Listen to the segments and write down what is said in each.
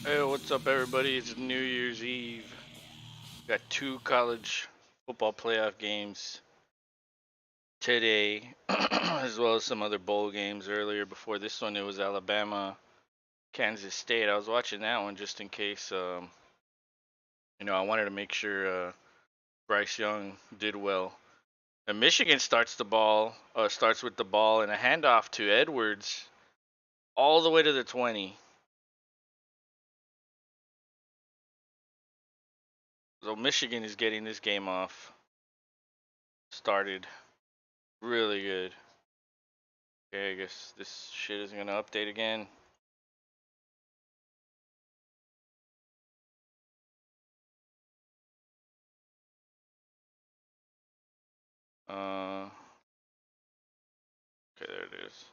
Hey, what's up, everybody? It's New Year's Eve. Got two college football playoff games today, as well as some other bowl games earlier. Before this one, it was Alabama, Kansas State. I was watching that one just in case, I wanted to make sure Bryce Young did well. And Michigan starts with the ball and a handoff to Edwards all the way to the 20. So Michigan is getting this game off started really good. Okay, I guess this shit is gonna update again. Okay, there it is.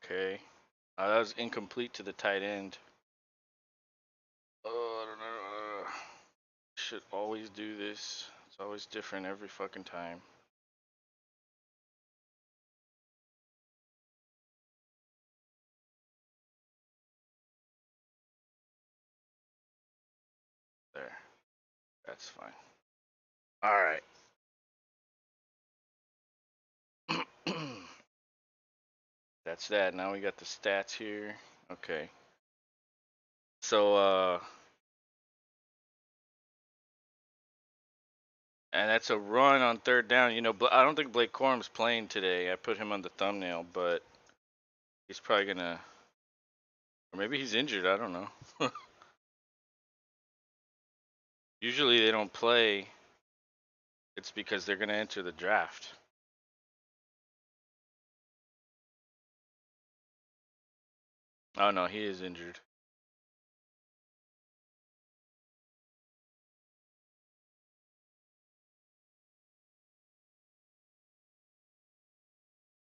Okay. That was incomplete to the tight end. Oh, I don't know. Should always do this. It's always different every fucking time. There. That's fine. All right. That's that. Now we got the stats here. Okay. So, and that's a run on third down. I don't think Blake Corum's playing today. I put him on the thumbnail, but he's probably gonna, or maybe he's injured. I don't know. Usually they don't play. It's because they're gonna enter the draft. Oh no, he is injured.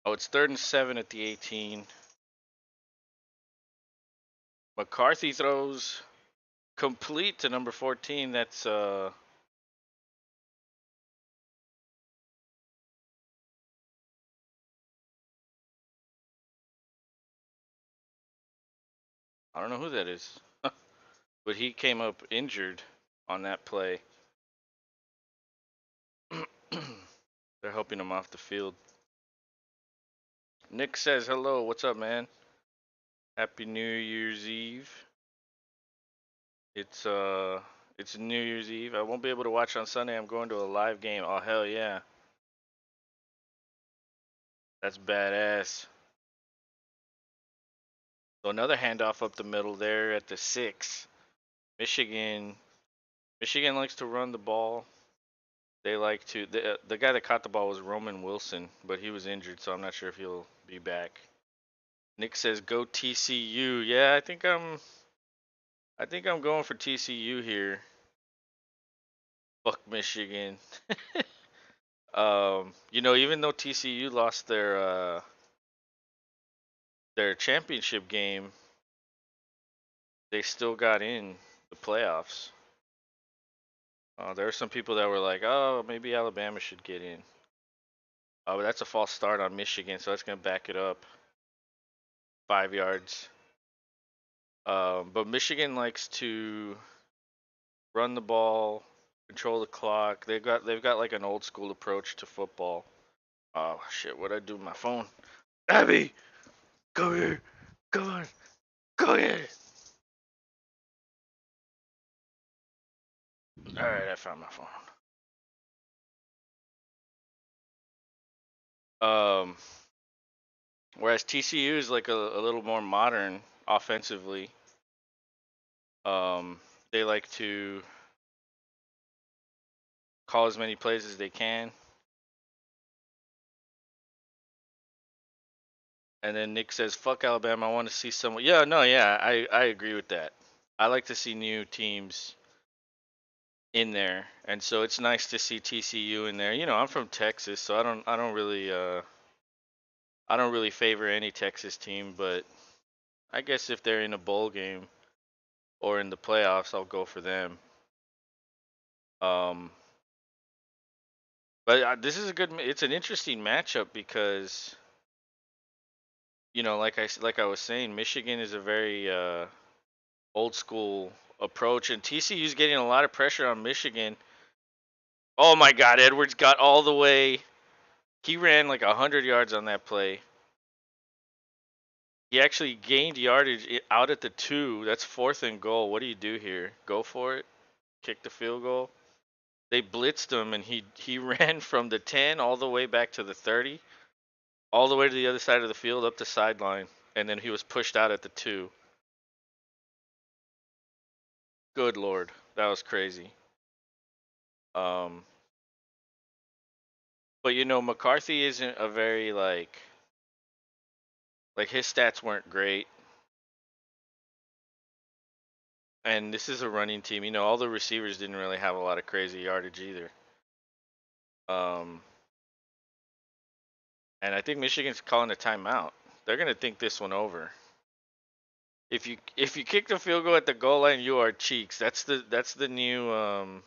Oh, it's 3rd and 7 at the 18. McCarthy throws complete to number 14. That's I don't know who that is. But he came up injured on that play. They're helping him off the field. Nick says hello. What's up, man? Happy New Year's Eve. It's uh it's New Year's Eve. I won't be able to watch on Sunday. I'm going to a live game. Oh hell yeah. That's badass. So another handoff up the middle there at the 6. Michigan Michigan likes to run the ball. They like to. The guy that caught the ball was Roman Wilson, but he was injured, so I'm not sure if he'll be back. Nick says go TCU. Yeah, I think I'm going for TCU here. Fuck Michigan. Even though TCU lost their championship game, they still got in the playoffs. There are some people that were like, "Oh, maybe Alabama should get in." Oh, but that's a false start on Michigan, so that's gonna back it up 5 yards. But Michigan likes to run the ball, control the clock. They've got like an old school approach to football. Oh shit! What I do with my phone? Abby, come here! Come on, go get it! All right, I found my phone. Um, Whereas TCU is like a little more modern offensively. They like to call as many plays as they can. And then Nick says, "Fuck Alabama. I want to see someone." Yeah, no, yeah, I agree with that. I like to see new teams in there, and so it's nice to see TCU in there. I'm from Texas, so I don't really I don't really favor any Texas team, but I guess if they're in a bowl game or in the playoffs, I'll go for them. Um, but this is a good. It's an interesting matchup because like I was saying, Michigan is a very old school approach, and TCU is getting a lot of pressure on Michigan. Oh my God, Edwards got all the way. He ran like 100 yards on that play. He actually gained yardage out at the 2. That's 4th and goal. What do you do here? Go for it? Kick the field goal? They blitzed him, and he ran from the 10 all the way back to the 30, all the way to the other side of the field up the sideline, and then he was pushed out at the 2. Good Lord, that was crazy. Um, but McCarthy isn't a very like his stats weren't great, and this is a running team. All the receivers didn't really have a lot of crazy yardage either. Um, and I think Michigan's calling a timeout. They're gonna think this one over. If you kick the field goal at the goal line, you are cheeks. That's the new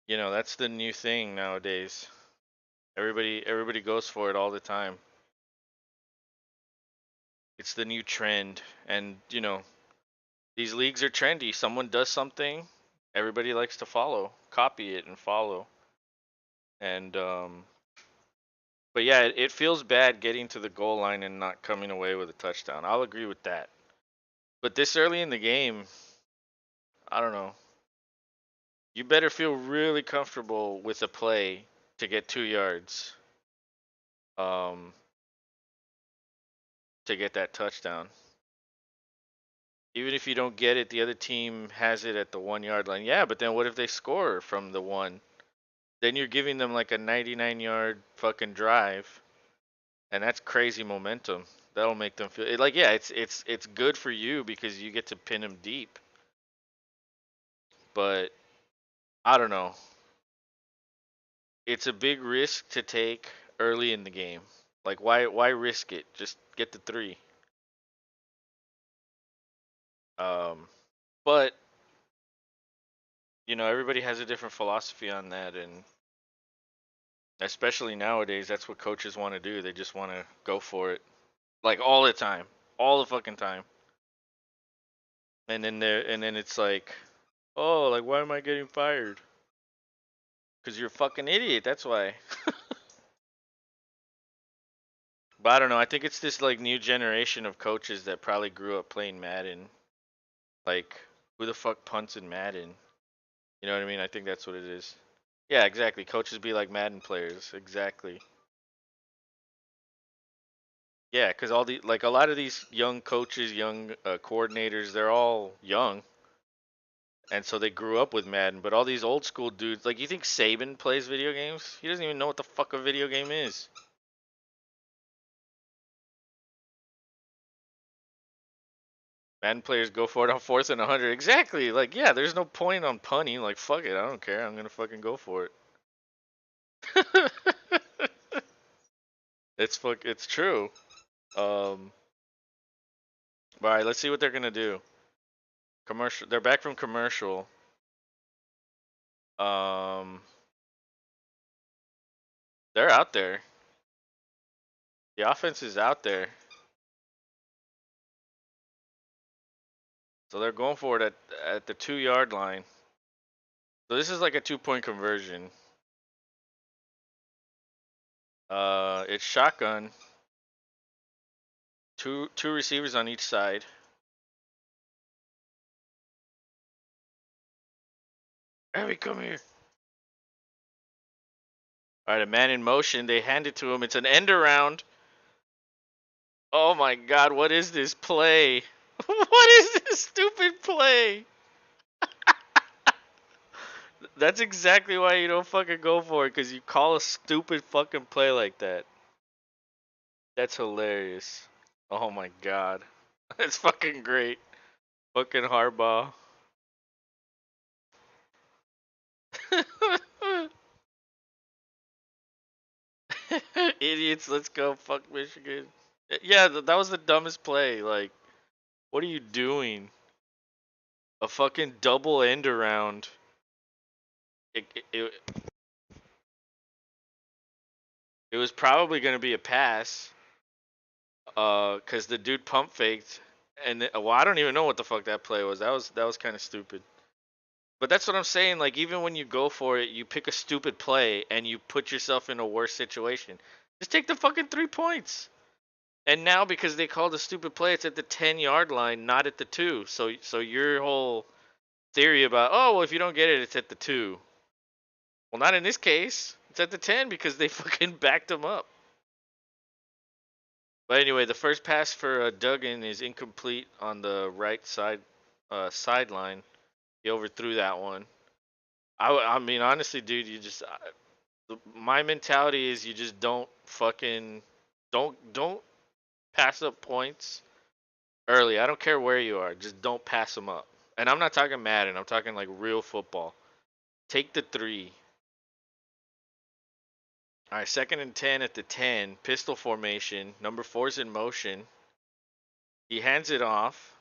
that's the new thing nowadays. Everybody goes for it all the time. It's the new trend, and these leagues are trendy. Someone does something, everybody likes to follow, copy it, and follow. And but yeah, it feels bad getting to the goal line and not coming away with a touchdown. I'll agree with that. But this early in the game, I don't know. You better feel really comfortable with a play to get 2 yards, um, to get that touchdown. Even if you don't get it, the other team has it at the 1 yard line. Yeah, but then what if they score from the 1? Then you're giving them like a 99-yard fucking drive, and that's crazy momentum. That'll make them feel like, yeah, it's good for you because you get to pin them deep. But I don't know. It's a big risk to take early in the game. Like, why risk it? Just get the 3. Um, but everybody has a different philosophy on that, and especially nowadays, that's what coaches want to do. They just want to go for it, like all the time, all the fucking time. And then it's like, oh, like why am I getting fired? Because you're a fucking idiot. That's why. But I don't know. I think it's this like new generation of coaches that probably grew up playing Madden. Like, who the fuck punts in Madden? You know what I mean? I think that's what it is. Yeah, exactly. Coaches be like Madden players. Exactly. Yeah, because a lot of these young coaches, young coordinators, they're all young, and so they grew up with Madden. But all these old school dudes, like, you think Saban plays video games? He doesn't even know what the fuck a video game is. Madden players go for it on 4th and 100. Exactly. Like, yeah, there's no point on punting. Like, fuck it, I don't care. I'm gonna fucking go for it. It's true. Um, all right, let's see what they're gonna do. Commercial. They're back from commercial. Um, they're out there. The offense is out there. So they're going for it at the 2 yard line. So this is like a 2 point conversion. It's shotgun. Two receivers on each side. Harry, come here. All right, a man in motion. They hand it to him. It's an end around. Oh my God, what is this play? What is this stupid play? That's exactly why you don't fucking go for it, because you call a stupid fucking play like that. That's hilarious. Oh my God. That's fucking great. Fucking Harbaugh. Idiots, let's go. Fuck Michigan. Yeah, that was the dumbest play. Like, what are you doing? A fucking double end around. It, it, it, it was probably going to be a pass. Cause the dude pump faked, and well, I don't even know what the fuck that play was. That was kind of stupid. But that's what I'm saying. Like, even when you go for it, you pick a stupid play and you put yourself in a worse situation. Just take the fucking 3 points. And now because they called a stupid play, it's at the 10-yard line, not at the two. So your whole theory about, oh well, if you don't get it, it's at the two. Well, not in this case. It's at the 10 because they fucking backed them up. But anyway, the first pass for Duggan is incomplete on the right side sideline. He overthrew that one. I mean, honestly, dude, you just my mentality is you just don't fucking don't pass up points early. I don't care where you are, just don't pass them up. And I'm not talking Madden. I'm talking like real football. Take the three. All right, 2nd and 10 at the 10, pistol formation. Number four's in motion. He hands it off.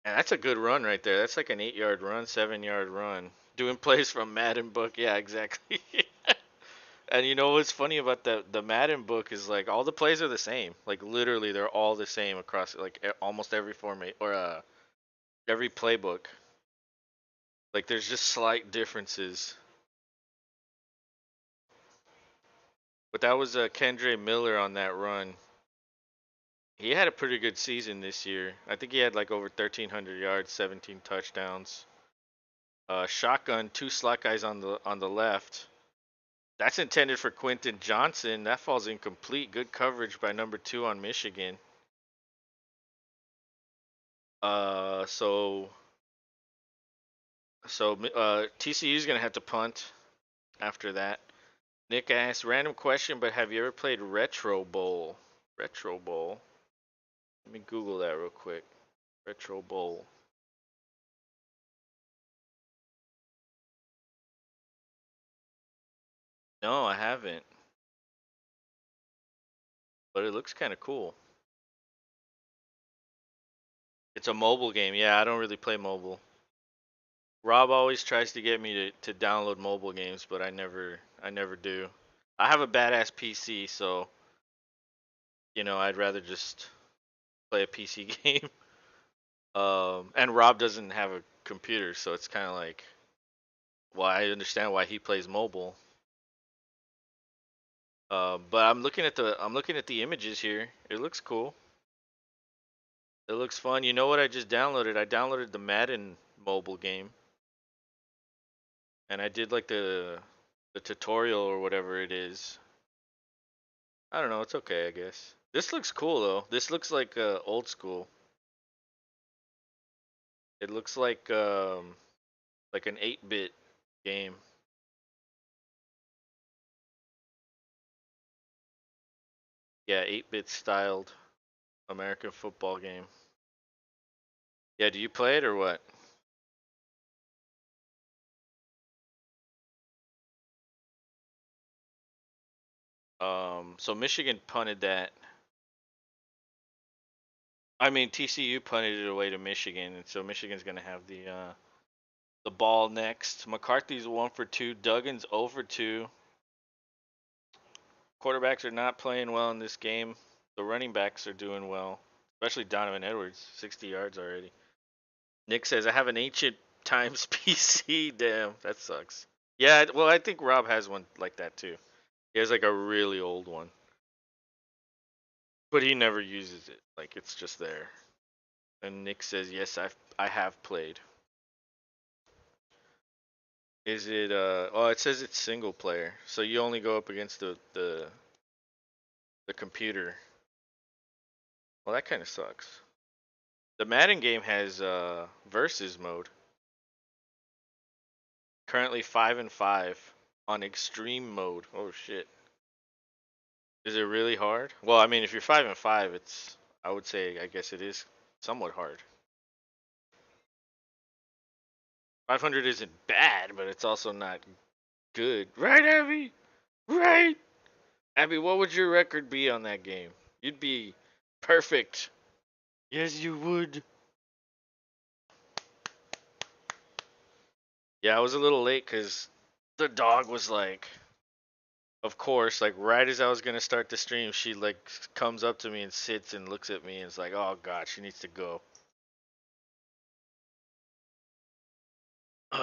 And that's a good run right there. That's like an 8-yard run, 7-yard run. Doing plays from Madden book. Yeah, exactly. And you know what's funny about the Madden book is like all the plays are the same. Like literally they're all the same across like almost every format or every playbook. Like there's just slight differences. But that was Kendre Miller on that run. He had a pretty good season this year. I think he had like over 1,300 yards, 17 touchdowns. Shotgun, two slot guys on the left. That's intended for Quentin Johnson. That falls incomplete. Good coverage by number 2 on Michigan. Uh, so TCU is gonna have to punt after that. Nick asked, random question, but have you ever played Retro Bowl? Retro Bowl. Let me Google that real quick. Retro Bowl. No, I haven't, but it looks kind of cool. It's a mobile game. Yeah, I don't really play mobile. Rob always tries to get me to download mobile games, but I never do. I have a badass PC, so I'd rather just play a PC game. And Rob doesn't have a computer, so it's kind of like, well, I understand why he plays mobile. But I'm looking at the images here. It looks cool. It looks fun. You know what I just downloaded? I downloaded the Madden mobile game, and I did like the tutorial or whatever it is. I don't know. It's okay, I guess. This looks cool though. This looks like old school. It looks like an 8-bit game. Yeah, 8-bit styled American football game. Yeah, do you play it or what? So Michigan punted that. I mean, TCU punted it away to Michigan, and so Michigan's gonna have the ball next. McCarthy's 1 for 2. Duggan's 0 for 2. Quarterbacks are not playing well in this game. The running backs are doing well, especially Donovan Edwards, 60 yards already. Nick says, I have an ancient times PC. Damn, that sucks. Yeah, well, I think Rob has one like that too. He has like a really old one, but he never uses it. Like it's just there. And Nick says, yes, I have played. Is it oh, it says it's single player. So you only go up against the computer. Well, that kind of sucks. The Madden game has versus mode. Currently 5-5 on extreme mode. Oh shit. Is it really hard? Well, I mean, if you're 5-5, I would say, I guess it is somewhat hard. 500 isn't bad, but it's also not good. Right, Abby? Right. Abby, what would your record be on that game? You'd be perfect. Yes, you would. Yeah, I was a little late because the dog was like, of course, like right as I was gonna start the stream, she like comes up to me and sits and looks at me and is like, "Oh God, she needs to go."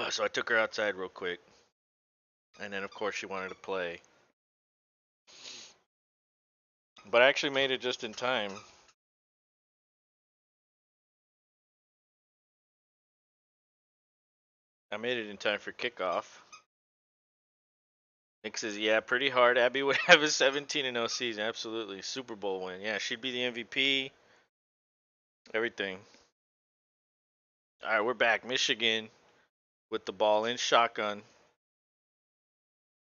So I took her outside real quick, and then of course she wanted to play, but I actually made it just in time. I made it in time for kickoff. Nick says, "Yeah, pretty hard." Abby would have a 17-0 season, absolutely. Super Bowl win. Yeah, she'd be the MVP. Everything. All right, we're back. Michigan with the ball in shotgun.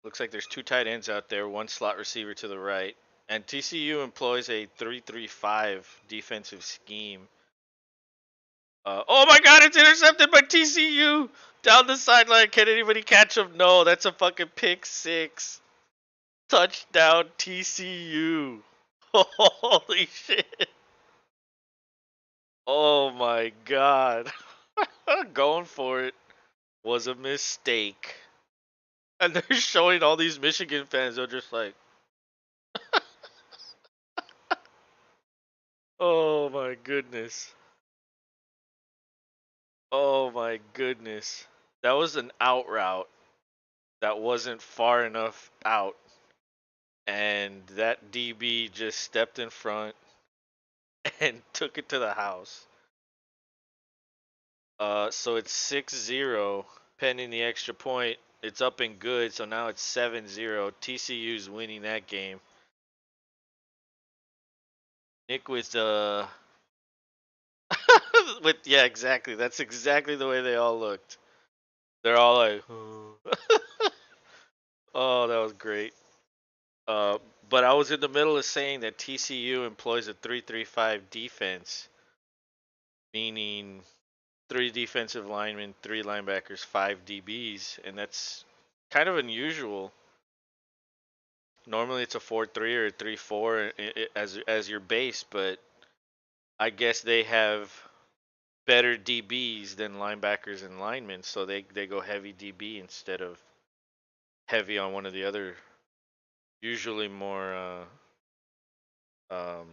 Looks like there's two tight ends out there, one slot receiver to the right. And TCU employs a 3-3-5 defensive scheme. Oh my God, it's intercepted by TCU down the sideline. Can anybody catch him? No, that's a fucking pick six. Touchdown TCU. Holy shit. Oh my God. Going for it was a mistake. And they're showing all these Michigan fans. They're just like, oh my goodness. Oh my goodness. That was an out route that wasn't far enough out. And that DB just stepped in front and took it to the house. So it's 6-0 pending the extra point. It's up and good, so now it's 7-0. TCU's winning that game. Nick with with yeah, exactly. That's exactly the way they all looked. They're all like, oh, that was great. Uh, but I was in the middle of saying that TCU employs a 3-3-5 defense, meaning three defensive linemen, three linebackers, five DBs, and that's kind of unusual. Normally it's a 4-3 or a 3-4 as your base, but I guess they have better DBs than linebackers and linemen, so they go heavy DB instead of heavy on one of the other usually more um,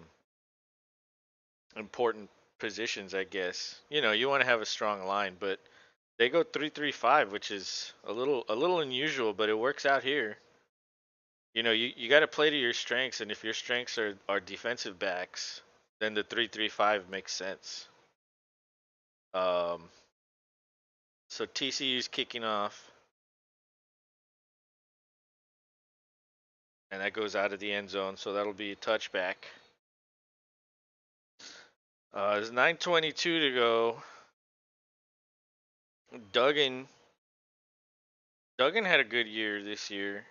important positions, I guess. You know, you want to have a strong line, but they go 3-3-5, which is a little unusual, but it works out here. You know, you got to play to your strengths, and if your strengths are defensive backs, then the 3-3-5 makes sense. Um, so TCU's kicking off, and that goes out of the end zone, so that'll be a touchback. There's 9:22 to go. Duggan Duggan had a good year this year,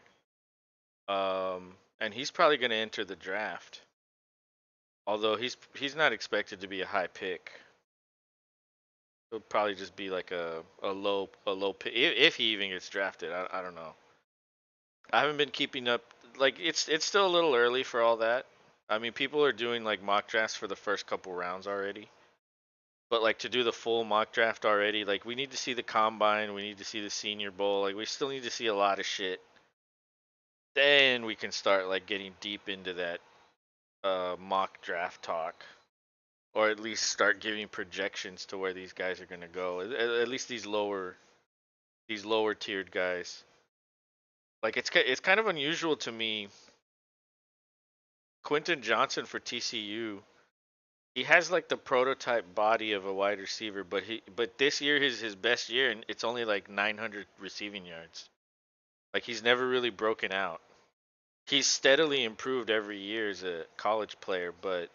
and he's probably going to enter the draft. Although he's not expected to be a high pick. He'll probably just be like a low pick if he even gets drafted. I don't know. I haven't been keeping up. Like it's still a little early for all that. I mean, people are doing like mock drafts for the first couple rounds already. But like to do the full mock draft already, like we need to see the combine, we need to see the Senior Bowl, like we still need to see a lot of shit. Then we can start like getting deep into that mock draft talk, or at least start giving projections to where these guys are gonna go. At least these lower tiered guys. Like it's kind of unusual to me. Quentin Johnson for TCU, he has like the prototype body of a wide receiver, but this year is his best year, and it's only like 900 receiving yards. Like he's never really broken out. He's steadily improved every year as a college player, but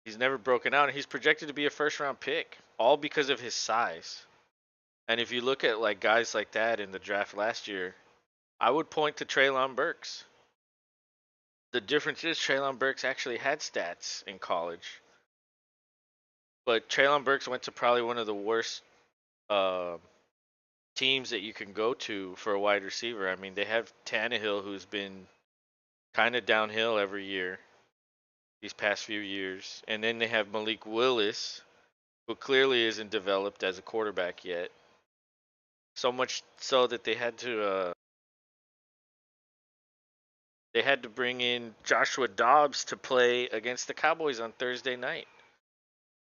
he's never broken out, and he's projected to be a first round pick, all because of his size. And if you look at like guys like that in the draft last year, I would point to Treylon Burks. The difference is Treylon Burks actually had stats in college, but Treylon Burks went to probably one of the worst uh, teams that you can go to for a wide receiver. I mean, they have Tannehill, who's been kind of downhill every year these past few years, and then they have Malik Willis, who clearly isn't developed as a quarterback yet. So much so that they had to bring in Joshua Dobbs to play against the Cowboys on Thursday night.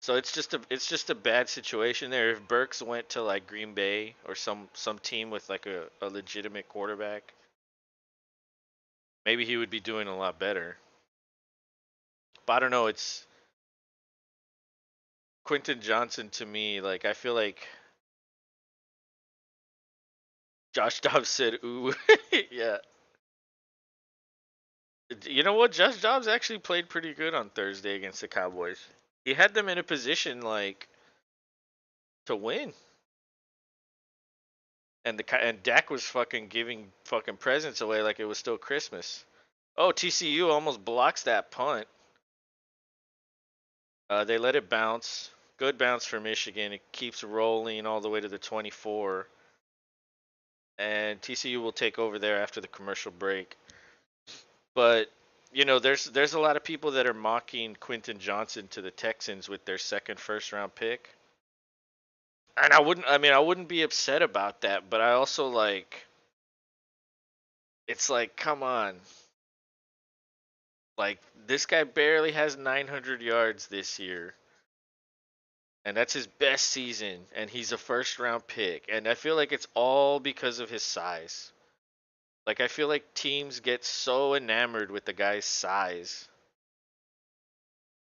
So it's just a bad situation there. If Burks went to like Green Bay or some team with like a legitimate quarterback, maybe he would be doing a lot better. But I don't know. It's Quentin Johnson to me. Like I feel like Josh Dobbs said, "Ooh, yeah." You know what? Josh Dobbs actually played pretty good on Thursday against the Cowboys. He had them in a position like to win, and Dak was fucking giving fucking presents away like it was still Christmas. Oh, TCU almost blocks that punt. They let it bounce. Good bounce for Michigan. It keeps rolling all the way to the 24, and TCU will take over there after the commercial break. But there's a lot of people that are mocking Quentin Johnson to the Texans with their second first round pick. And I wouldn't be upset about that, but I also like it's like come on. Like this guy barely has 900 yards this year. And that's his best season and he's a first round pick. And I feel like it's all because of his size. Like I feel like teams get so enamored with the guy's size.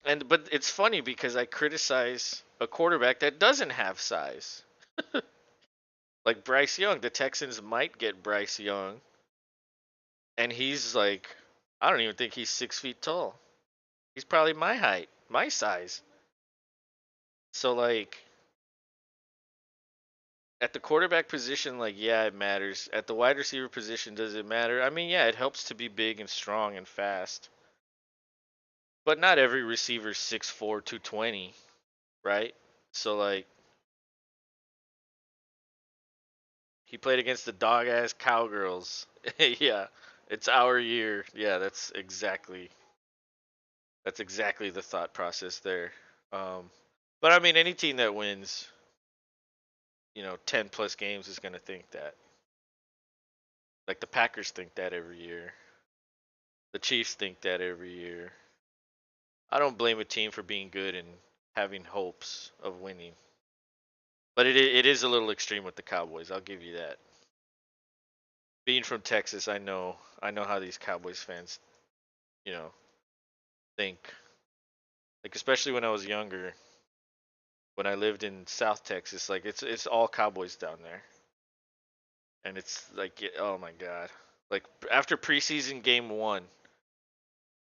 And but it's funny because I criticize a quarterback that doesn't have size. Like Bryce Young, the Texans might get Bryce Young, and he's like, I don't even think he's 6 feet tall. He's probably my height, my size. So like at the quarterback position, like yeah, it matters. At the wide receiver position, does it matter? I mean, yeah, it helps to be big and strong and fast. But not every receiver's 6'4", 220, right? So like he played against the dog ass Cowgirls. Yeah, it's our year. Yeah, that's exactly the thought process there. Um, but I mean, any team that wins, 10 plus games is going to think that. Like the Packers think that every year. The Chiefs think that every year. I don't blame a team for being good and having hopes of winning. But it is a little extreme with the Cowboys. I'll give you that. Being from Texas, I know how these Cowboys fans, you know, think. Like especially when I was younger, when I lived in South Texas, like it's all Cowboys down there. And it's like oh my god. Like after preseason game 1,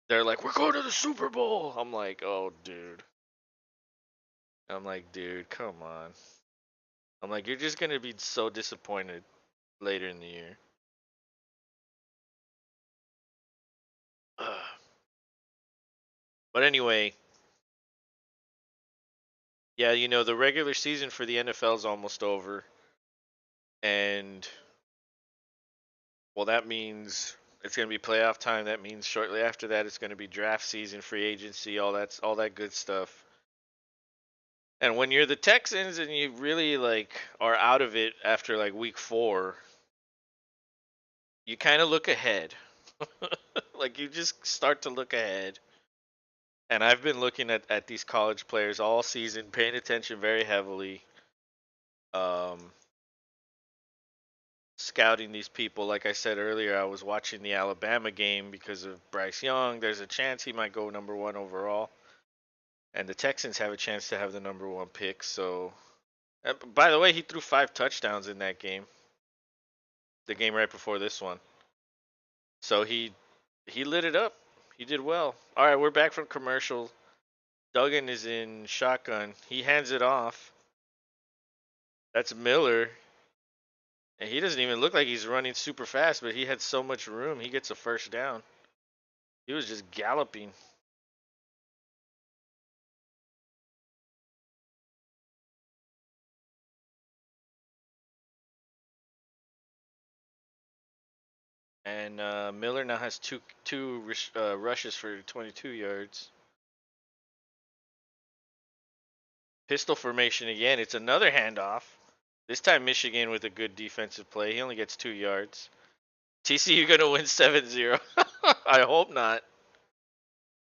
they're like we're going to the Super Bowl. I'm like, dude, come on. I'm like, you're just gonna be so disappointed later in the year. But anyway, yeah, the regular season for the NFL is almost over, and well, that means it's gonna be playoff time. That means shortly after that, it's gonna be draft season, free agency, all that good stuff. And when you're the Texans and you really like are out of it after like week 4, you kind of look ahead. Like you just start to look ahead. And I've been looking at these college players all season, paying attention very heavily, um, scouting these people. Like I said earlier, I was watching the Alabama game because of Bryce Young. There's a chance he might go number 1 overall. And the Texans have a chance to have the number 1 pick. So, by the way, he threw 5 touchdowns in that game, the game right before this one. So he lit it up. He did well. All right, we're back from commercial. Duggan is in shotgun. He hands it off. That's Miller. And he doesn't even look like he's running super fast, but he had so much room. He gets a first down. He was just galloping. And Miller now has two rushes for 22 yards. Pistol formation again. It's another handoff. This time Michigan with a good defensive play. He only gets 2 yards. TCU gonna win 7-0. I hope not.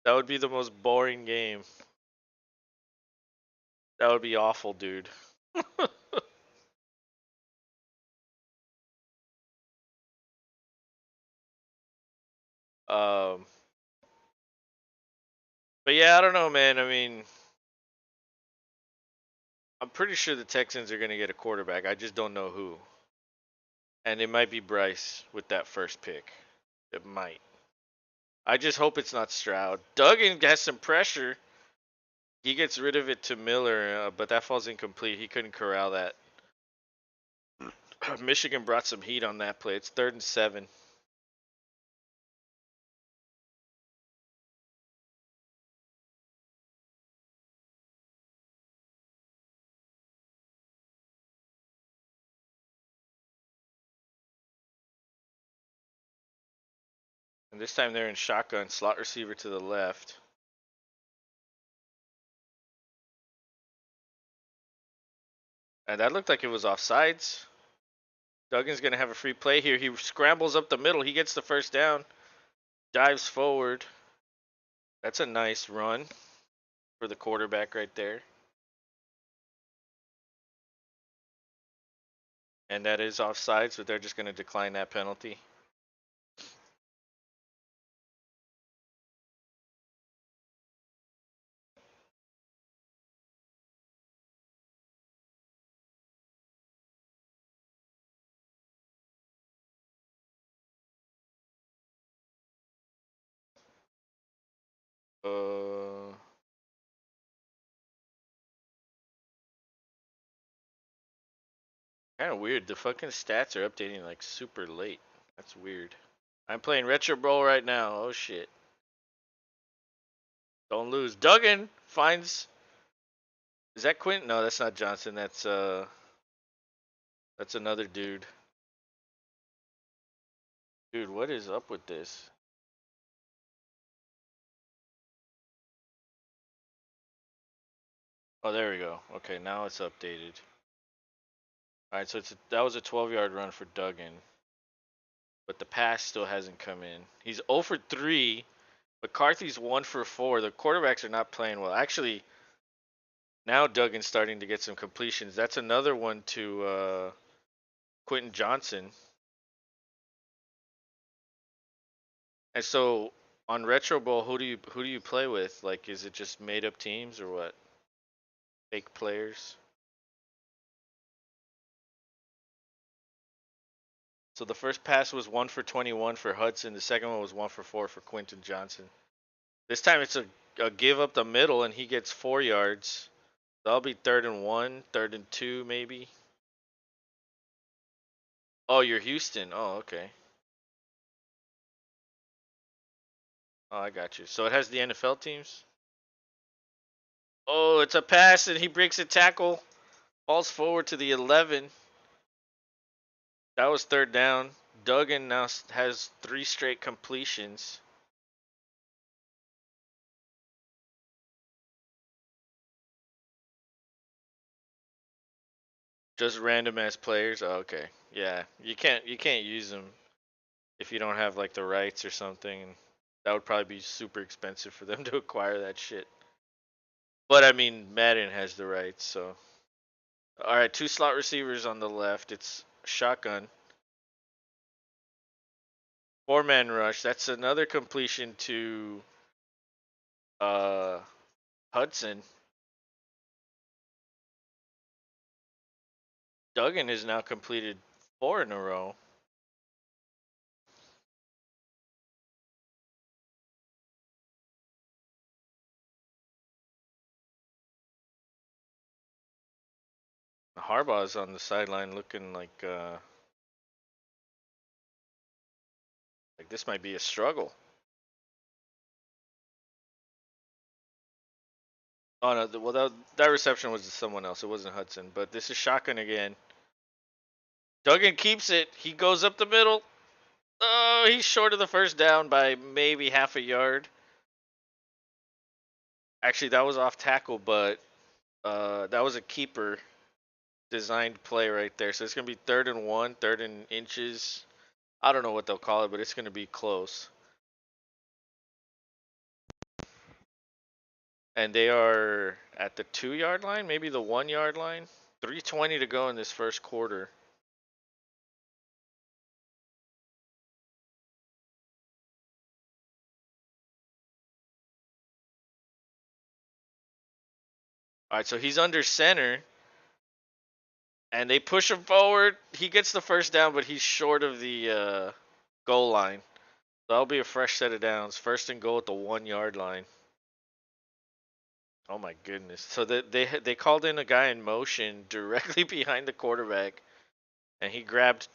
That would be the most boring game. That would be awful, dude. um, but yeah, I don't know, man. I mean, I'm pretty sure the Texans are gonna get a quarterback. I just don't know who. And it might be Bryce with that first pick. It might. I just hope it's not Stroud. Duggan has some pressure. He gets rid of it to Miller, but that falls incomplete. He couldn't corral that. Michigan brought some heat on that play. It's 3rd and 7. And this time they're in shotgun, slot receiver to the left. And that looked like it was offsides. Duggan's going to have a free play here. He scrambles up the middle. He gets the first down, dives forward. That's a nice run for the quarterback right there. And that is offsides, but they're just going to decline that penalty. Uh, Kind of weird. The fucking stats are updating like super late. That's weird. I'm playing Retro Bowl right now. Oh shit. Don't lose. Duggan finds. Is that Quint? No, that's not Johnson. That's another dude. Dude, what is up with this? Oh, there we go. Okay, now it's updated. All right, so that was a 12-yard run for Duggan, but the pass still hasn't come in. He's 0 for 3. McCarthy's 1 for 4. The quarterbacks are not playing well. Actually, now Duggan's starting to get some completions. That's another one to Quentin Johnson. And so on Retro Bowl, who do you play with? Like, is it just made up teams or what? Fake players? So the first pass was 1 for 21 for Hudson. The second one was 1 for 4 for Quentin Johnson. This time it's a give up the middle and he gets 4 yards. That'll be 3rd and 1, 3rd and 2 maybe. Oh, you're Houston. Oh, okay. Oh, I got you. So it has the NFL teams. Oh, it's a pass and he breaks a tackle. Falls forward to the 11. That was 3rd down. Duggan now has 3 straight completions. Just random ass players. Oh, okay. Yeah, you can't use them if you don't have like the rights or something. That would probably be super expensive for them to acquire that shit. But I mean, Madden has the rights, so. All right, 2 slot receivers on the left. It's shotgun. 4-man rush. That's another completion to uh Hudson. Duggan has now completed 4 in a row. Harbaugh's on the sideline looking like this might be a struggle. Oh no, well that reception was to someone else. It wasn't Hudson, but this is shotgun again. Duggan keeps it. He goes up the middle. Oh, he's short of the first down by maybe half a yard. Actually, that was off tackle, but that was a keeper designed play right there. So it's gonna be 3rd and 1, 3rd and inches. I don't know what they'll call it, but it's gonna be close. And they are at the 2 yard line, maybe the 1 yard line. 3:20 to go in this first quarter. All right, so he's under center, and they push him forward. He gets the first down, but he's short of the goal line. So that'll be a fresh set of downs. 1st and goal at the 1 yard line. Oh my goodness! So they called in a guy in motion directly behind the quarterback, and he grabbed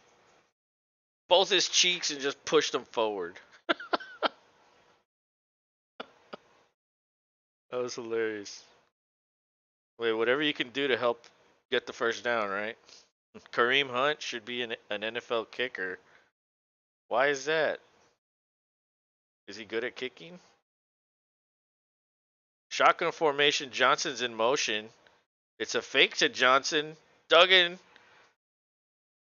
both his cheeks and just pushed him forward. That was hilarious. Wait, whatever you can do to help get the first down, right? Kareem Hunt should be an NFL kicker. Why is that? Is he good at kicking? Shotgun formation. Johnson's in motion. It's a fake to Johnson. Duggan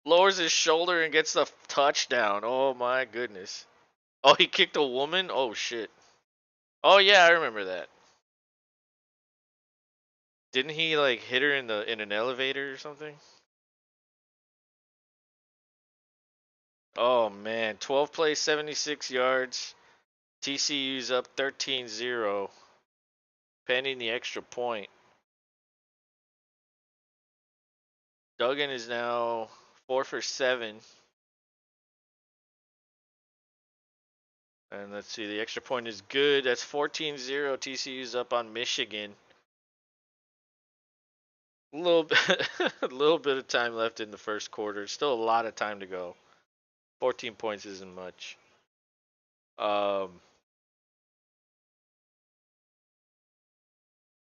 lowers his shoulder and gets the touchdown. Oh my goodness. Oh, he kicked a woman? Oh shit. Oh yeah, I remember that. Didn't he like hit her in an elevator or something? Oh man, 12 plays, 76 yards. TCU's up 13-0, pending the extra point. Duggan is now 4 for 7. And let's see, the extra point is good. That's 14-0. TCU's up on Michigan. A little bit, a little bit of time left in the first quarter. Still a lot of time to go. 14 points isn't much. Um,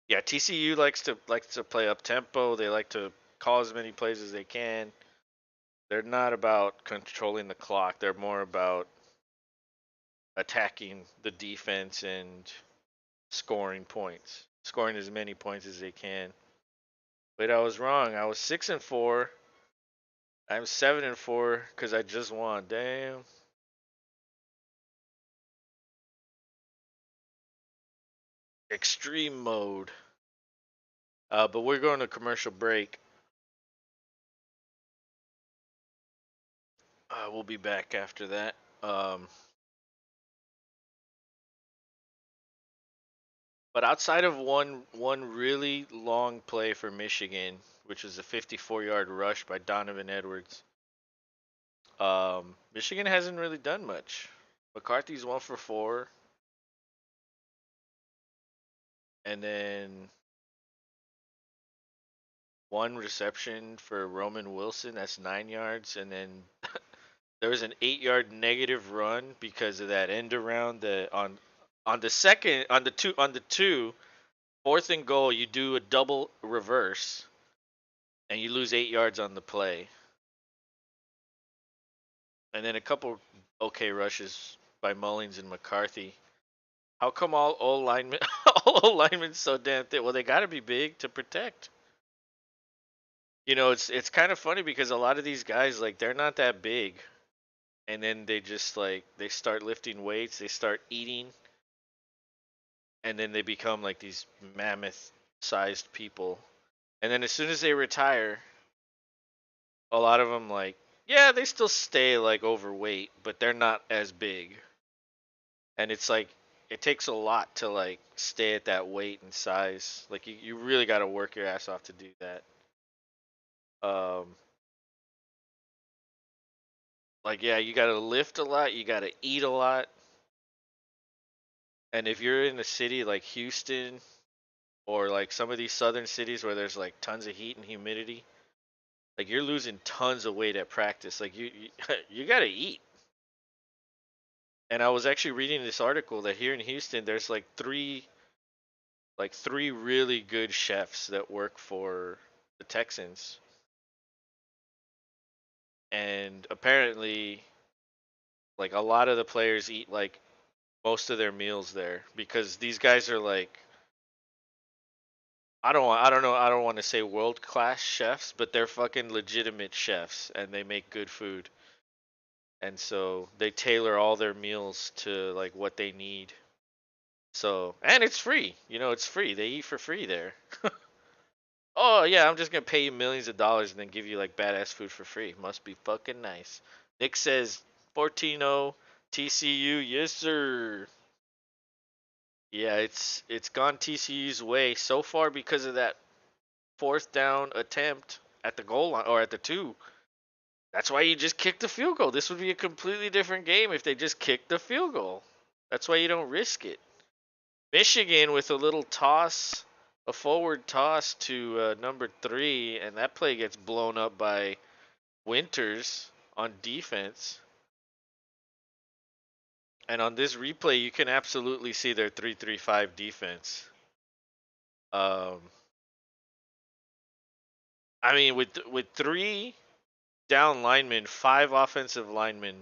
yeah, TCU likes to play up tempo. They like to call as many plays as they can. They're not about controlling the clock. They're more about attacking the defense and scoring points, scoring as many points as they can. But I was wrong. I was 6-4. I'm 7-4 because I just won. Damn. Extreme mode. But we're going to commercial break. We'll be back after that. But outside of one really long play for Michigan, which was a 54-yard rush by Donovan Edwards, Michigan hasn't really done much. McCarthy's 1 for 4, and then one reception for Roman Wilson. That's 9 yards, and then there was an 8-yard negative run because of that end around the on the second on the 4th and goal. You do a double reverse, and you lose 8 yards on the play, and then a couple okay rushes by Mullings and McCarthy. How come all linemen all linemen so damn thick? Well, they got to be big to protect. It's kind of funny because a lot of these guys like they're not that big, and then they just like they start lifting weights, they start eating, and then they become like these mammoth sized people. And then as soon as they retire, a lot of them like yeah, they still stay like overweight, but they're not as big. And it's like it takes a lot to like stay at that weight and size. Like you really got to work your ass off to do that. Um like yeah, you got to lift a lot, you got to eat a lot. And if you're in a city like Houston or like some of these southern cities where there's like tons of heat and humidity, like you're losing tons of weight at practice. Like you you got to eat. And I was actually reading this article that here in Houston there's like three really good chefs that work for the Texans. And apparently Like a lot of the players eat like most of their meals there because these guys are like I don't want to say world class chefs, but they're fucking legitimate chefs and they make good food. And so they tailor all their meals to like what they need. So, and it's free. You know, it's free. They eat for free there. Oh yeah, I'm just gonna pay you millions of dollars and then give you like badass food for free. Must be fucking nice. Nick says 14-0 TCU, yes sir. Yeah, it's gone TCU's way so far because of that fourth down attempt at the goal line or at the two. That's why you just kick the field goal. This would be a completely different game if they just kicked the field goal. That's why you don't risk it. Michigan with a little toss, a forward toss to number 3, and that play gets blown up by Winters on defense. And on this replay, you can absolutely see their 3-3-5 defense. Um, I mean, with 3 down linemen, 5 offensive linemen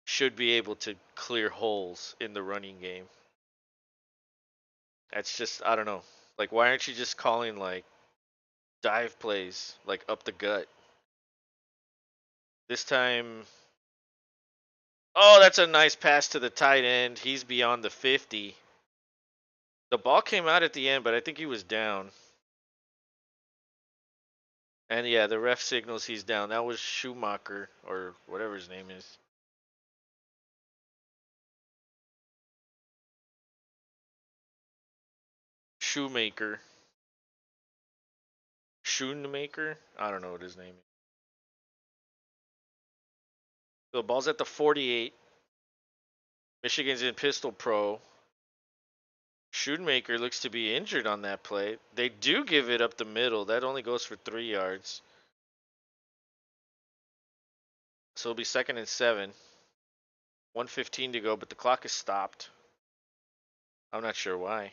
should be able to clear holes in the running game. That's just I don't know. Like, why aren't you just calling like dive plays like up the gut? This time, oh, that's a nice pass to the tight end. He's beyond the 50. The ball came out at the end, but I think he was down. And yeah, the ref signals he's down. That was Schumacher or whatever his name is. Shoemaker. Schoonmaker? I don't know what his name is. So the ball's at the 48. Michigan's in pistol pro. Schoonmaker looks to be injured on that play. They do give it up the middle. That only goes for 3 yards. So it'll be 2nd and 7. 1:15 to go, but the clock is stopped. I'm not sure why.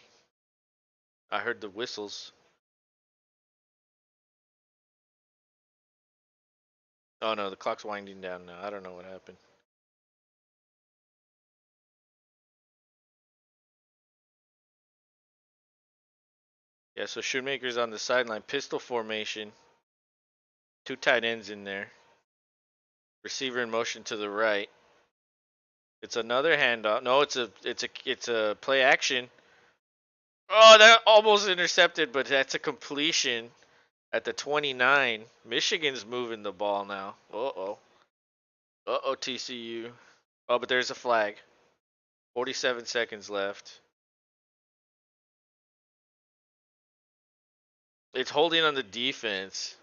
I heard the whistles. Oh no, the clock's winding down now. I don't know what happened. Yeah, so Shoemaker's on the sideline, pistol formation. 2 tight ends in there. Receiver in motion to the right. It's another handoff. No, it's a play action. Oh, that almost intercepted, but that's a completion at the 29. Michigan's moving the ball now. Uh-oh. Uh-oh, TCU. Oh, but there's a flag. 47 seconds left. It's holding on the defense.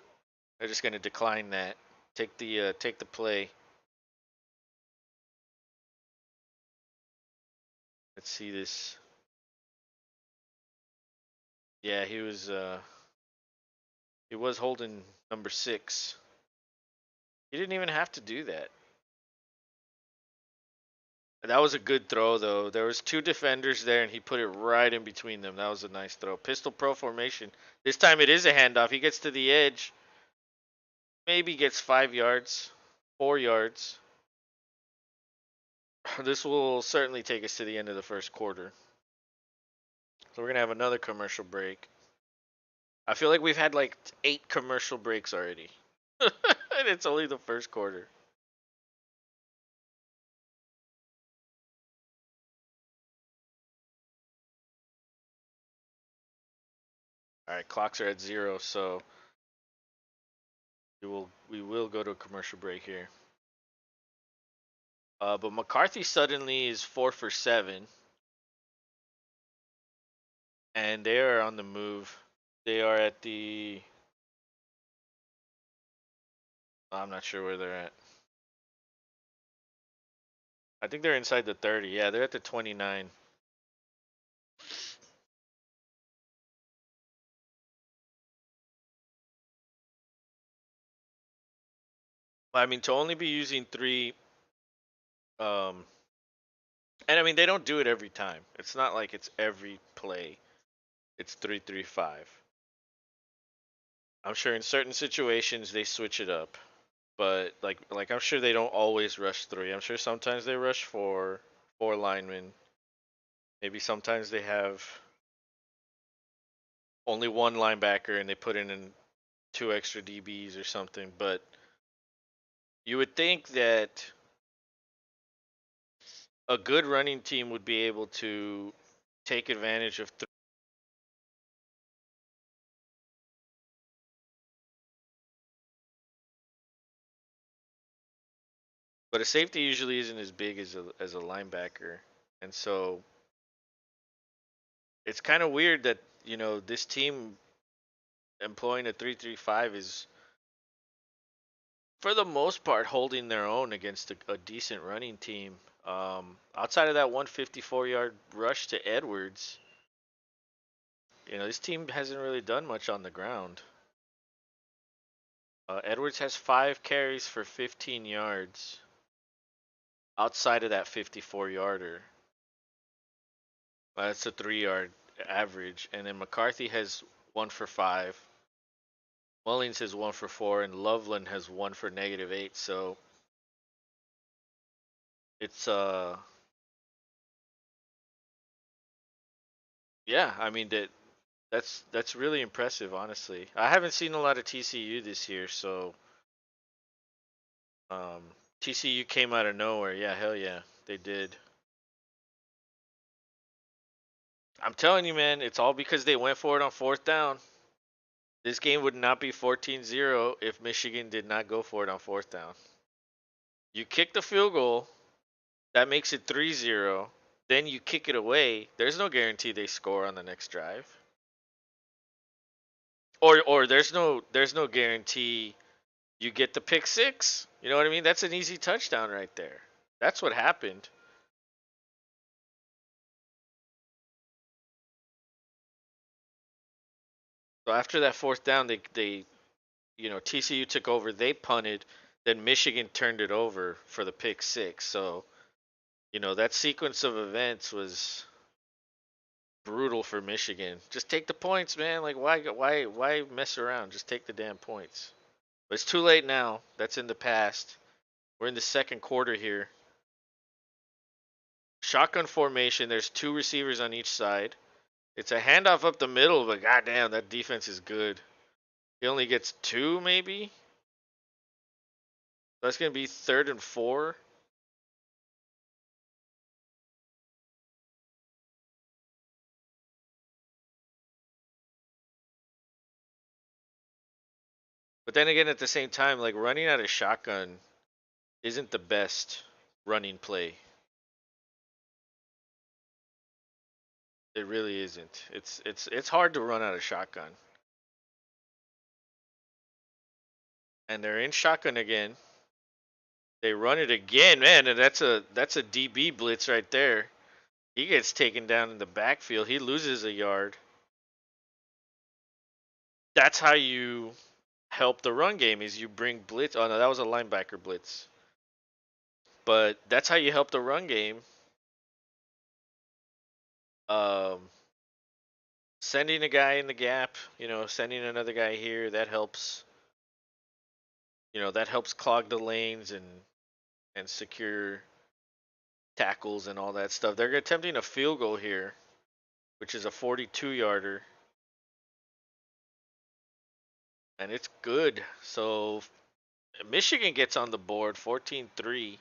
They're just going to decline that. Take the play. Let's see this. Yeah, he was holding number 6. He didn't even have to do that. That was a good throw though. There was 2 defenders there and he put it right in between them. That was a nice throw. Pistol pro formation. This time it is a handoff. He gets to the edge. Maybe gets 5 yards, 4 yards. This will certainly take us to the end of the first quarter. So we're going to have another commercial break. I feel like we've had like 8 commercial breaks already. And it's only the first quarter. All right, clocks are at 0, so we will go to a commercial break here. But McCarthy suddenly is 4 for 7, and they are on the move. They are at the. I'm not sure where they're at. I think they're inside the 30. Yeah, they're at the 29. I mean, to only be using 3, um, and I mean they don't do it every time. It's not like it's every play. It's 3-3-5. I'm sure in certain situations they switch it up, but like I'm sure they don't always rush three. I'm sure sometimes they rush four linemen. Maybe sometimes they have only one linebacker and they put in two extra DBs or something. But you would think that a good running team would be able to take advantage of but a safety usually isn't as big as a linebacker. And so it's kind of weird that, this team employing a 3-3-5 is for the most part holding their own against a decent running team. Outside of that 154-yard rush to Edwards, this team hasn't really done much on the ground. Edwards has 5 carries for 15 yards outside of that 54-yarder. That's a 3-yard average. And then McCarthy has 1 for 5. Mullings has 1 for 4, and Loveland has 1 for -8. So it's yeah, I mean that's really impressive, honestly. I haven't seen a lot of TCU this year, so um, TCU came out of nowhere. Yeah, hell yeah, they did. I'm telling you, man, it's all because they went for it on fourth down. This game would not be 14-0 if Michigan did not go for it on fourth down. You kick the field goal, that makes it 3-0. Then you kick it away. There's no guarantee they score on the next drive. Or there's no guarantee you get the pick six. You know what I mean? That's an easy touchdown right there. That's what happened. So after that fourth down, they TCU took over. They punted. Then Michigan turned it over for the pick six. So that sequence of events was brutal for Michigan. Just take the points, man. Like why mess around? Just take the damn points. But it's too late now. That's in the past. We're in the second quarter here. Shotgun formation. There's 2 receivers on each side. It's a handoff up the middle, but goddamn, that defense is good. He only gets 2, maybe. That's gonna be 3rd and 4. But then again, at the same time, like running out of shotgun isn't the best running play. It really isn't. It's hard to run out of shotgun. And they're in shotgun again. They run it again, man, and that's a DB blitz right there. He gets taken down in the backfield. He loses a yard. That's how you help the run game is you bring blitz. Oh no, that was a linebacker blitz. But that's how you help the run game. Um, Sending a guy in the gap, sending another guy here, that helps. That helps clog the lanes and secure tackles and all that stuff. They're attempting a field goal here, which is a 42-yarder, and it's good. So Michigan gets on the board 14-3.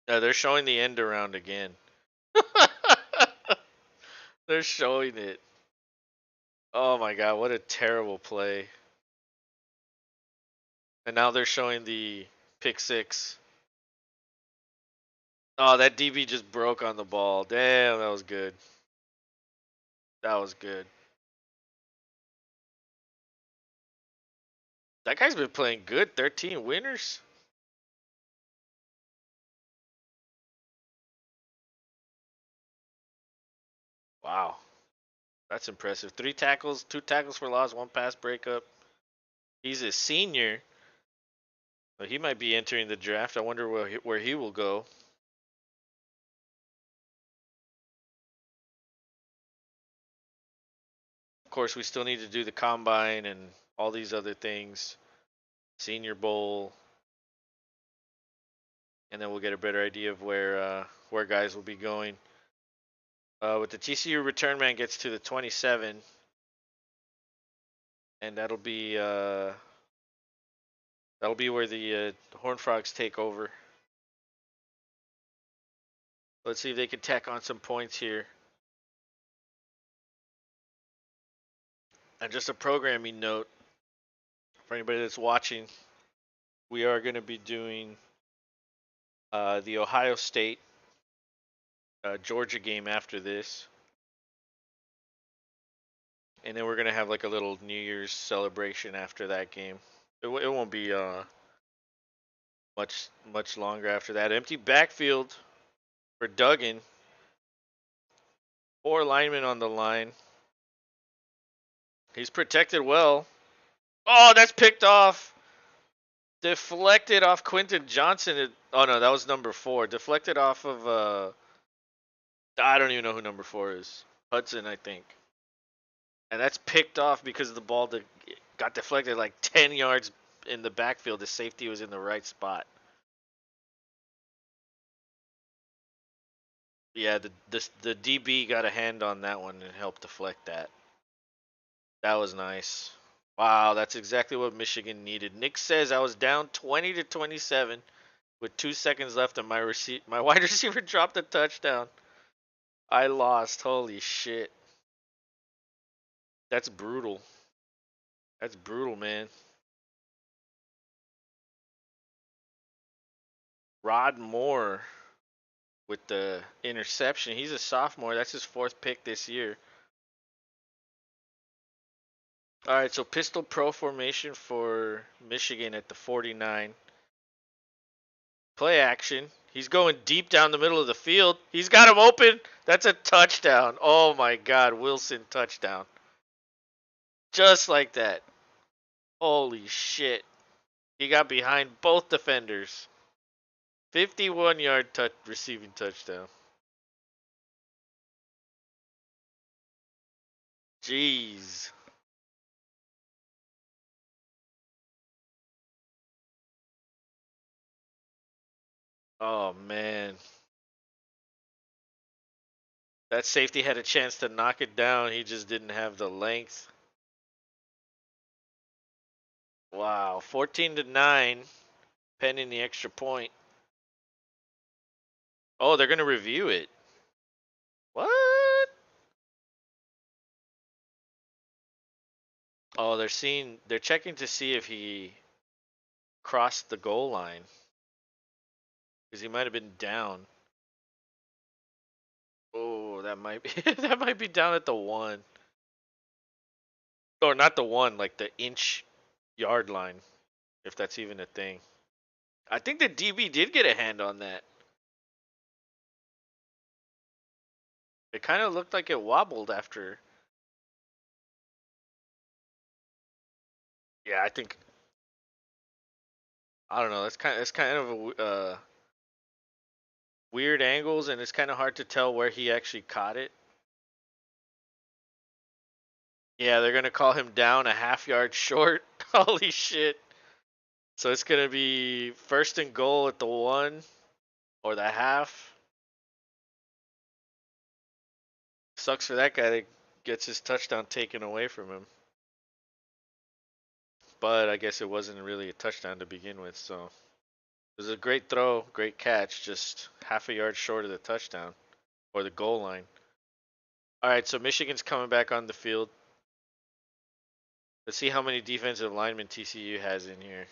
They're showing the end around again. They're showing it. Oh my god, what a terrible play. And now they're showing the pick six. Oh, that DB just broke on the ball. Damn, that was good. That was good. That guy's been playing good. 13 winners. Wow. That's impressive. 3 tackles, 2 tackles for loss, 1 pass breakup. He's a senior. But he might be entering the draft. I wonder where he will go. Of course, we still need to do the combine and all these other things. Senior Bowl, and then we'll get a better idea of where guys will be going. With the TCU return man gets to the 27, and that'll be where the Horned Frogs take over. Let's see if they can tack on some points here. And just a programming note for anybody that's watching, we are going to be doing the Ohio State Georgia game after this. And then we're going to have like a little New Year's celebration after that game. It won't be much longer after that. Empty backfield for Duggan. 4 linemen on the line. He's protected well. Oh, that's picked off. Deflected off Quentin Johnson. Oh no, that was number 4. Deflected off of I don't even know who number 4 is. Hudson, I think. And that's picked off because the ball got deflected like 10 yards in the backfield. The safety was in the right spot. Yeah, the DB got a hand on that one and helped deflect that. That was nice. Wow, that's exactly what Michigan needed. Nick says I was down 20-27 with 2 seconds left, and my wide receiver dropped a touchdown. I lost. Holy shit. That's brutal. That's brutal, man. Rod Moore with the interception. He's a sophomore. That's his 4th pick this year. All right, so pistol pro formation for Michigan at the 49. Play action. He's going deep down the middle of the field. He's got him open. That's a touchdown. Oh my God, Wilson touchdown. Just like that. Holy shit. He got behind both defenders. 51-yard receiving touchdown. Jeez. Oh man. That safety had a chance to knock it down. He just didn't have the length. Wow. 14-9, pending the extra point. Oh, they're going to review it. What? Oh, they're checking to see if he crossed the goal line. Because he might have been down. Oh, that might be that might be down at the 1. Or not the 1, like the inch yard line, if that's even a thing. I think the DB did get a hand on that. It kind of looked like it wobbled after. Yeah, I think. I don't know. That's kind of a weird angles, and it's kind of hard to tell where he actually caught it. Yeah, they're gonna call him down a half-yard short. Holy shit! So it's gonna be 1st and goal at the 1 or the half. Sucks for that guy that gets his touchdown taken away from him. But I guess it wasn't really a touchdown to begin with, so it was a great throw, great catch, just half a yard short of the touchdown or the goal line. All right, so Michigan's coming back on the field. Let's see how many defensive linemen TCU has in here.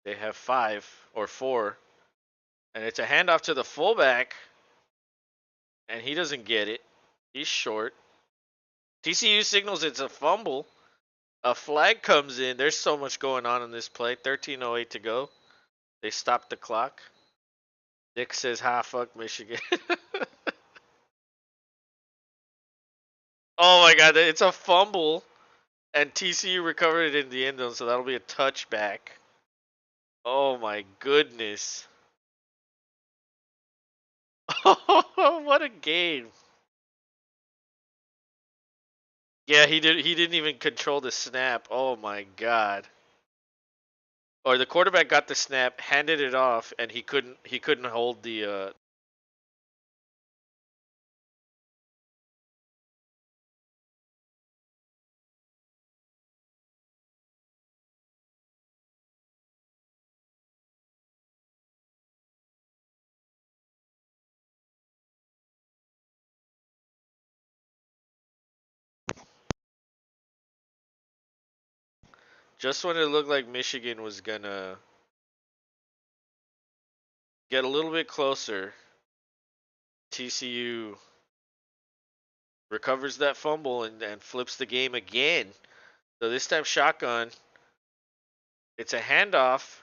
They have 5 or 4. And it's a handoff to the fullback. And he doesn't get it. He's short. TCU signals it's a fumble. A flag comes in. There's so much going on in this play. 13:08 to go. They stopped the clock. Nick says, "Ha, fuck Michigan." Oh my god, it's a fumble, and TCU recovered it in the end zone, so that'll be a touchback. Oh my goodness. What a game. Yeah, he didn't even control the snap. Oh my god. Or the quarterback got the snap, handed it off, and he couldn't hold the just when it looked like Michigan was gonna get a little bit closer, TCU recovers that fumble and flips the game again. So this time shotgun. It's a handoff.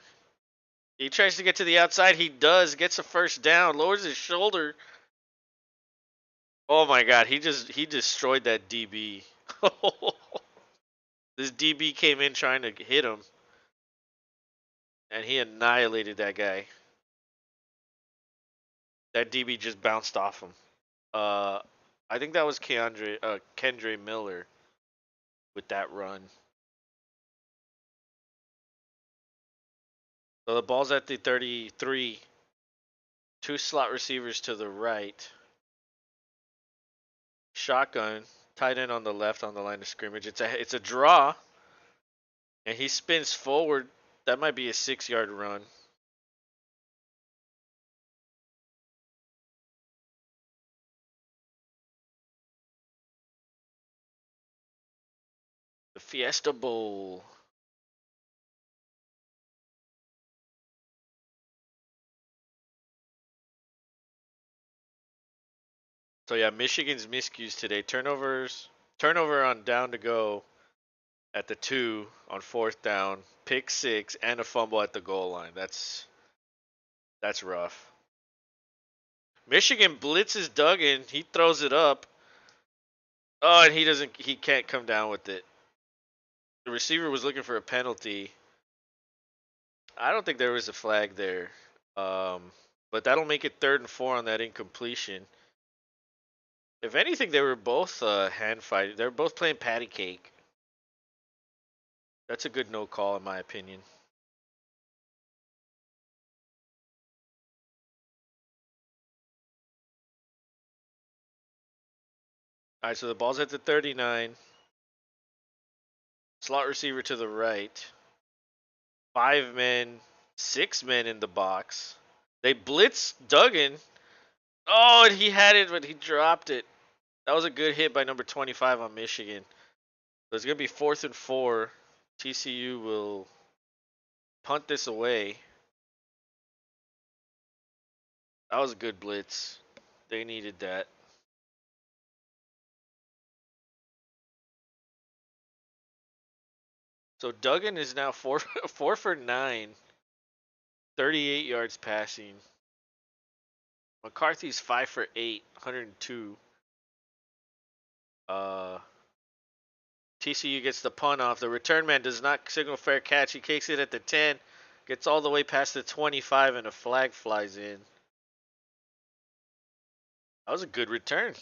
He tries to get to the outside. He does. Gets a first down. Lowers his shoulder. Oh my god, he destroyed that DB. This DB came in trying to hit him, and he annihilated that guy. That DB just bounced off him. Uh, I think that was Kendre Miller with that run. So the ball's at the 33. Two slot receivers to the right. Shotgun. Tight end on the left on the line of scrimmage. It's a draw, and he spins forward. That might be a 6-yard run. The Fiesta Bowl. So yeah, Michigan's miscues today. Turnover on down to go at the 2 on 4th down, pick 6, and a fumble at the goal line. That's rough. Michigan blitzes Duggan. He throws it up. Oh, and he can't come down with it. The receiver was looking for a penalty. I don't think there was a flag there. But that'll make it 3rd and 4 on that incompletion. If anything, they were both hand fighting. They were both playing patty cake. That's a good no call in my opinion. All right, so the ball's at the 39. Slot receiver to the right. 5 men, 6 men in the box. They blitz Duggan. Oh, and he had it, but he dropped it. That was a good hit by number 25 on Michigan. So it's going to be 4th and 4. TCU will punt this away. That was a good blitz. They needed that. So Duggan is now 4 for 9, 38 yards passing. McCarthy's 5 for 8, 102. Uh, TCU gets the punt off. The return man does not signal fair catch. He kicks it at the 10, gets all the way past the 25, and a flag flies in. That was a good return.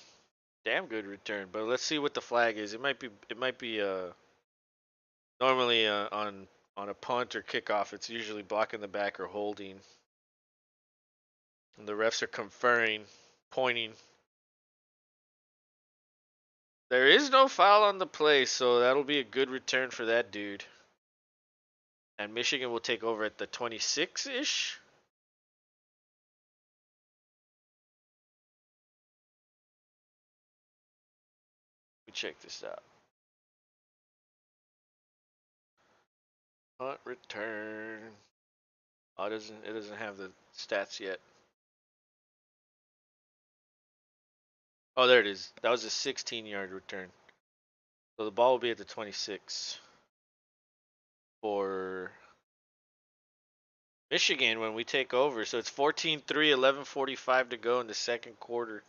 Damn good return. But let's see what the flag is. It might be normally on a punt or kickoff, it's usually blocking the back or holding. And the refs are conferring, pointing. There is no foul on the play, so that'll be a good return for that dude. And Michigan will take over at the 26-ish. Let me check this out. Punt return. Oh, it doesn't have the stats yet. Oh, there it is. That was a 16-yard return. So the ball will be at the 26 for Michigan when we take over. So it's 14-3, 11:45 to go in the second quarter.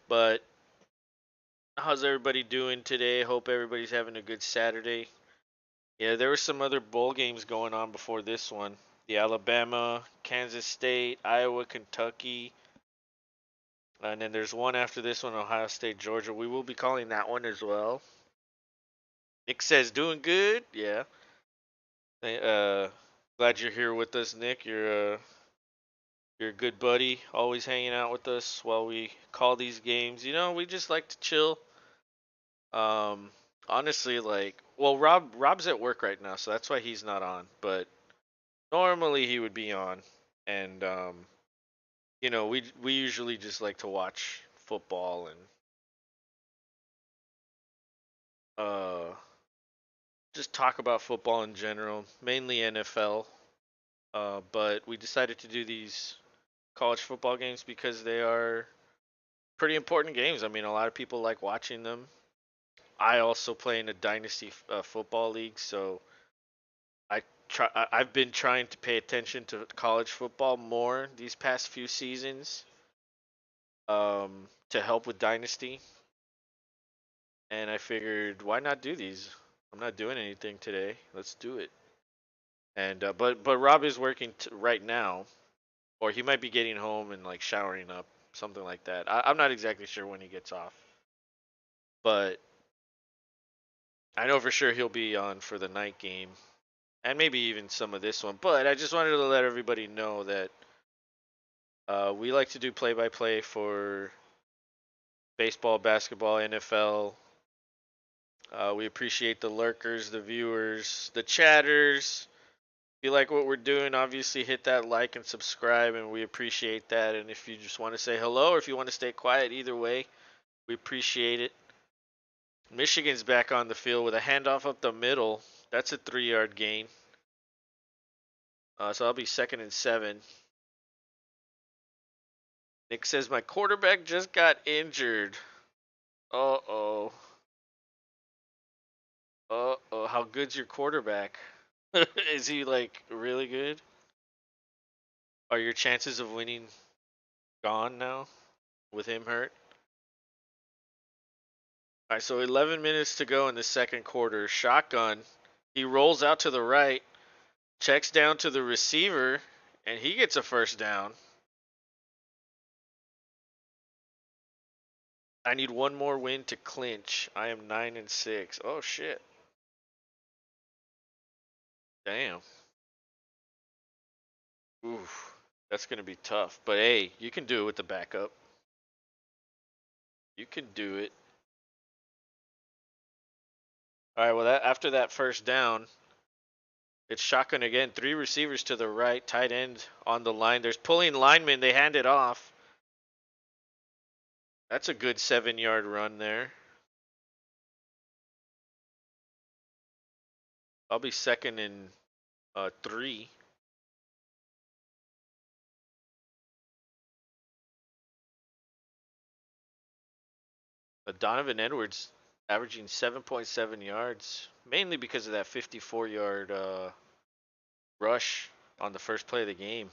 But how's everybody doing today? Hope everybody's having a good Saturday. Yeah, there were some other bowl games going on before this one. The Alabama, Kansas State, Iowa, Kentucky, and then there's one after this one, Ohio State, Georgia. We will be calling that one as well. Nick says doing good. Yeah. Glad you're here with us, Nick. You're a good buddy, always hanging out with us while we call these games. You know, we just like to chill. Um, honestly, like, well, Rob's at work right now, so that's why he's not on. But normally he would be on, and we usually just like to watch football and uh just talk about football in general, mainly NFL. But we decided to do these college football games because they are pretty important games. I mean, a lot of people like watching them. I also play in a dynasty football league, so I've been trying to pay attention to college football more these past few seasons, to help with dynasty. And I figured, why not do these? I'm not doing anything today. Let's do it. And but Rob is working right now, or he might be getting home and like showering up, something like that. I'm not exactly sure when he gets off, but I know for sure he'll be on for the night game and maybe even some of this one. But I just wanted to let everybody know that we like to do play-by-play for baseball, basketball, NFL. We appreciate the lurkers, the viewers, the chatters. If you like what we're doing, obviously hit that like and subscribe, and we appreciate that. And if you just want to say hello or if you want to stay quiet, either way, we appreciate it. Michigan's back on the field with a handoff up the middle. That's a 3-yard gain. So I'll be 2nd and 7. Nick says my quarterback just got injured. Uh oh. Uh oh. How good's your quarterback? Is he like really good? Are your chances of winning gone now with him hurt? All right, so 11 minutes to go in the second quarter. Shotgun. He rolls out to the right, checks down to the receiver, and he gets a first down. I need one more win to clinch. I am 9-6. Oh shit. Damn. Oof. That's gonna be tough. But hey, you can do it with the backup. You can do it. All right. Well, after that first down, it's shotgun again. 3 receivers to the right. Tight end on the line. There's pulling linemen. They hand it off. That's a good 7-yard run there. I'll be 2nd and 3. Donovan Edwards averaging 7.7 yards, mainly because of that 54-yard rush on the first play of the game.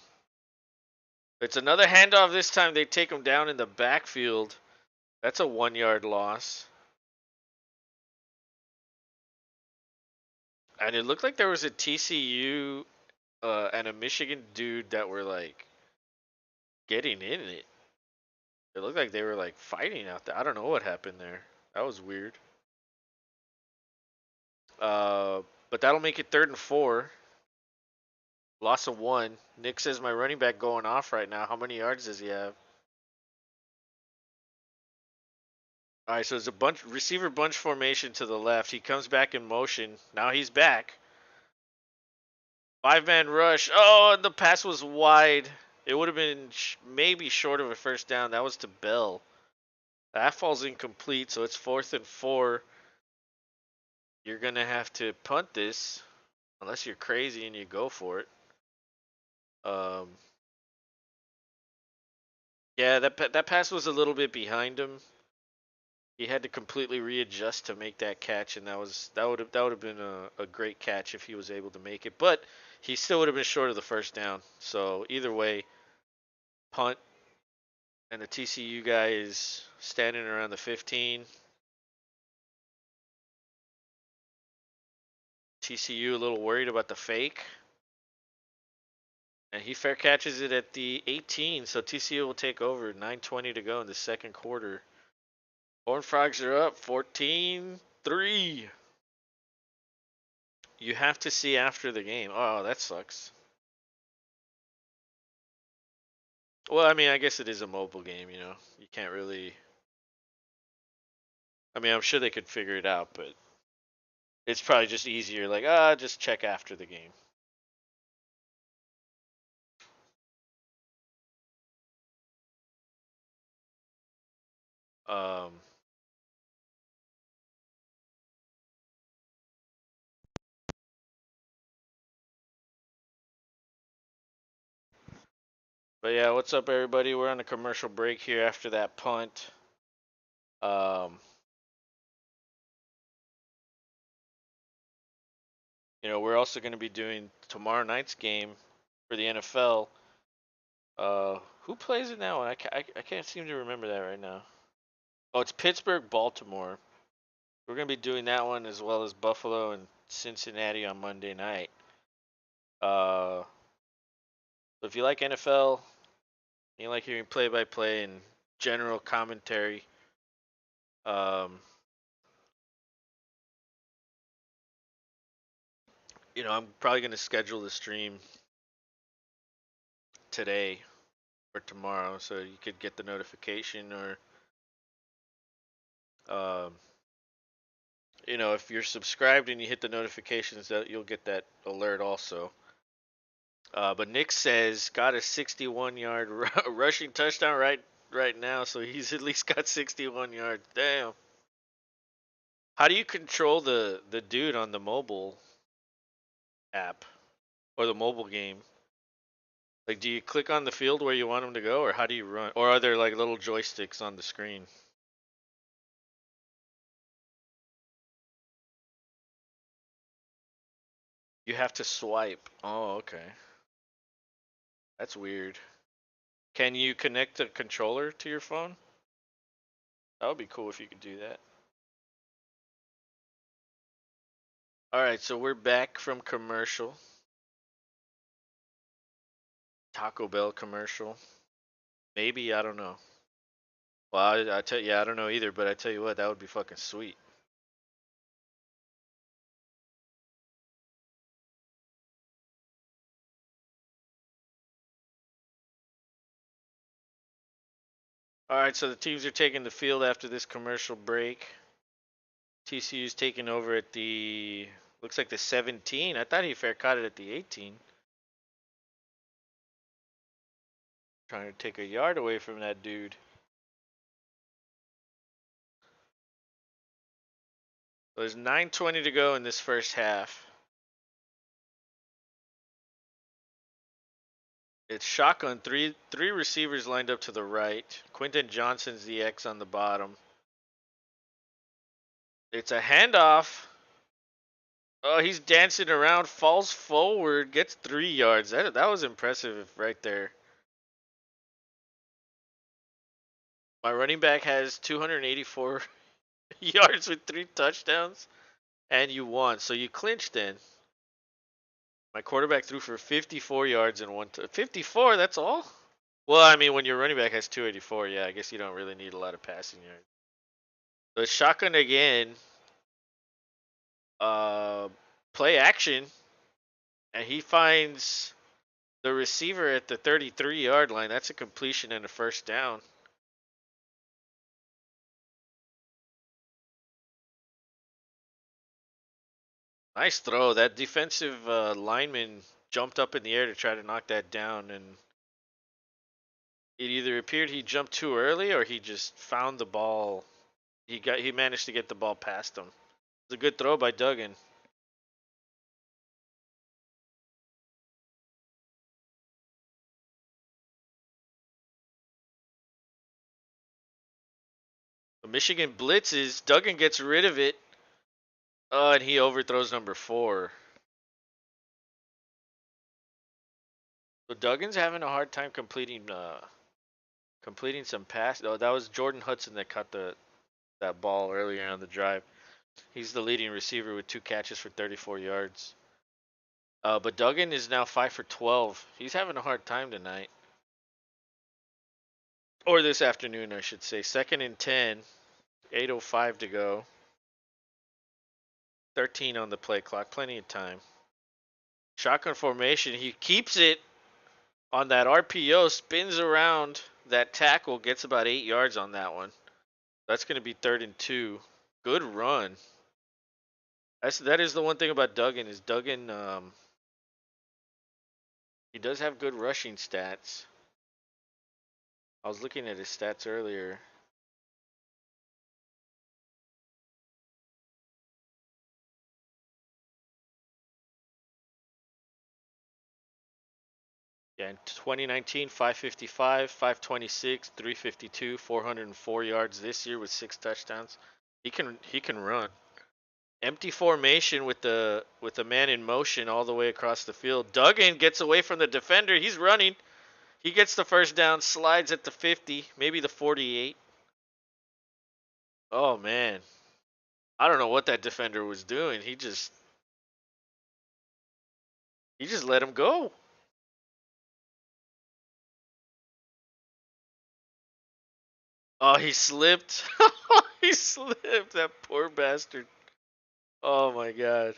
It's another handoff. This time they take him down in the backfield. That's a 1-yard loss. And it looked like there was a TCU and a Michigan dude that were like getting in it. It looked like they were like fighting out there. I don't know what happened there. That was weird. Uh, but that'll make it 3rd and 4. Loss of 1. Nick says my running back going off right now. How many yards does he have? All right, so it's a bunch receiver bunch formation to the left. He comes back in motion. Now he's back. 5-man rush. Oh, and the pass was wide. It would have been maybe short of a first down. That was to Bell. That falls incomplete, so it's 4th and 4. You're gonna have to punt this, unless you're crazy and you go for it. Um, yeah, that pass was a little bit behind him. He had to completely readjust to make that catch, and that would have been a great catch if he was able to make it. But he still would have been short of the first down. So either way, punt, and the TCU guy is standing around the 15. TCU a little worried about the fake. And he fair catches it at the 18, so TCU will take over. 9:20 to go in the second quarter. Horned Frogs are up 14-3. You have to see after the game. Oh, that sucks. Well, I mean, I guess it is a mobile game, you know. You can't really. I mean, I'm sure they could figure it out, but it's probably just easier. Like, just check after the game. Um, but yeah, what's up, everybody? We're on a commercial break here after that punt. Um, we're also going to be doing tomorrow night's game for the NFL. Who plays in that one? I can't seem to remember that right now. Oh, it's Pittsburgh, Baltimore. We're gonna be doing that one as well as Buffalo and Cincinnati on Monday night. So if you like NFL, you like hearing play-by-play and general commentary, um, I'm probably gonna schedule the stream today or tomorrow, so you could get the notification, or um, if you're subscribed and you hit the notifications, that you'll get that alert also. But Nick says got a 61-yard rushing touchdown right now, so he's at least got 61 yards. Damn. How do you control the dude on the mobile app or the mobile game? Like, do you click on the field where you want him to go, or how do you run? Or are there like little joysticks on the screen? You have to swipe. Oh, okay. That's weird. Can you connect the controller to your phone? That would be cool if you could do that. All right, so we're back from commercial. Taco Bell commercial. Maybe, I don't know. Well, I tell you, yeah, I don't know either, but I tell you what, that would be fucking sweet. All right, so the teams are taking the field after this commercial break. TCU's taking over at the looks like the 17. I thought he fair caught it at the 18. Trying to take a yard away from that dude. So there's 9:20 to go in this first half. It's shotgun, three receivers lined up to the right. Quentin Johnson's the X on the bottom. It's a handoff. Oh, he's dancing around, falls forward, gets 3 yards. That was impressive right there. My running back has 284 yards with 3 touchdowns, and you won. So you clinched then. My quarterback threw for 54 yards and 54, that's all? Well, I mean, when your running back has 284, yeah, I guess you don't really need a lot of passing yards. The shotgun again, uh, play action, and he finds the receiver at the 33-yard line. That's a completion and a first down. Nice throw. That defensive lineman jumped up in the air to try to knock that down, and it either appeared he jumped too early or he just found the ball. He managed to get the ball past him. It's a good throw by Duggan. Michigan blitzes. Duggan gets rid of it. And he overthrows number 4. So Duggan's having a hard time completing some passes. Oh, that was Jordan Hudson that caught that ball earlier on the drive. He's the leading receiver with 2 catches for 34 yards. But Duggan is now 5 for 12. He's having a hard time tonight. Or this afternoon, I should say. 2nd and 10. 8:05 to go. 13 on the play clock. Plenty of time. Shotgun formation. He keeps it on that RPO. Spins around that tackle. Gets about 8 yards on that one. That's going to be 3rd and 2. Good run. That is the one thing about Duggan is Duggan. He does have good rushing stats. I was looking at his stats earlier. Yeah, in 2019, 555, 526, 352, 404 yards this year with 6 touchdowns. He can run. Empty formation with the man in motion all the way across the field. Duggan gets away from the defender. He's running. He gets the first down, slides at the 50, maybe the 48. Oh man. I don't know what that defender was doing. He just let him go. Oh, he slipped. He slipped, that poor bastard. Oh my god.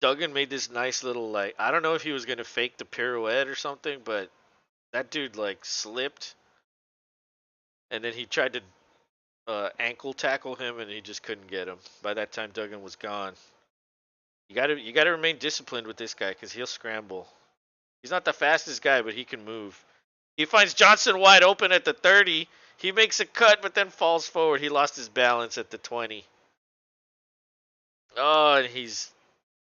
Duggan made this nice little I don't know if he was gonna fake the pirouette or something, but that dude slipped, and then he tried to ankle tackle him, and he just couldn't get him. By that time, Duggan was gone. You gotta remain disciplined with this guy because he'll scramble. He's not the fastest guy, but he can move. He finds Johnson wide open at the 30. He makes a cut, but then falls forward. He lost his balance at the 20. Oh, and he's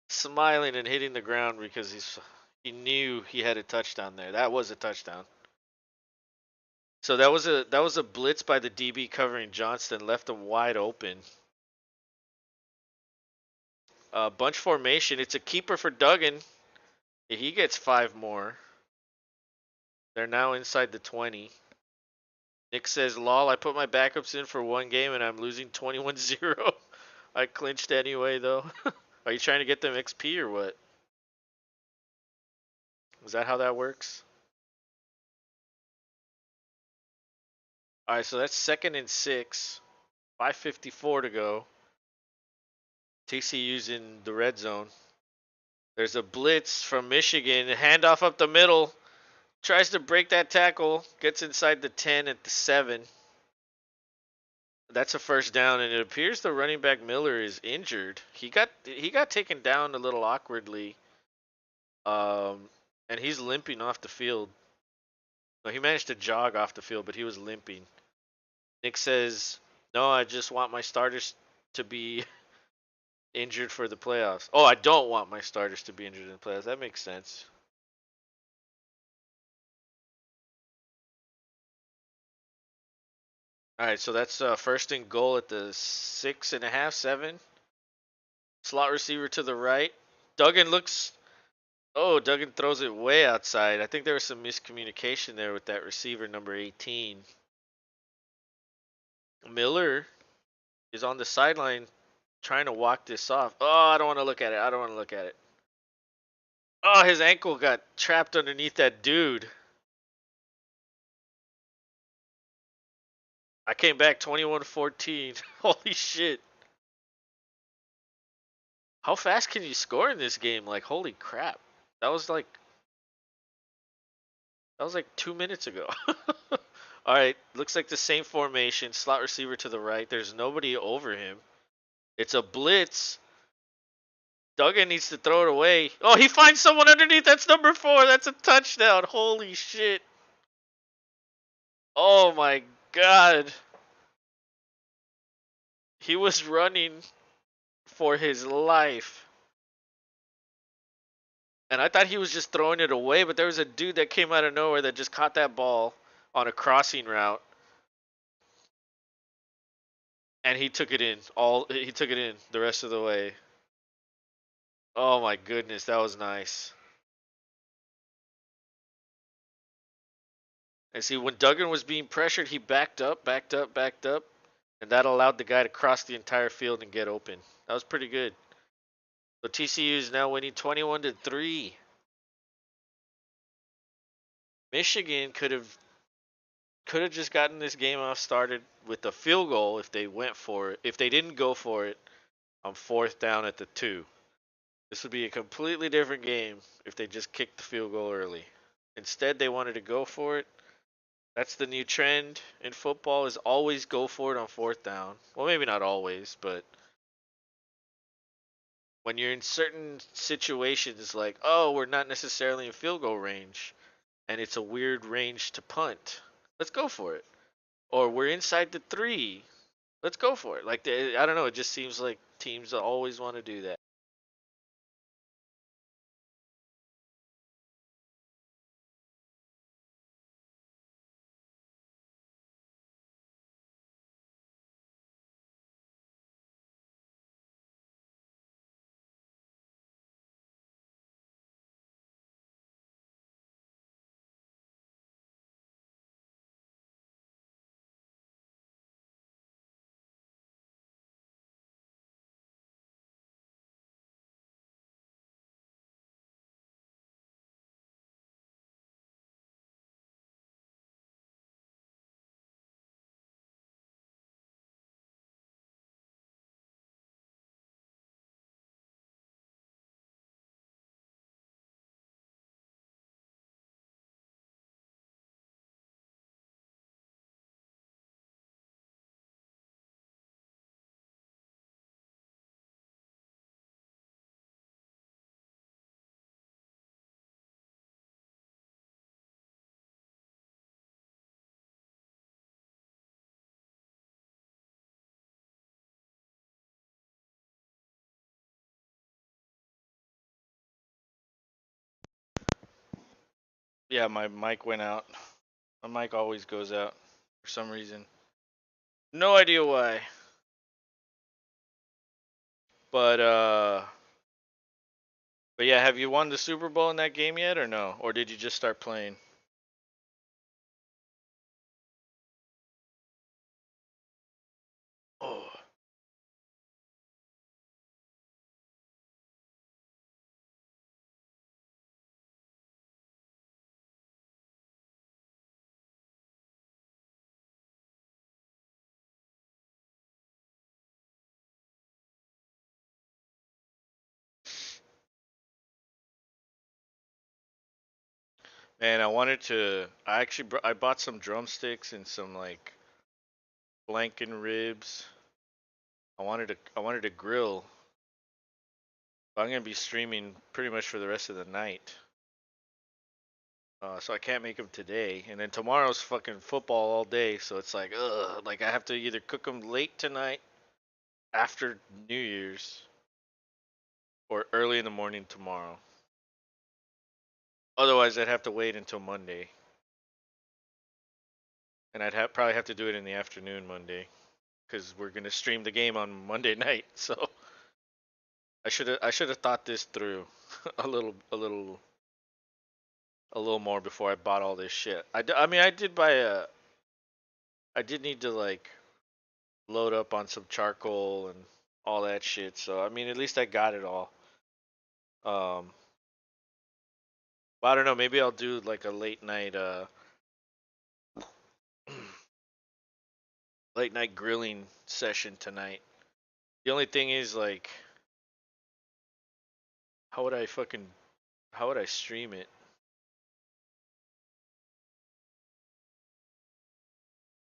smiling and hitting the ground because he knew he had a touchdown there. That was a touchdown. So that was a blitz by the DB covering Johnston, left him wide open. Bunch formation. It's a keeper for Duggan. He gets 5 more. They're now inside the 20. Nick says, "Lol, I put my backups in for 1 game and I'm losing 21-0. I clinched anyway though." Are you trying to get them XP or what? Is that how that works? All right, so that's 2nd and 6. 5:54 to go. TCU's in the red zone. There's a blitz from Michigan. Handoff up the middle. Tries to break that tackle. Gets inside the 10 at the 7. That's a first down, and it appears the running back Miller is injured. He got taken down a little awkwardly, and he's limping off the field. No, he managed to jog off the field, but he was limping. Nick says, "No, I just want my starters to be injured for the playoffs." Oh, I don't want my starters to be injured in the playoffs. That makes sense. All right, so that's 1st and goal at the 6.5, 7. Slot receiver to the right. Duggan looks. Oh, Duggan throws it way outside. I think there was some miscommunication there with that receiver, number 18. Miller is on the sideline trying to walk this off. Oh, I don't want to look at it. I don't want to look at it. Oh, his ankle got trapped underneath that dude. I came back 21-14. Holy shit. How fast can you score in this game? Like, holy crap. That was like 2 minutes ago. All right, looks like the same formation. Slot receiver to the right. There's nobody over him. It's a blitz. Duggan needs to throw it away. Oh, he finds someone underneath. That's number 4. That's a touchdown. Holy shit. Oh my god. He was running for his life. And I thought he was just throwing it away, but there was a dude that came out of nowhere that just caught that ball on a crossing route. and he took it in. All he took it in the rest of the way. Oh my goodness, that was nice. And see, when Duggan was being pressured, he backed up, backed up, backed up, and that allowed the guy to cross the entire field and get open. That was pretty good. So TCU is now winning 21-3. Michigan could have just gotten this game off started with a field goal if they went for it. If they didn't go for it on fourth down at the 2. This would be a completely different game if they just kicked the field goal early. Instead, they wanted to go for it. That's the new trend in football is always go for it on fourth down. Well, maybe not always, but when you're in certain situations like, oh, we're not necessarily in field goal range and it's a weird range to punt, let's go for it. Or we're inside the 3, let's go for it. Like, I don't know, it just seems like teams always want to do that. Yeah, my mic went out. My mic always goes out for some reason. No idea why. But but yeah, have you won the Super Bowl in that game yet or no? Or did you just start playing? Oh. Man, I actually I bought some drumsticks and some like blanket ribs. I wanted to grill. But I'm gonna be streaming pretty much for the rest of the night. So I can't make them today, and then tomorrow's fucking football all day. So it's like, ugh, like I have to either cook them late tonight, after New Year's, or early in the morning tomorrow. Otherwise, I'd have to wait until Monday, and probably have to do it in the afternoon Monday, because we're gonna stream the game on Monday night. So I should have thought this through a little more before I bought all this shit. I mean, I did need to like load up on some charcoal and all that shit. So I mean, at least I got it all. Um, but I don't know. Maybe I'll do like a late night grilling session tonight. The only thing is like, how would I fucking how would I stream it?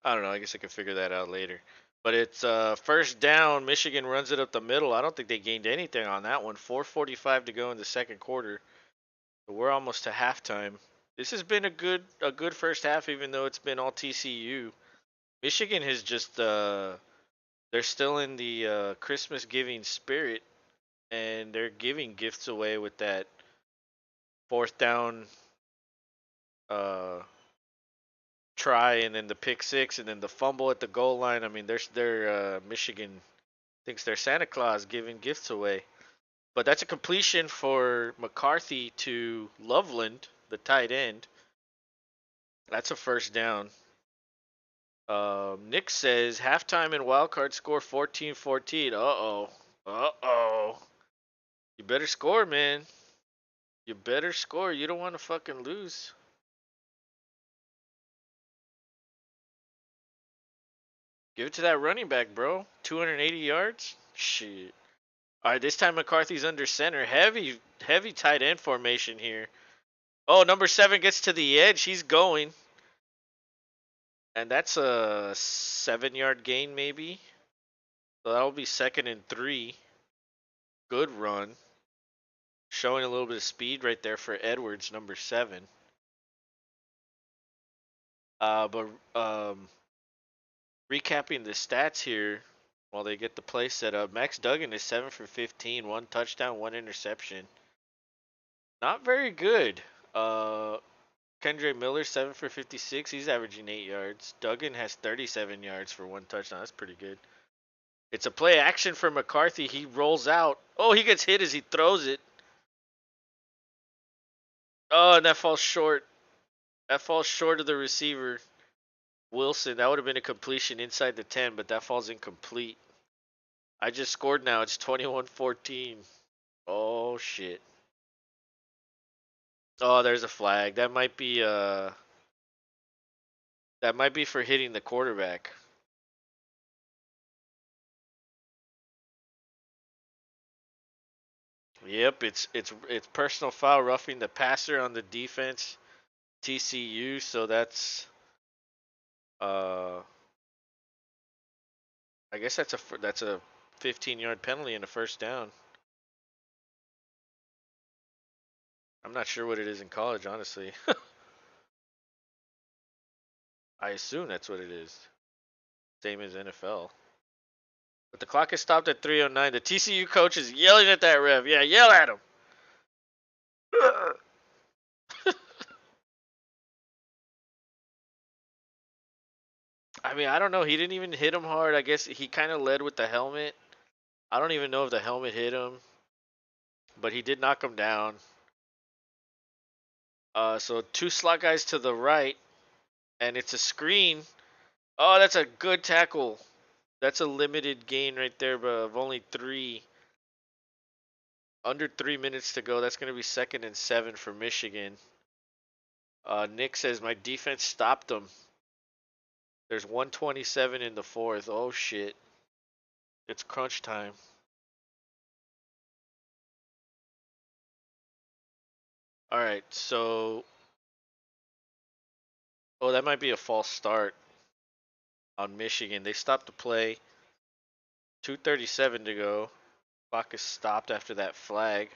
I don't know. I guess I could figure that out later. But it's first down. Michigan runs it up the middle. I don't think they gained anything on that one. 4:45 to go in the second quarter. So we're almost to halftime. This has been a good first half, even though it's been all TCU. Michigan has just they're still in the Christmas giving spirit, and they're giving gifts away with that fourth down uh try and then the pick six and then the fumble at the goal line. I mean, Michigan thinks they're Santa Claus giving gifts away. But that's a completion for McCarthy to Loveland, the tight end. That's a first down. Nick says halftime and wildcard score 14-14. Uh-oh. Uh-oh. You better score, man. You better score. You don't want to fucking lose. Give it to that running back, bro. 280 yards? Shit. All right, this time McCarthy's under center. Heavy tight end formation here. Oh, number 7 gets to the edge. He's going. And that's a 7-yard gain, maybe. So that'll be 2nd and 3. Good run. Showing a little bit of speed right there for Edwards, number 7. But recapping the stats here while they get the play set up. Max Duggan is 7 for 15, 1 touchdown, 1 interception. Not very good. Kendre Miller 7 for 56. He's averaging 8 yards. Duggan has 37 yards for 1 touchdown. That's pretty good. It's a play action for McCarthy. He rolls out. Oh, he gets hit as he throws it. Oh, and that falls short. That falls short of the receiver. Wilson. That would have been a completion inside the 10, but that falls incomplete. I just scored now. It's 21-14. Oh, shit. Oh, there's a flag. That might be for hitting the quarterback. Yep, it's personal foul, roughing the passer on the defense, TCU. So uh I guess that's a 15-yard penalty and a first down. I'm not sure what it is in college, honestly. I assume that's what it is. Same as NFL. But the clock is stopped at 3:09. The TCU coach is yelling at that ref. Yeah, yell at him. I mean, I don't know. He didn't even hit him hard. I guess he kind of led with the helmet. I don't even know if the helmet hit him, but he did knock him down. So 2 slot guys to the right, and it's a screen. Oh, that's a good tackle. That's a limited gain right there, but of only 3. Under 3 minutes to go. That's going to be 2nd and 7 for Michigan. Nick says my defense stopped them. There's 127 in the 4th. Oh shit. It's crunch time. All right, so that might be a false start on Michigan. They stopped the play. 2:37 to go. Clock is stopped after that flag.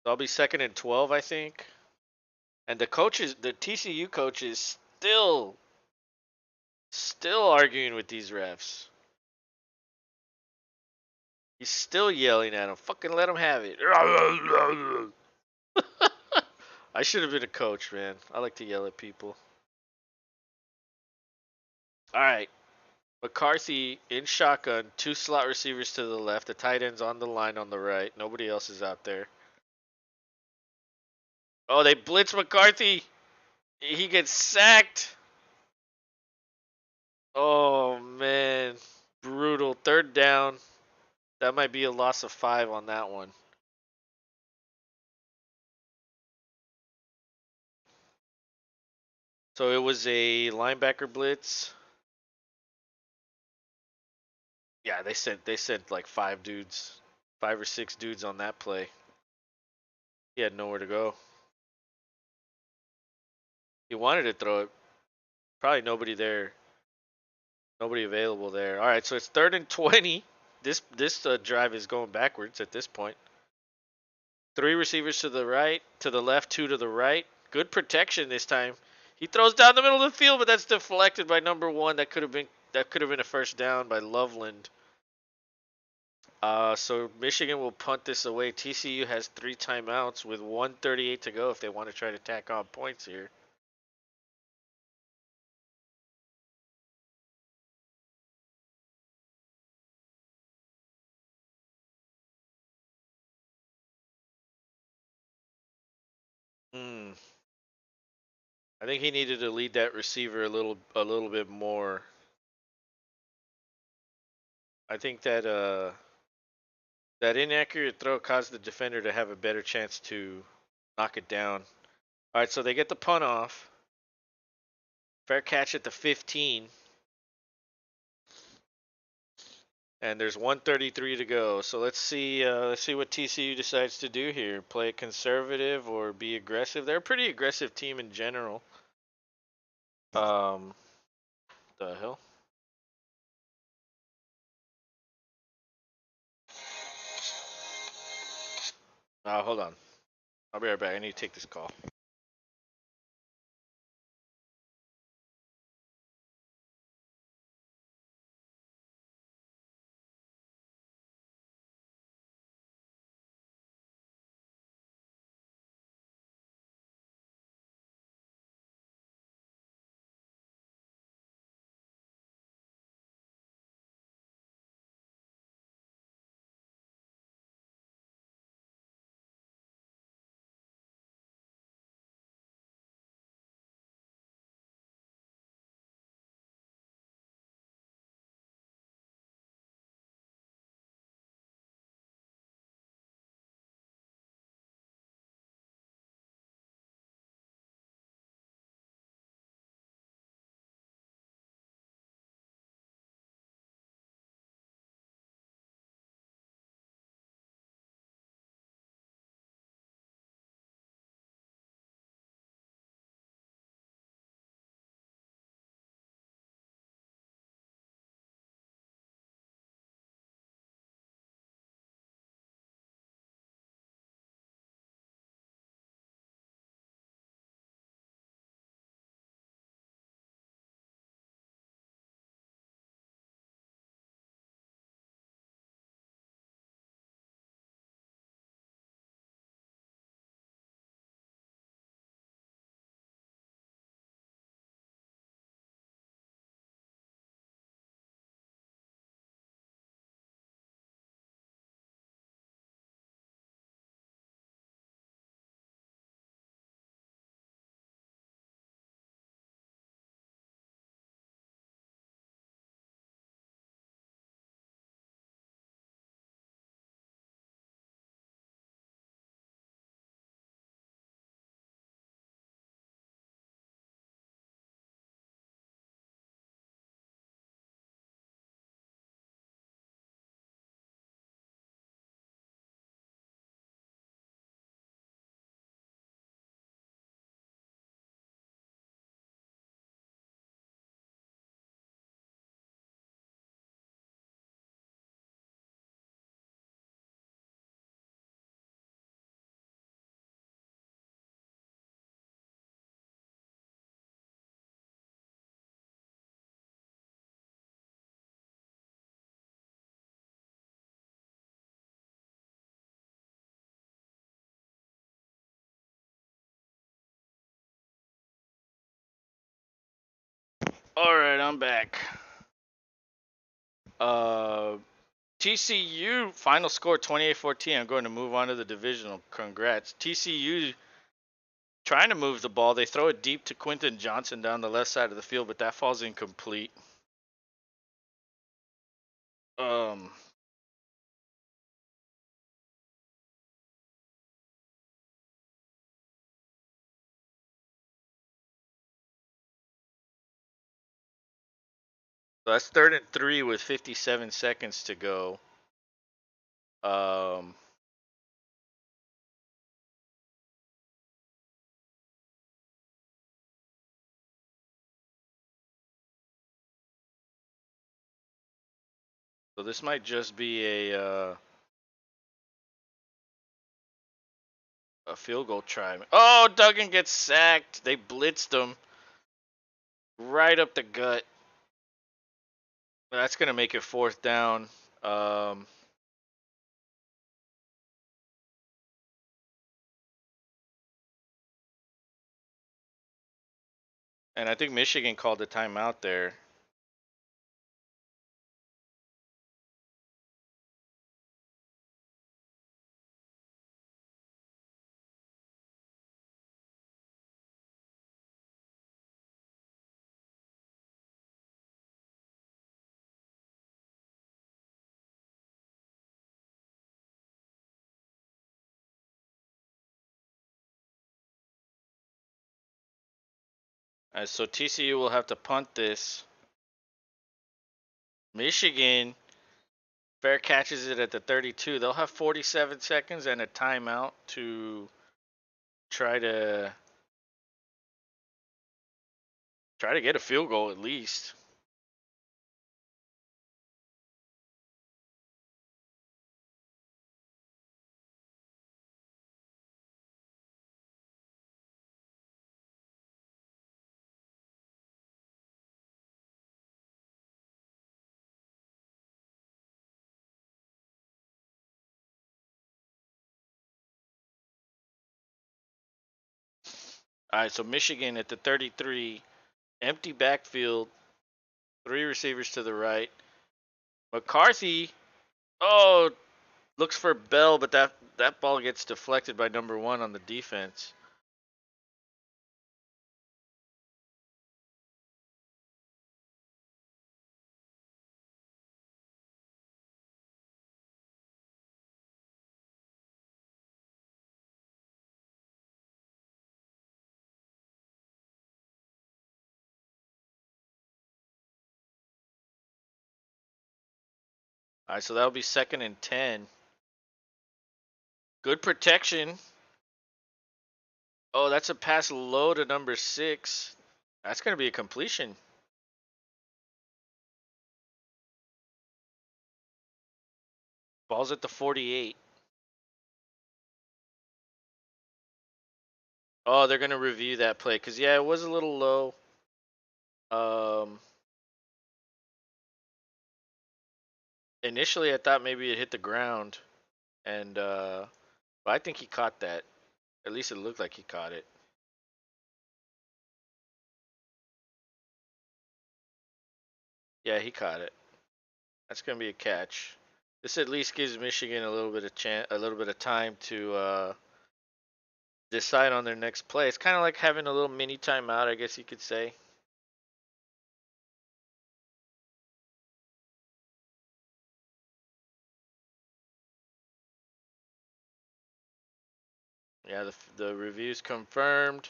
So I'll be 2nd and 12, I think. And the TCU coach is still arguing with these refs. He's still yelling at him. Fucking let him have it. I should have been a coach, man. I like to yell at people. All right. McCarthy in shotgun, 2 slot receivers to the left, the tight end's on the line on the right. Nobody else is out there. Oh, they blitz McCarthy. He gets sacked. Oh, man. Brutal. 3rd down. That might be a loss of 5 on that one. So it was a linebacker blitz. Yeah, they sent like 5 dudes, 5 or 6 dudes on that play. He had nowhere to go. He wanted to throw it. Probably nobody there. Nobody available there. All right, so it's 3rd and 20. This drive is going backwards at this point. 3 receivers to the right, to the left, 2 to the right. Good protection this time. He throws down the middle of the field, but that's deflected by number 1. That could have been a first down by Loveland. So Michigan will punt this away. TCU has 3 timeouts with 1:38 to go if they want to try to tack on points here. Mm, I think he needed to lead that receiver a little bit more. I think that inaccurate throw caused the defender to have a better chance to knock it down. All right, so they get the punt off. Fair catch at the 15. And there's 133 to go. So let's see what TCU decides to do here. Play it conservative or be aggressive. They're a pretty aggressive team in general. Um, the hell? Hold on. I'll be right back. I need to take this call. All right, I'm back. Uh, TCU final score 28-14. I'm going to move on to the divisional. Congrats. TCU trying to move the ball. They throw it deep to Quinton Johnson down the left side of the field, but that falls incomplete. Um, so that's 3rd and 3 with 57 seconds to go. Um, so this might just be a field goal try. Oh, Duggan gets sacked. They blitzed him right up the gut. That's gonna make it 4th down. Um, and I think Michigan called the timeout there. So TCU will have to punt this. Michigan fair catches it at the 32. They'll have 47 seconds and a timeout to try to try to get a field goal at least. All right, so Michigan at the 33, empty backfield, three receivers to the right. McCarthy, oh, looks for Bell, but that ball gets deflected by number 1 on the defense. All right, so that'll be 2nd and 10. Good protection. Oh, that's a pass low to number 6. That's going to be a completion. Ball's at the 48. Oh, they're going to review that play because, yeah, it was a little low. Initially, I thought maybe it hit the ground, and but I think he caught that. At least it looked like he caught it. Yeah, he caught it. That's gonna be a catch. This at least gives Michigan a little bit of a little bit of time to decide on their next play. It's kind of like having a little mini timeout, I guess you could say. Yeah, the review's confirmed.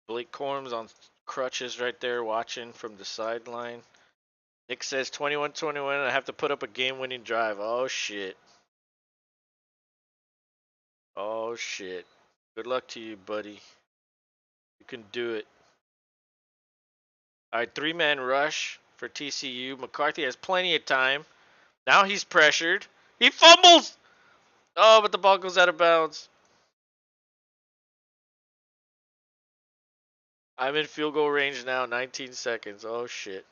Blake Corum's on crutches right there watching from the sideline. Nick says 21-21. I have to put up a game-winning drive. Oh shit. Oh shit. Good luck to you, buddy. You can do it. All right, three-man rush for TCU. McCarthy has plenty of time. Now he's pressured. He fumbles. Oh, but the ball goes out of bounds. I'm in field goal range now. 19 seconds. Oh shit.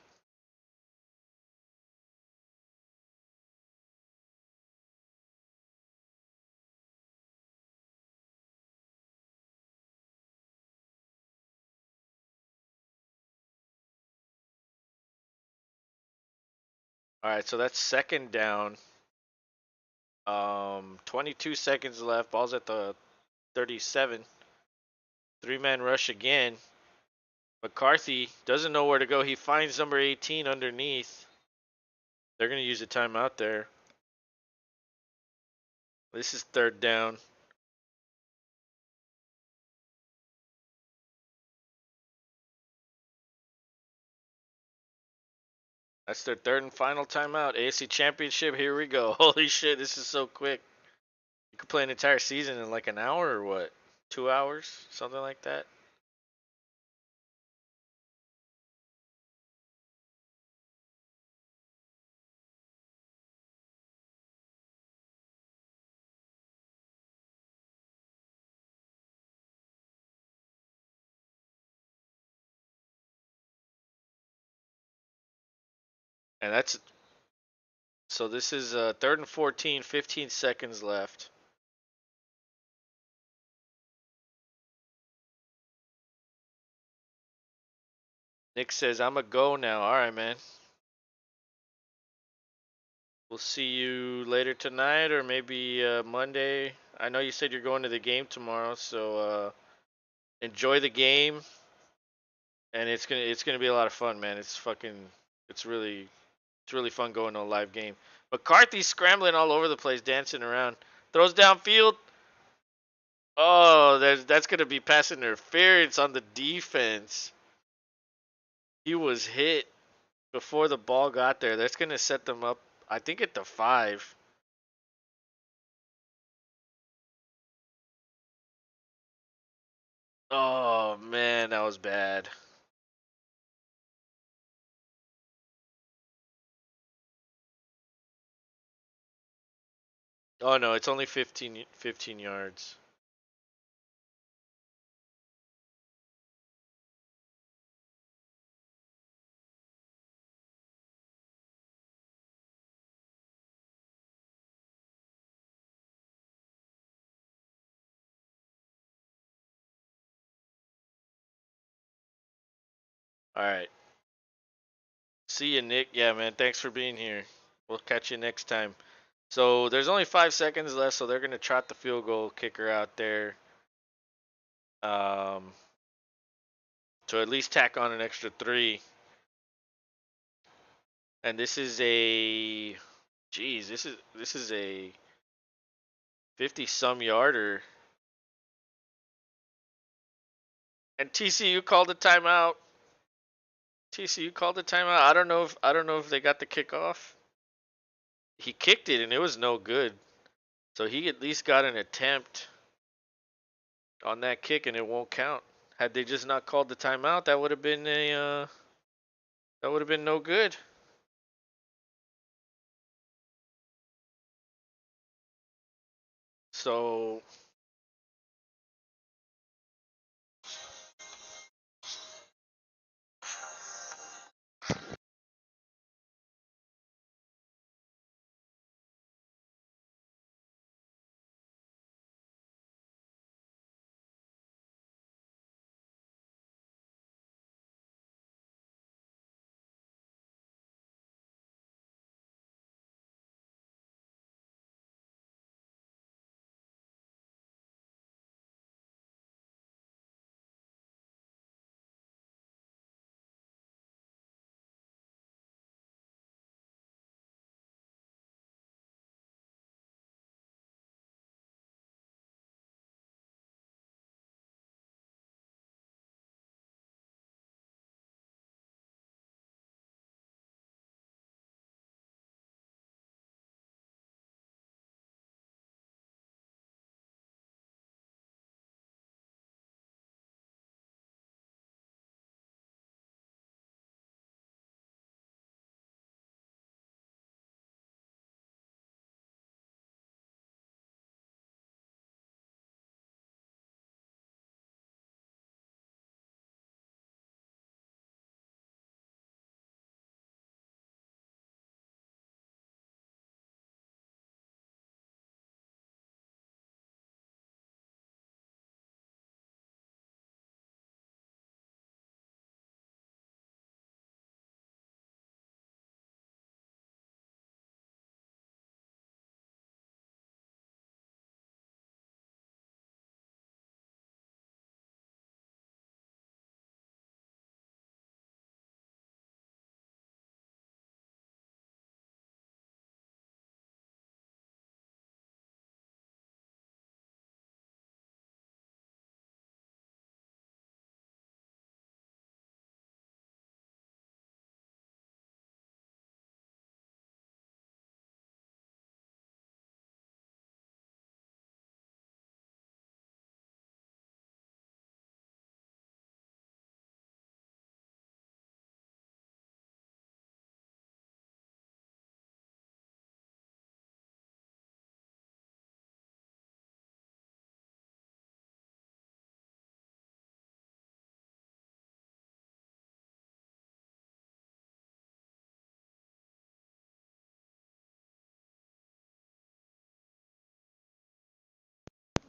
All right, so that's 2nd down. 22 seconds left. Ball's at the 37. Three-man rush again. McCarthy doesn't know where to go. He finds number 18 underneath. They're going to use a timeout there. This is 3rd down. That's their 3rd and final timeout. AFC Championship, here we go. Holy shit, this is so quick. You could play an entire season in like an hour or what? 2 hours? Something like that. And that's so this is 3rd and 14, 15 seconds left. Nick says, I'm a go now. All right, man. We'll see you later tonight or maybe Monday. I know you said you're going to the game tomorrow, so enjoy the game. And it's gonna be a lot of fun, man. It's really fun going to a live game. McCarthy's scrambling all over the place, dancing around. Throws downfield. Oh, that's gonna be pass interference on the defense. He was hit before the ball got there. That's gonna set them up, I think, at the 5. Oh man, that was bad. Oh no, it's only 15 yards. All right. See you, Nick. Yeah, man. Thanks for being here. We'll catch you next time. So there's only 5 seconds left, so they're gonna trot the field goal kicker out there, um, to at least tack on an extra 3. And this is a, geez, this is a 50-some yarder. And TCU called a timeout. TCU called a timeout. I don't know if they got the kickoff. He kicked it and it was no good. So he at least got an attempt on that kick and it won't count. Had they just not called the timeout, that would have been no good. So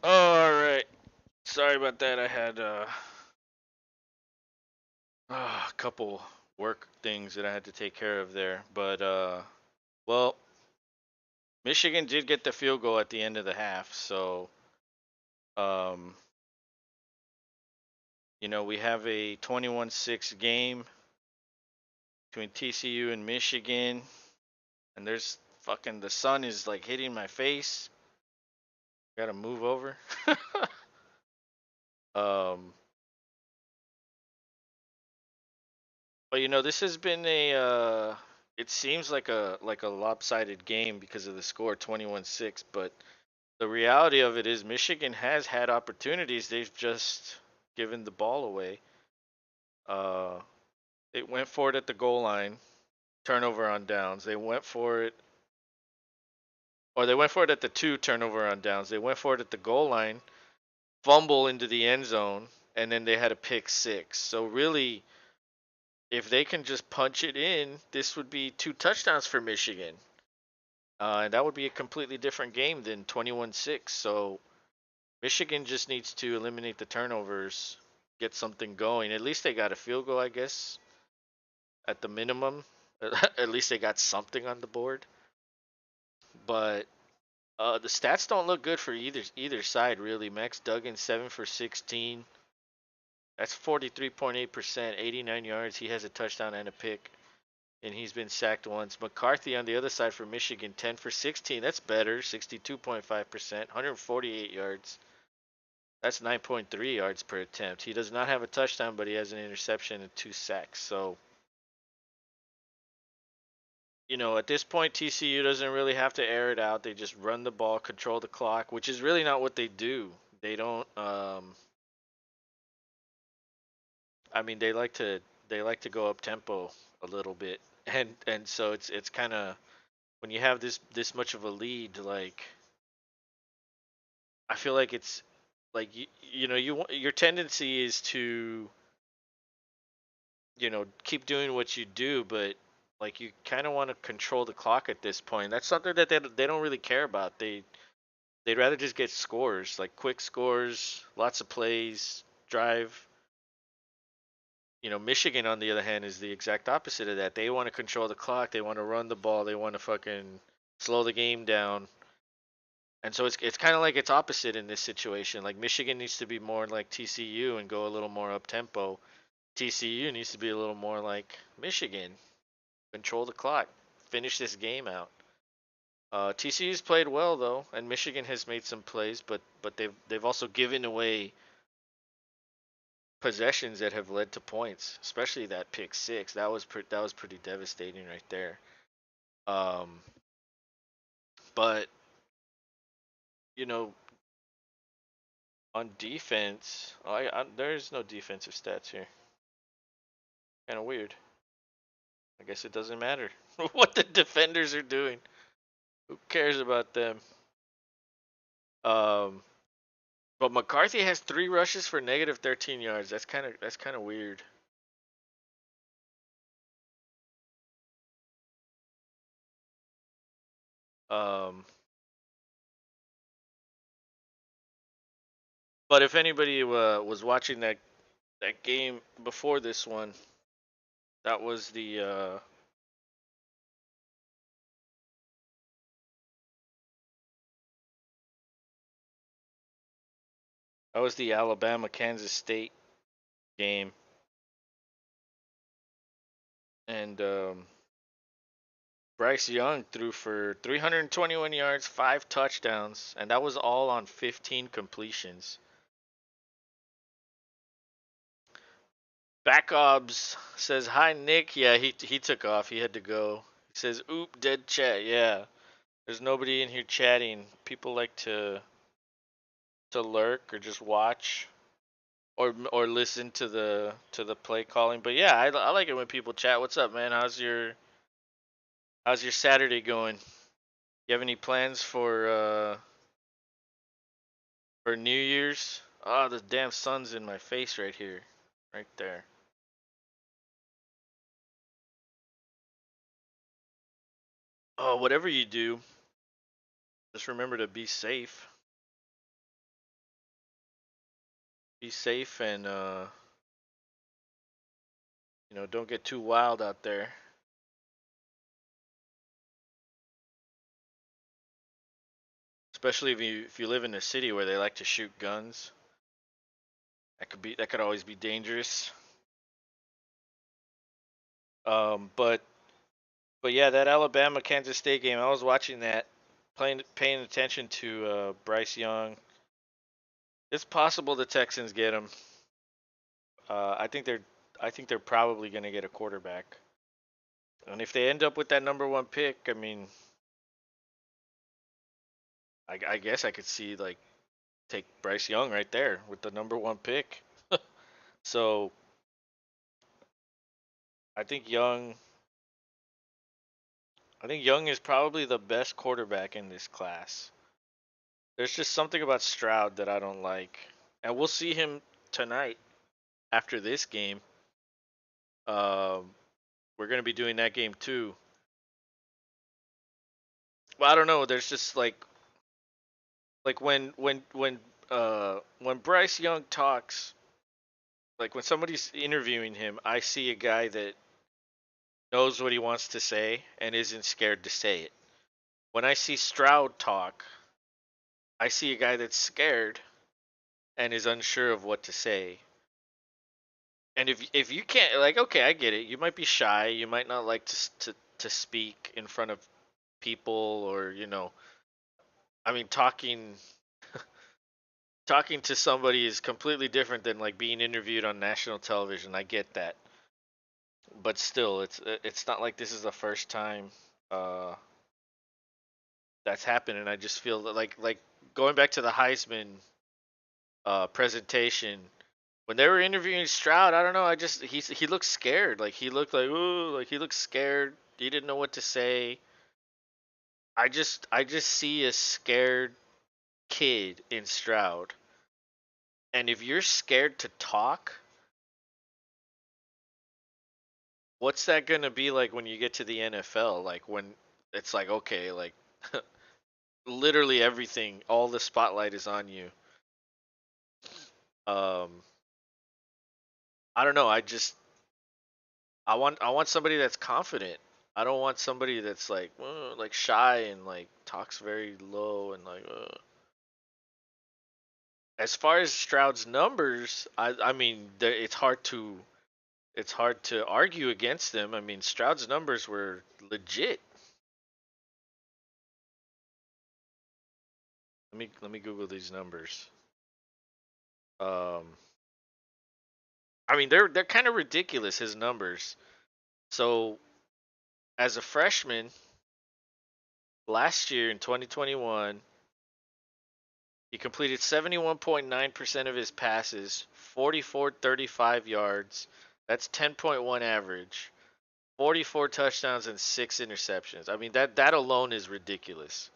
all right. Sorry about that. I had a couple work things that I had to take care of there, but well, Michigan did get the field goal at the end of the half, so um, we have a 21-6 game between TCU and Michigan, and there's fucking the sun is like hitting my face. Gotta move over. um, but this has been a it seems like a lopsided game because of the score 21-6, but the reality of it is Michigan has had opportunities. They've just given the ball away. Uh, it went for it at the goal line, turnover on downs. They went for it, or they went for it at the two, turnover on downs. They went for it at the goal line, fumble into the end zone, and then they had a pick six. So really, if they can just punch it in, this would be two touchdowns for Michigan. And that would be a completely different game than 21-6. So Michigan just needs to eliminate the turnovers, get something going. At least they got a field goal, I guess, at the minimum. At least they got something on the board. But the stats don't look good for either side, really. Max Duggan 7 for 16. That's 43.8%, 89 yards. He has a touchdown and a pick, and he's been sacked once. McCarthy on the other side for Michigan, 10 for 16. That's better, 62.5%, 148 yards. That's 9.3 yards per attempt. He does not have a touchdown, but he has an interception and 2 sacks. So, at this point, TCU doesn't really have to air it out. They just run the ball, control the clock, which is really not what they do. They don't. I mean, they like to go up tempo a little bit, and so it's kind of when you have this much of a lead, like I feel like it's like your tendency is to keep doing what you do, but like you kind of want to control the clock at this point. That's something that they don't really care about. They'd rather just get scores, like quick scores, lots of plays, drive. Michigan on the other hand is the exact opposite of that. They want to control the clock, they want to run the ball, they want to fucking slow the game down. And so it's kind of like it's opposite in this situation. Like Michigan needs to be more like TCU and go a little more up tempo. TCU needs to be a little more like Michigan, control the clock, finish this game out. TCU's played well though, and Michigan has made some plays, but they've also given away possessions that have led to points, especially that pick six. That was pretty devastating right there. Um, but you know, on defense, there's no defensive stats here. Kind of weird. I guess it doesn't matter what the defenders are doing. Who cares about them? Um, but McCarthy has 3 rushes for negative 13 yards. That's kind of weird. Um, but if anybody was watching that game before this one, that was the Alabama Kansas State game, and Bryce Young threw for 321 yards, 5 touchdowns, and that was all on 15 completions. Backobs says hi Nick. Yeah, he took off. He had to go. He says oop dead chat. Yeah, there's nobody in here chatting. People like to lurk or just watch or listen to the play calling. But yeah, I like it when people chat. What's up, man? How's your Saturday going? You have any plans for New Year's? Oh, the damn sun's in my face right here, right there. Oh, whatever you do, just remember to be safe. Be safe and don't get too wild out there. Especially if you live in a city where they like to shoot guns. That could always be dangerous. But But yeah, that Alabama Kansas State game, I was watching that, paying attention to Bryce Young. It's possible the Texans get him. I think they're probably going to get a quarterback. And if they end up with that number one pick, I mean, I guess I could see like take Bryce Young right there with the number one pick. So I think Young, I think Young is probably the best quarterback in this class. There's just something about Stroud that I don't like, and we'll see him tonight after this game. Um, we're gonna be doing that game too. Well, I don't know. There's just like when Bryce Young talks, like when somebody's interviewing him, I see a guy that knows what he wants to say and isn't scared to say it. When I see Stroud talk, I see a guy that's scared and is unsure of what to say. And if you can't, like, okay, I get it. You might be shy. You might not like to speak in front of people, or I mean, talking to somebody is completely different than like being interviewed on national television. I get that, but still, it's not like this is the first time uh, that's happened. And I just feel that like going back to the Heisman presentation, when they were interviewing Stroud, I don't know. He looked scared. Like he looked like, ooh, like he looked scared. He didn't know what to say. I just see a scared kid in Stroud. And if you're scared to talk, what's that gonna be like when you get to the NFL? Like when it's like, okay, like literally everything, all the spotlight is on you. Um, I don't know. I want somebody that's confident. I don't want somebody that's like shy and like talks very low and like. As far as Stroud's numbers, I mean, it's hard to argue against them. I mean, Stroud's numbers were legit. Let me Google these numbers. Um, I mean, they're kind of ridiculous, his numbers. So as a freshman last year in 2021, he completed 71.9% of his passes, 44.35 yards. That's 10.1 average. 44 touchdowns and 6 interceptions. I mean, that alone is ridiculous.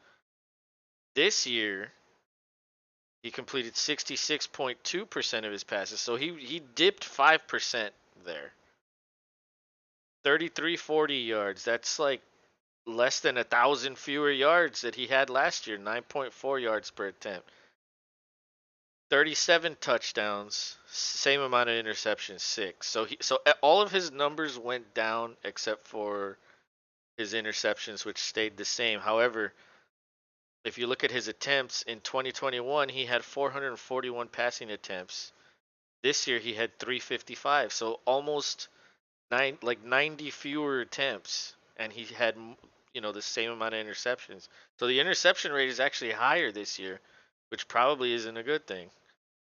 This year, he completed 66.2% of his passes. So he dipped 5% there. 3340 yards. That's like less than 1,000 fewer yards that he had last year, 9.4 yards per attempt. 37 touchdowns, same amount of interceptions, 6. So all of his numbers went down except for his interceptions, which stayed the same. However, if you look at his attempts in 2021, he had 441 passing attempts. This year he had 355, so almost 90 fewer attempts, and he had the same amount of interceptions. So the interception rate is actually higher this year, which probably isn't a good thing.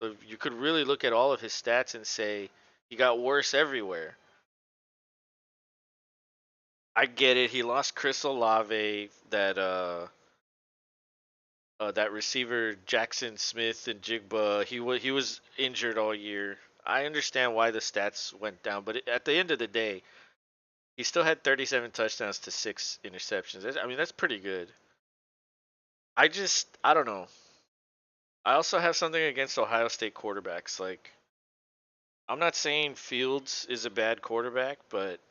So you could really look at all of his stats and say he got worse everywhere. I get it. He lost Chris Olave, that receiver Jackson Smith and Jigba. He was injured all year. I understand why the stats went down, but at the end of the day, he still had 37 touchdowns to 6 interceptions. I mean, that's pretty good. I don't know. I also have something against Ohio State quarterbacks. Like, I'm not saying Fields is a bad quarterback, but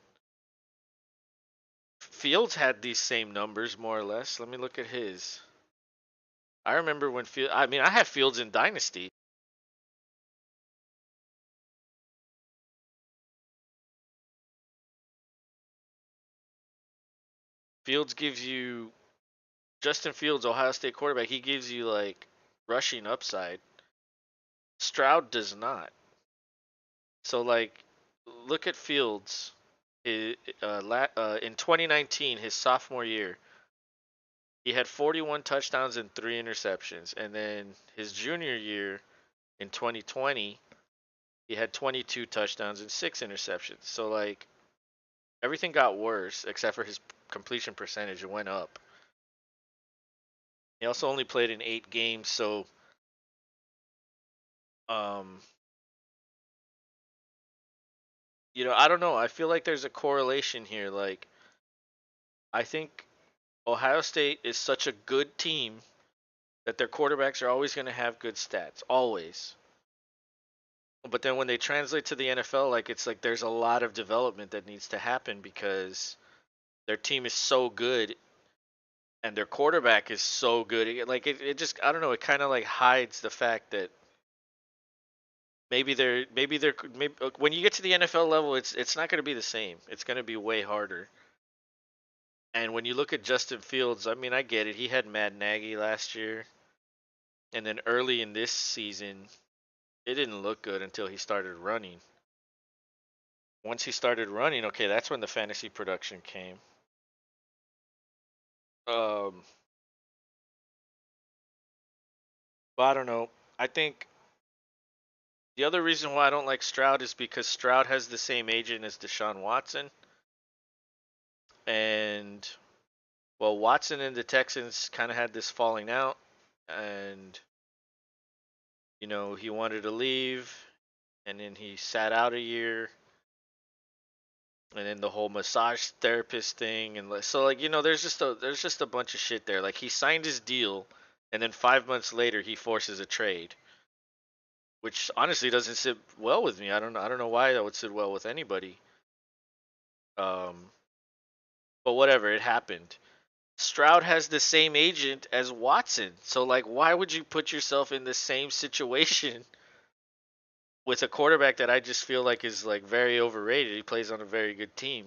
Fields had these same numbers more or less. Let me look at his. I remember when I mean, I have Fields in Dynasty. Fields gives you Justin Fields, Ohio State quarterback. He gives you like rushing upside. Stroud does not. So like, look at Fields. In 2019, his sophomore year, he had 41 touchdowns and 3 interceptions, and then his junior year in 2020, he had 22 touchdowns and 6 interceptions. So like everything got worse except for his completion percentage. It went up. He also only played in 8 games, so um, I don't know. I feel like there's a correlation here. Like I think Ohio State is such a good team that their quarterbacks are always going to have good stats, always. But then when they translate to the NFL, like it's like there's a lot of development that needs to happen because their team is so good and their quarterback is so good. It just I don't know. It kind of like hides the fact that maybe when you get to the NFL level, it's not going to be the same. It's going to be way harder. And when you look at Justin Fields, I mean, I get it. He had Matt Nagy last year, and then early in this season, it didn't look good until he started running. Once he started running, okay, that's when the fantasy production came. Um, but I don't know. I think the other reason why I don't like Stroud is because Stroud has the same agent as Deshaun Watson, and well, Watson and the Texans kind of had this falling out, and he wanted to leave, and then he sat out a year, and then the whole massage therapist thing, and so like there's just a bunch of shit there. Like he signed his deal, and then 5 months later he forces a trade, which honestly doesn't sit well with me. I don't know why that would sit well with anybody. Um, but whatever, it happened. Stroud has the same agent as Watson, so like why would you put yourself in the same situation with a quarterback that I just feel like is like very overrated? He plays on a very good team.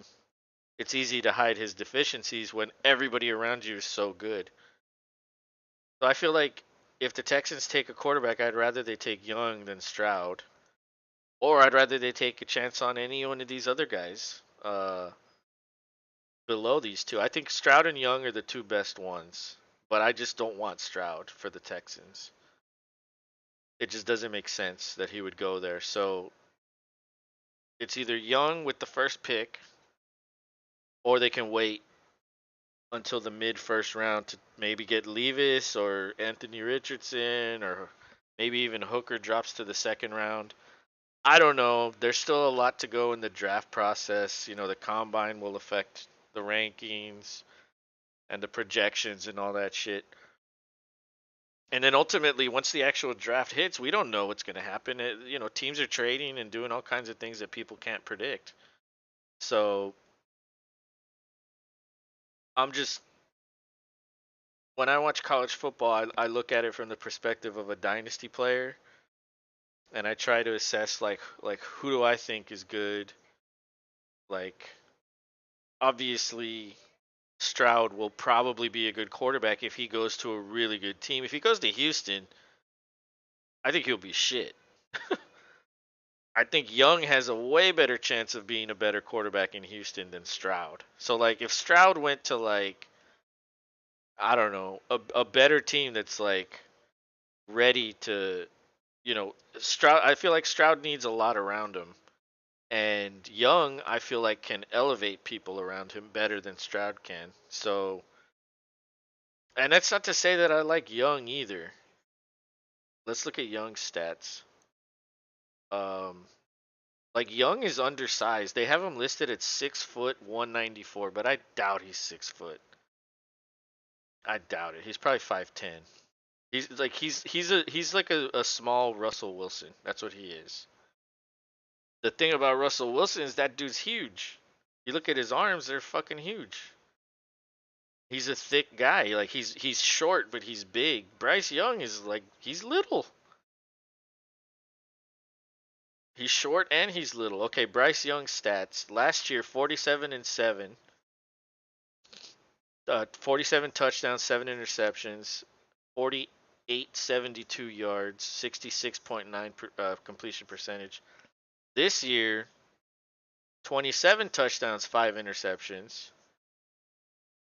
It's easy to hide his deficiencies when everybody around you is so good. So I feel like if the Texans take a quarterback, I'd rather they take Young than Stroud, or I'd rather they take a chance on any one of these other guys below these two. I think Stroud and Young are the two best ones, but I just don't want Stroud for the Texans. It just doesn't make sense that he would go there. So it's either Young with the first pick, or they can wait until the mid first round to maybe get Levis or Anthony Richardson, or maybe even Hooker drops to the second round. I don't know. There's still a lot to go in the draft process. The combine will affect the rankings and the projections and all that shit. And then ultimately, once the actual draft hits, we don't know what's going to happen. Teams are trading and doing all kinds of things that people can't predict. So I'm just when I watch college football, I look at it from the perspective of a dynasty player, and I try to assess like who do I think is good. Like obviously, Stroud will probably be a good quarterback if he goes to a really good team. If he goes to Houston, I think he'll be shit. I think Young has a way better chance of being a better quarterback in Houston than Stroud. So like if Stroud went to like I don't know, a better team that's like ready to, Stroud I feel like Stroud needs a lot around him. And Young I feel like can elevate people around him better than Stroud can. So and that's not to say that I like Young either. Let's look at Young's stats. Um like Young is undersized. They have him listed at 6 foot 194, but I doubt he's 6 foot. I doubt it. He's probably 5'10. He's like a small Russell Wilson. That's what he is. The thing about Russell Wilson is that dude's huge. You look at his arms, they're fucking huge. He's a thick guy. Like he's short, but he's big. Bryce Young is like he's little. He's short and he's little. Okay, Bryce Young stats. Last year 47-7. 47 touchdowns, 7 interceptions, 4872 yards, 66.9 completion percentage. This year 27 touchdowns, 5 interceptions,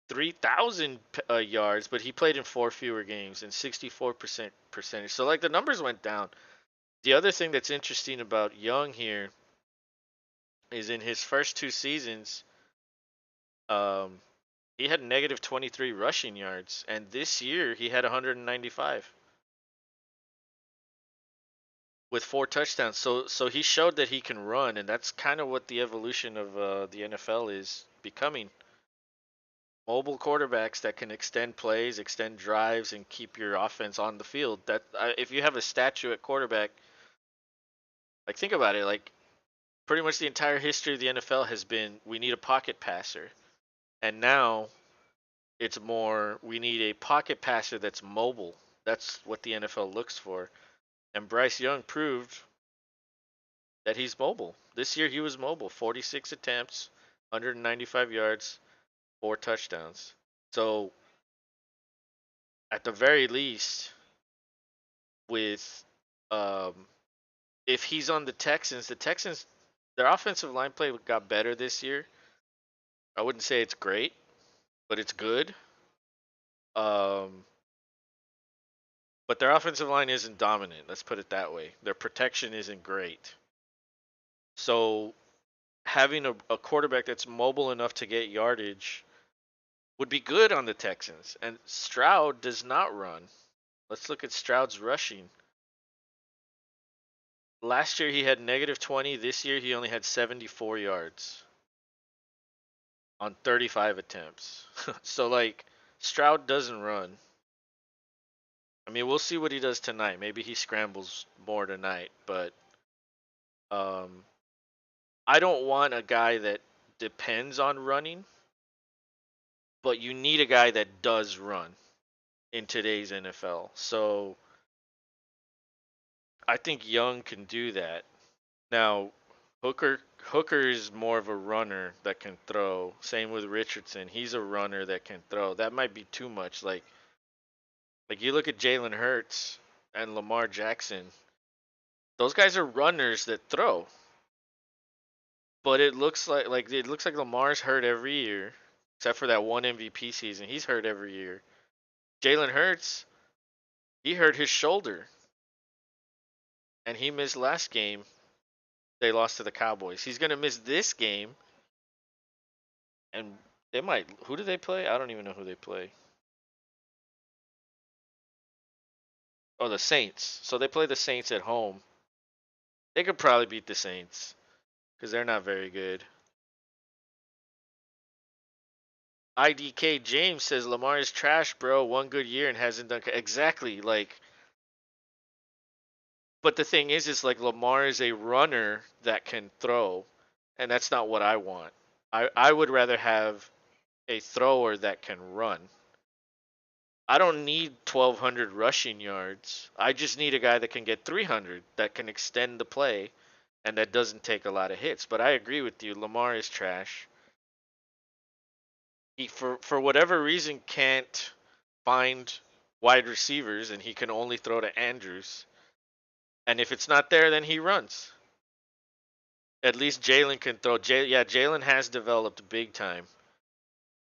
3,000 yards, but he played in 4 fewer games and 64% percentage. So like the numbers went down. The other thing that's interesting about Young here is in his first 2 seasons, um, he had negative 23 rushing yards, and this year he had 195 with 4 touchdowns. So he showed that he can run, and that's kind of what the evolution of the NFL is becoming. Mobile quarterbacks that can extend plays, extend drives, and keep your offense on the field. That if you have a statue at quarterback, like think about it, like pretty much the entire history of the NFL has been we need a pocket passer, and now it's more we need a pocket passer that's mobile. That's what the NFL looks for, and Bryce Young proved that he's mobile. This year he was mobile, 46 attempts, 195 yards, 4 touchdowns. So at the very least, with um, if he's on the Texans, their offensive line play got better this year. I wouldn't say it's great, but it's good. Um, but their offensive line isn't dominant. Let's put it that way. Their protection isn't great. So having a quarterback that's mobile enough to get yardage would be good on the Texans. And Stroud does not run. Let's look at Stroud's rushing. Last year he had negative 20. This year he only had 74 yards on 35 attempts. So like Stroud doesn't run. I mean, we'll see what he does tonight. Maybe he scrambles more tonight, but um, I don't want a guy that depends on running, but you need a guy that does run in today's NFL. So I think Young can do that. Now, Hooker is more of a runner that can throw. Same with Richardson. He's a runner that can throw. That might be too much. Like you look at Jalen Hurts and Lamar Jackson. Those guys are runners that throw. But it looks like Lamar's hurt every year, except for that one MVP season. He's hurt every year. Jalen Hurts, he hurt his shoulder, and he missed last game. They lost to the Cowboys. He's gonna miss this game, and they might. Who do they play? I don't even know who they play. Oh, the Saints. So they play the Saints at home. They could probably beat the Saints because they're not very good. IDK James says Lamar is trash, bro. One good year and hasn't done exactly like. But the thing is like Lamar is a runner that can throw, and that's not what I want. I would rather have a thrower that can run. I don't need 1,200 rushing yards. I just need a guy that can get 300, that can extend the play, and that doesn't take a lot of hits. But I agree with you. Lamar is trash. He for whatever reason can't find wide receivers, and he can only throw to Andrews. And if it's not there, then he runs. At least Jalen can throw. Yeah, Jalen has developed big time.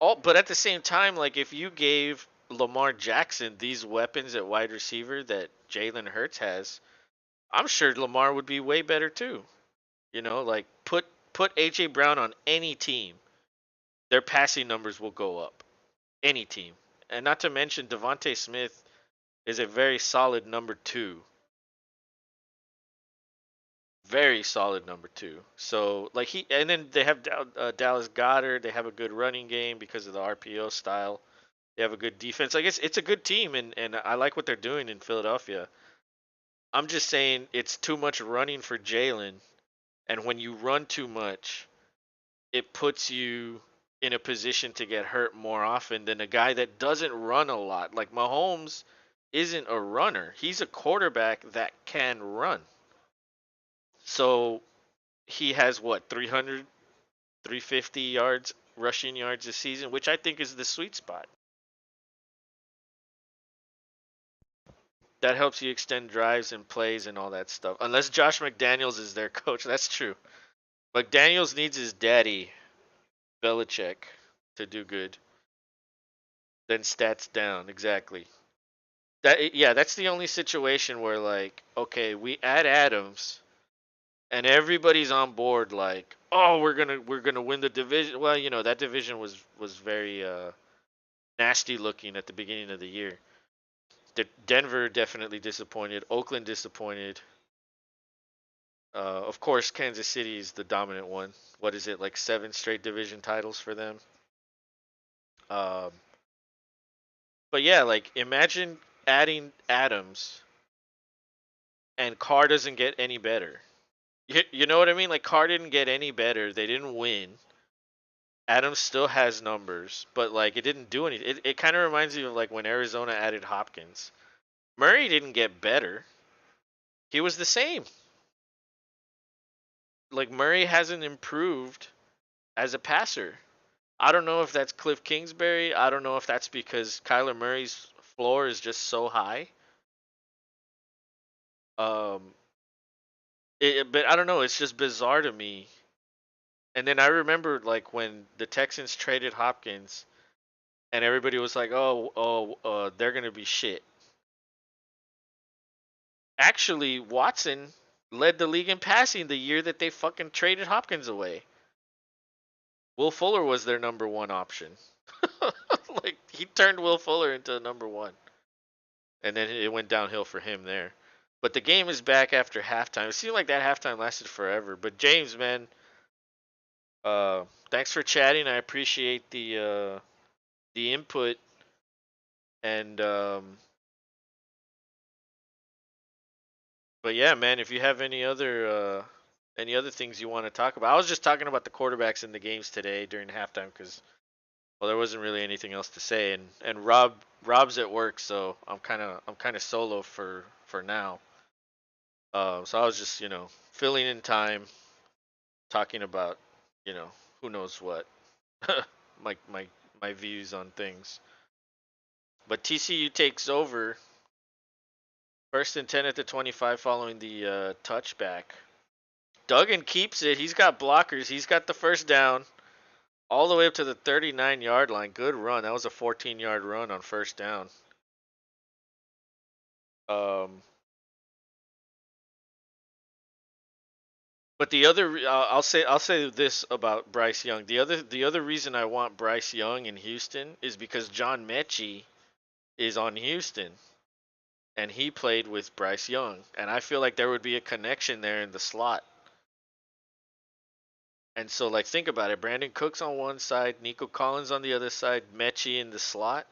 Oh, but at the same time, like if you gave Lamar Jackson these weapons at wide receiver that Jalen Hurts has, I'm sure Lamar would be way better too. Like put AJ Brown on any team, their passing numbers will go up. Any team, and not to mention Devontae Smith is a very solid number two, very solid number two. So like and then they have Dallas Goddard. They have a good running game because of the RPO style. They have a good defense. I guess it's a good team, and I like what they're doing in Philadelphia. I'm just saying it's too much running for Jalen, and when you run too much, it puts you in a position to get hurt more often than a guy that doesn't run a lot. Like Mahomes isn't a runner. He's a quarterback that can run. So he has what 300, 350 yards rushing yards this season, which I think is the sweet spot. That helps you extend drives and plays and all that stuff. Unless Josh McDaniels is their coach, that's true. McDaniels needs his daddy, Belichick, to do good. Then stats down, exactly. Yeah, that's the only situation where like, okay, we add Adams and everybody's on board like, oh, we're gonna win the division. Well, that division was very nasty looking at the beginning of the year. Denver definitely disappointed. Oakland disappointed. Of course, Kansas City is the dominant one. What is it, like 7 straight division titles for them? Um, but yeah, like imagine adding Adams and Carr doesn't get any better. You know what I mean? Like Carr didn't get any better. They didn't win. Adams still has numbers, but like it didn't do anything. It kind of reminds me of like when Arizona added Hopkins. Murray didn't get better. He was the same. Like Murray hasn't improved as a passer. I don't know if that's Cliff Kingsbury. I don't know if that's because Kyler Murray's floor is just so high. Um, but I don't know. It's just bizarre to me. And then I remember like when the Texans traded Hopkins, and everybody was like, they're gonna be shit. Actually, Watson led the league in passing the year that they fucking traded Hopkins away. Will Fuller was their number one option. Like he turned Will Fuller into number one, and then it went downhill for him there. But the game is back after halftime. It seemed like that halftime lasted forever. But James, man, thanks for chatting. I appreciate the input, and but yeah, man, if you have any other things you want to talk about, I was just talking about the quarterbacks in the games today during halftime because well, there wasn't really anything else to say, and Rob's at work, so I'm kind of solo for now. So I was just filling in time talking about you know who knows what my my my views on things. But TCU takes over first and 10 at the 25 following the touchback. Duggan keeps it. He's got blockers. He's got the first down all the way up to the 39-yard line. Good run. That was a 14-yard run on first down. Um, but I'll say this about Bryce Young. The other reason I want Bryce Young in Houston is because John Mechie is on Houston and he played with Bryce Young, and I feel like there would be a connection there in the slot. And so, like, think about it: Brandon Cooks on one side, Nico Collins on the other side, Mechie in the slot.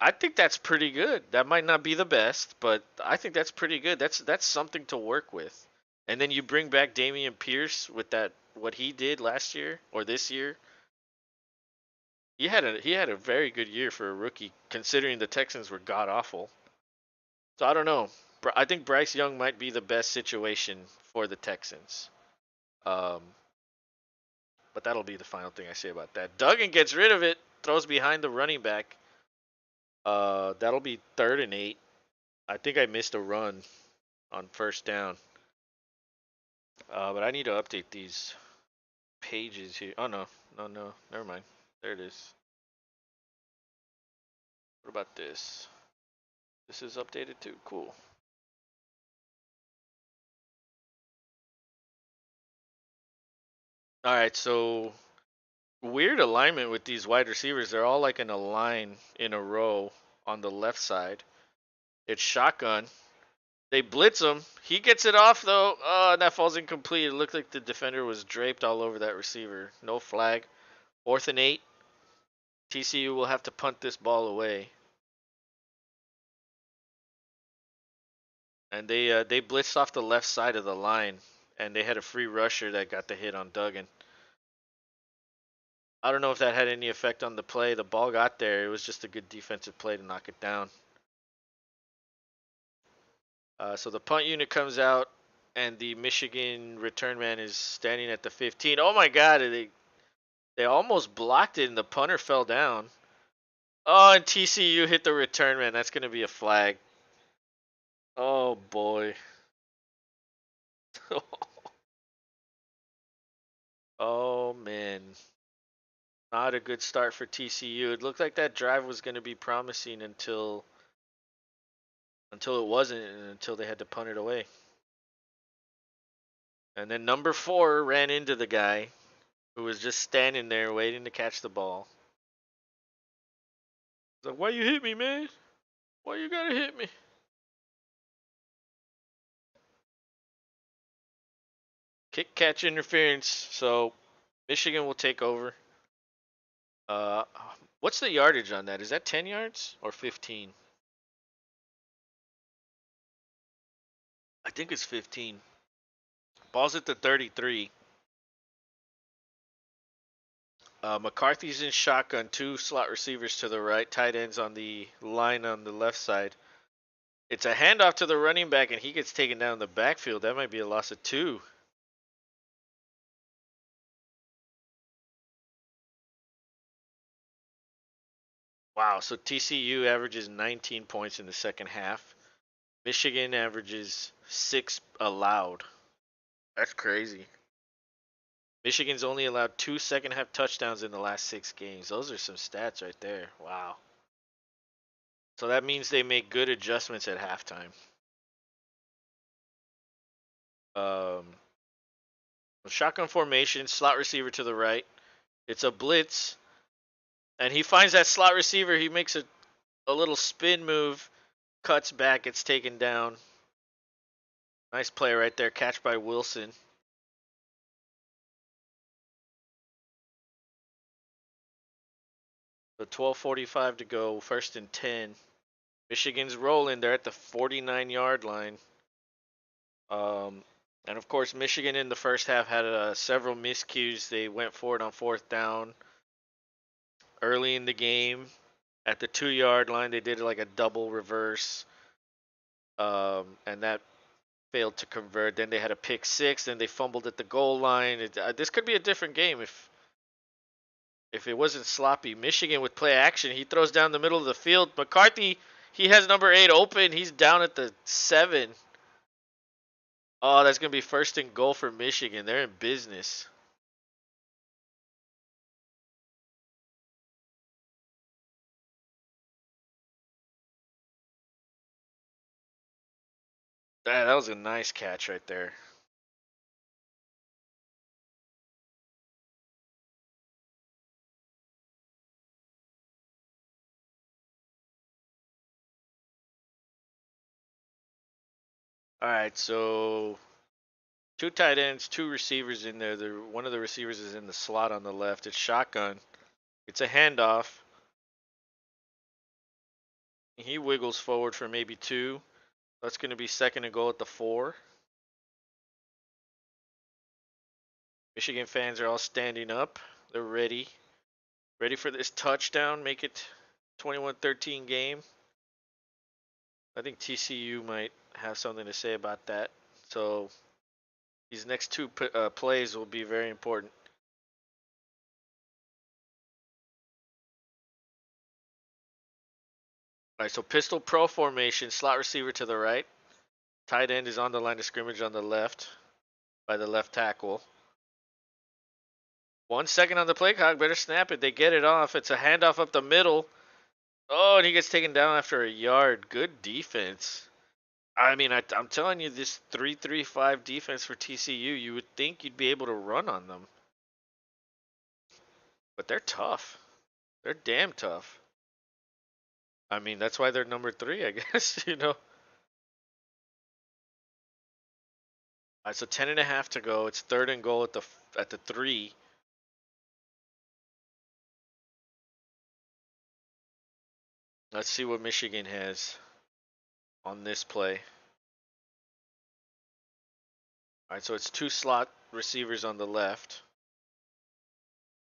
I think that's pretty good. That might not be the best, but I think that's pretty good. That's something to work with. And then you bring back Damian Pierce with that what he did last year or this year. He had a very good year for a rookie, considering the Texans were god awful. So I don't know. I think Bryce Young might be the best situation for the Texans. Um, but that'll be the final thing I say about that. Duggan gets rid of it, throws behind the running back. That'll be 3rd and 8. I think I missed a run on first down. But I need to update these pages here. Oh no, no, no, never mind. There it is. What about this? This is updated too. Cool. All right, so weird alignment with these wide receivers. They're all like in a line in a row on the left side. It's shotgun. They blitz him. He gets it off though. Oh, and that falls incomplete. It looked like the defender was draped all over that receiver. No flag. 4th and 8. TCU will have to punt this ball away. And they blitzed off the left side of the line, and they had a free rusher that got the hit on Duggan. I don't know if that had any effect on the play. The ball got there. It was just a good defensive play to knock it down. So the punt unit comes out, and the Michigan return man is standing at the 15. Oh my God! They almost blocked it, and the punter fell down. Oh, and TCU hit the return man. That's gonna be a flag. Oh boy. Oh man, not a good start for TCU. It looked like that drive was going to be promising until it wasn't, and until they had to punt it away. And then number 4 ran into the guy who was just standing there waiting to catch the ball. He's like, "Why you hit me, man? Why you gotta hit me?" Kick catch interference. So Michigan will take over. Uh, what's the yardage on that? Is that 10 yards or 15? I think it's 15. Ball's at the 33. McCarthy's in shotgun, 2 slot receivers to the right, tight ends on the line on the left side. It's a handoff to the running back, and he gets taken down in the backfield. That might be a loss of 2. Wow, so TCU averages 19 points in the second half. Michigan averages 6 allowed. That's crazy. Michigan's only allowed 2 second half touchdowns in the last 6 games. Those are some stats right there. Wow. So that means they make good adjustments at halftime. Um, Shotgun formation, slot receiver to the right. It's a blitz, and he finds that slot receiver. He makes a little spin move, cuts back, gets taken down. Nice play right there. Catch by Wilson. The 12:45 to go. 1st and 10. Michigan's rolling. They're at the 49-yard line. Um, and of course, Michigan in the first half had several miscues. They went for it on 4th down early in the game. At the 2-yard line, they did like a double reverse, and that failed to convert. Then they had a pick 6. Then they fumbled at the goal line. This could be a different game if it wasn't sloppy. Michigan with play action. He throws down the middle of the field. McCarthy, he has number 8 open. He's down at the 7. Oh, that's going to be 1st and goal for Michigan. They're in business. That was a nice catch right there. All right, so 2 tight ends, 2 receivers in there. One of the receivers is in the slot on the left. It's shotgun. It's a handoff. He wiggles forward for maybe 2. That's going to be 2nd and goal at the 4. Michigan fans are all standing up. They're ready. Ready for this touchdown. Make it 21-13 game. I think TCU might have something to say about that. So these next 2 plays will be very important. All right, so pistol pro formation, slot receiver to the right. Tight end is on the line of scrimmage on the left by the left tackle. 1 second on the play clock. Better snap it. They get it off. It's a handoff up the middle. Oh, and he gets taken down after a yard. Good defense. I mean, I'm telling you, this 3-3-5 defense for TCU, you would think you'd be able to run on them. But they're tough. They're damn tough. I mean, that's why they're number 3, I guess, you know. All right, so 10.5 to go. It's 3rd and goal at the 3. Let's see what Michigan has on this play. All right, so it's 2 slot receivers on the left.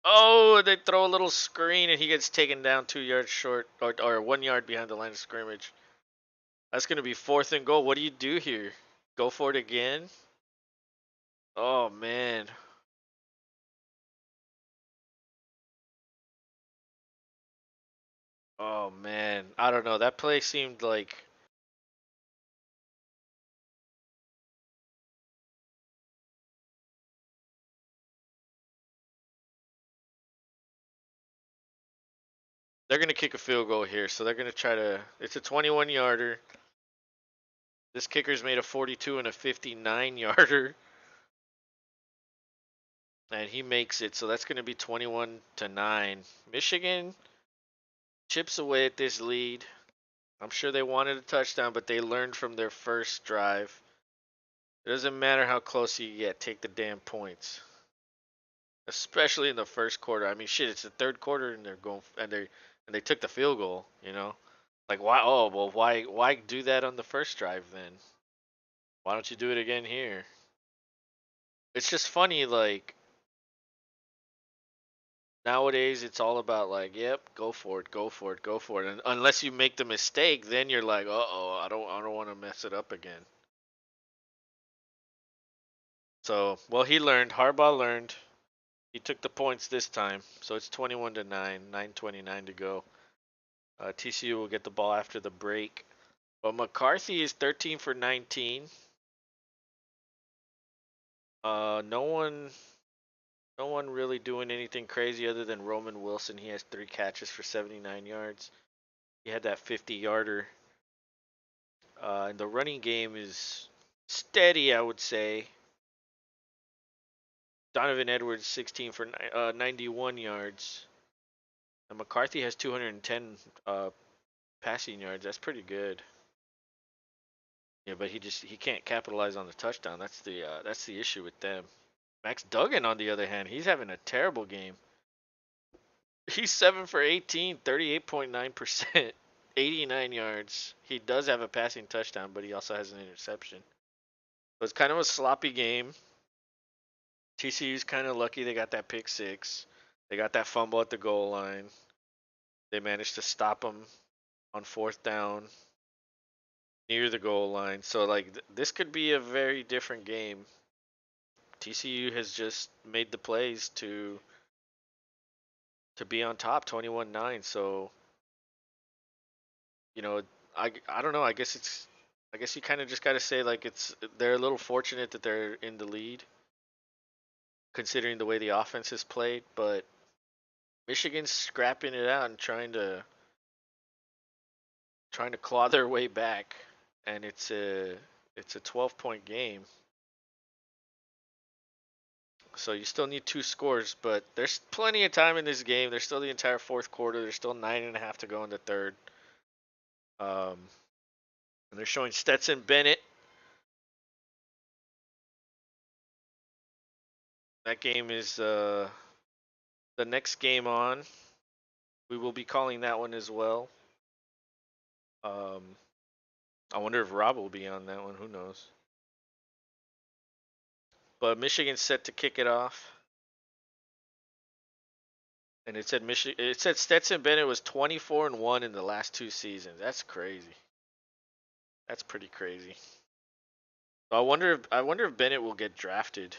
Oh, they throw a little screen and he gets taken down 2 yards short, or 1 yard behind the line of scrimmage. That's going to be 4th and goal. What do you do here? Go for it again? Oh, man. Oh, man. I don't know. That play seemed like. They're gonna kick a field goal here, so they're gonna try to. It's a 21 yarder. This kicker's made a 42 and a 59 yarder, and he makes it. So that's gonna be 21-9. Michigan chips away at this lead. I'm sure they wanted a touchdown, but they learned from their first drive. It doesn't matter how close you get, take the damn points. Especially in the first quarter. I mean, shit, it's the third quarter and they're going and they took the field goal. Like why? Oh well, why do that on the first drive then? Why don't you do it again here? It's just funny, like nowadays it's all about like, yep, go for it, go for it, go for it. And unless you make the mistake, then you're like, oh, I don't want to mess it up again. So, well, he learned. Harbaugh learned. He took the points this time. So it's 21-9, 9:29 to go. TCU will get the ball after the break. But McCarthy is 13 for 19. No one, no one really doing anything crazy other than Roman Wilson. He has 3 catches for 79 yards. He had that 50-yarder. And the running game is steady, I would say. Donovan Edwards 16 for 91 yards. And McCarthy has 210 passing yards. That's pretty good. Yeah, but he can't capitalize on the touchdown. That's the issue with them. Max Duggan, on the other hand, he's having a terrible game. He's 7 for 18, 38.9%, 89 yards. He does have a passing touchdown, but he also has an interception. So it's kind of a sloppy game. TCU's kind of lucky they got that pick six. They got that fumble at the goal line. They managed to stop him on fourth down near the goal line. So like this could be a very different game. TCU has just made the plays to be on top 21-9. So, you know, I don't know. I guess you kind of just got to say like they're a little fortunate that they're in the lead considering the way the offense is played, but Michigan's scrapping it out and trying to claw their way back, and it's a 12-point game. So you still need 2 scores, but there's plenty of time in this game. There's still the entire fourth quarter. There's still 9.5 to go in the third. Um, and they're showing Stetson Bennett. That game is the next game on. We will be calling that one as well. Um, I wonder if Rob will be on that one. Who knows? But Michigan's set to kick it off. And it said It said Stetson Bennett was 24-1 in the last 2 seasons. That's crazy. That's pretty crazy. I wonder if Bennett will get drafted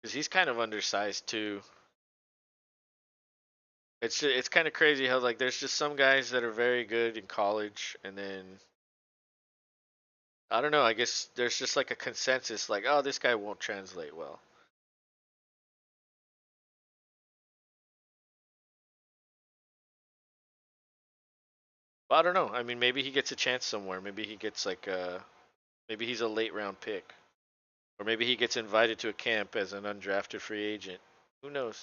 because he's kind of undersized too. It's kind of crazy how like there's just some guys that are very good in college, and then I don't know. I guess there's just like a consensus like, oh, this guy won't translate well. But I don't know. I mean, maybe he gets a chance somewhere. Maybe he gets like maybe he's a late round pick, or maybe he gets invited to a camp as an undrafted free agent. Who knows?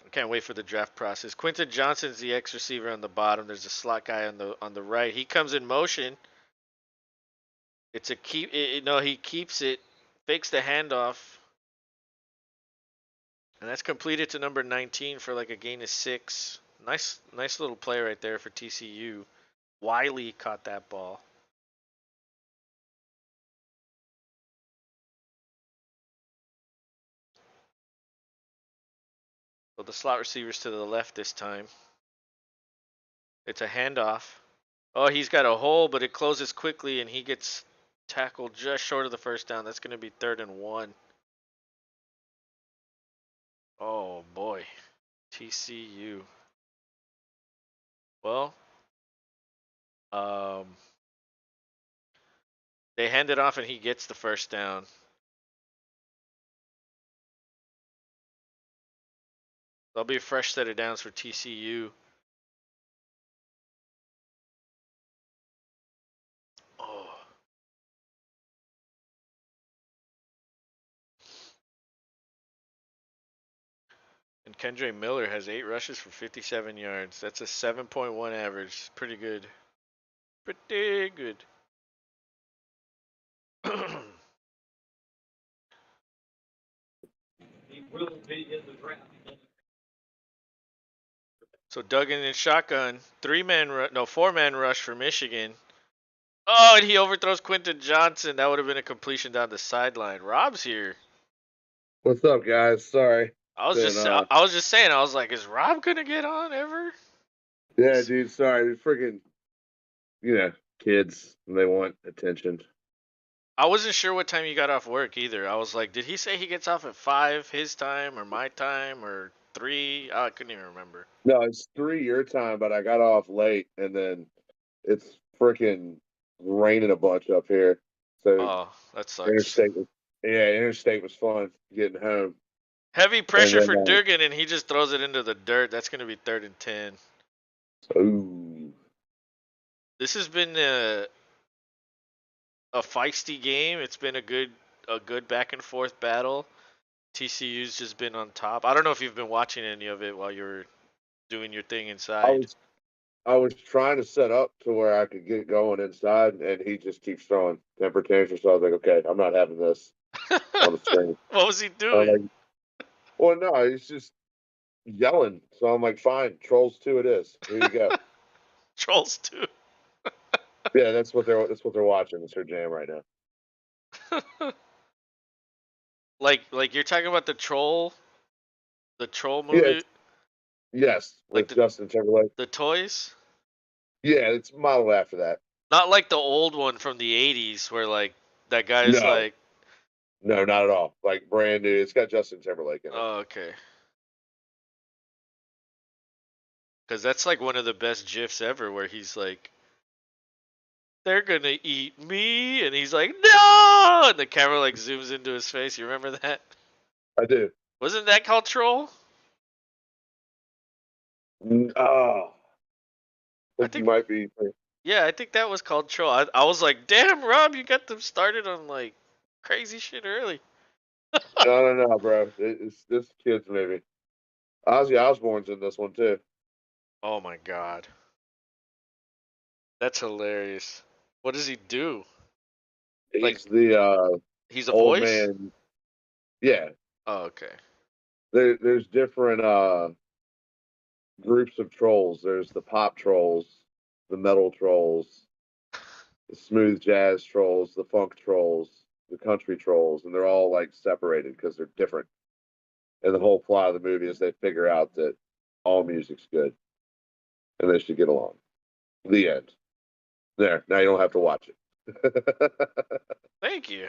I can't wait for the draft process. Quentin Johnson's the X receiver on the bottom. There's a slot guy on the right. He comes in motion. It's a keep. No, he keeps it, fakes the handoff, and that's completed to number 19 for like a gain of 6. Nice little play right there for TCU. Wiley caught that ball. So the slot receiver's to the left this time. It's a handoff. Oh, he's got a hole, but it closes quickly, and he gets tackled just short of the first down. That's going to be 3rd and 1. Oh boy, TCU. Well, um, they hand it off, and he gets the first down. That'll be a fresh set of downs for TCU. Oh. And Kendra Miller has 8 rushes for 57 yards. That's a 7.1 average. Pretty good. Pretty good. So Duggan in shotgun, 4-man rush for Michigan. Oh, and he overthrows Quentin Johnson. That would have been a completion down the sideline. Rob's here. What's up, guys? Sorry. I was Been just I was just saying. I was like, is Rob gonna get on ever? yeah, dude, sorry. Freaking, kids, they want attention. I wasn't sure what time you got off work either. I was like, did he say he gets off at 5 his time or my time or 3? I couldn't even remember. No, it's 3 your time, but I got off late and then it's freaking raining a bunch up here. So Oh, that sucks. interstate was interstate was fun getting home. Heavy And pressure then for Durgan, and he just throws it into the dirt. That's gonna be 3rd and 10. ooh. This has been a feisty game. It's been a good back and forth battle. TCU's just been on top. I don't know if you've been watching any of it while you're doing your thing I inside. was I was trying to set up to where I could get going inside and he just keeps throwing temper tantrums. So I was like, okay, I'm not having this on the screen. What was he I'm doing? like, well, no, he's just yelling. So I'm like, fine, Trolls 2 it is. Here you go. Trolls too. Yeah, that's what they're watching. It's her jam right now. Like you're talking about the troll Yeah, movie, yes, like with Justin Timberlake. the toys. Yeah, it's modeled after that. Not like the old one from the 80s where like that guy's No, like, no, not at all. Like brand new. It's got Justin Timberlake in it. oh, okay. Cuz that's like one of the best gifs ever where he's like, they're going to eat me, and he's like, "No!" And the camera like zooms into his face. You remember that? I do. Wasn't that called Troll? Oh, I I think you think might be. Yeah, I think that was called Troll. I was like, "Damn, Rob, you got them started on like crazy shit early." No, no, no, bro. It's this kid's movie. Ozzy Osbourne's in this one too. Oh my god. That's hilarious. What does he do? Like, He's the he's a old voice? man. Yeah, Oh, okay. there's different groups of trolls. There's the pop trolls, the metal trolls, the smooth jazz trolls, the funk trolls, the country trolls, and they're all like separated because they're different. And the whole plot of the movie is they figure out that all music's good and they should get along. The end. There. Now you don't have to watch it. Thank you.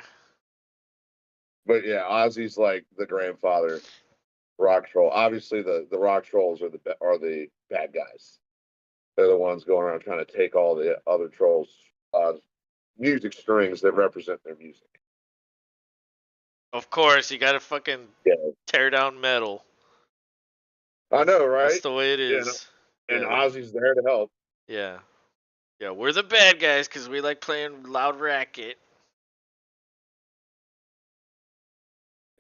But yeah, Ozzy's like the grandfather rock troll. Obviously, the rock trolls are the bad guys. They're the ones going around trying to take all the other trolls' music strings that represent their music. Of course, you gotta fucking Yeah, tear down metal. I know, That's right? the way it Yeah, is. and Yeah, Ozzy's there to help. yeah, yeah. We're the bad guys because we like playing loud racket.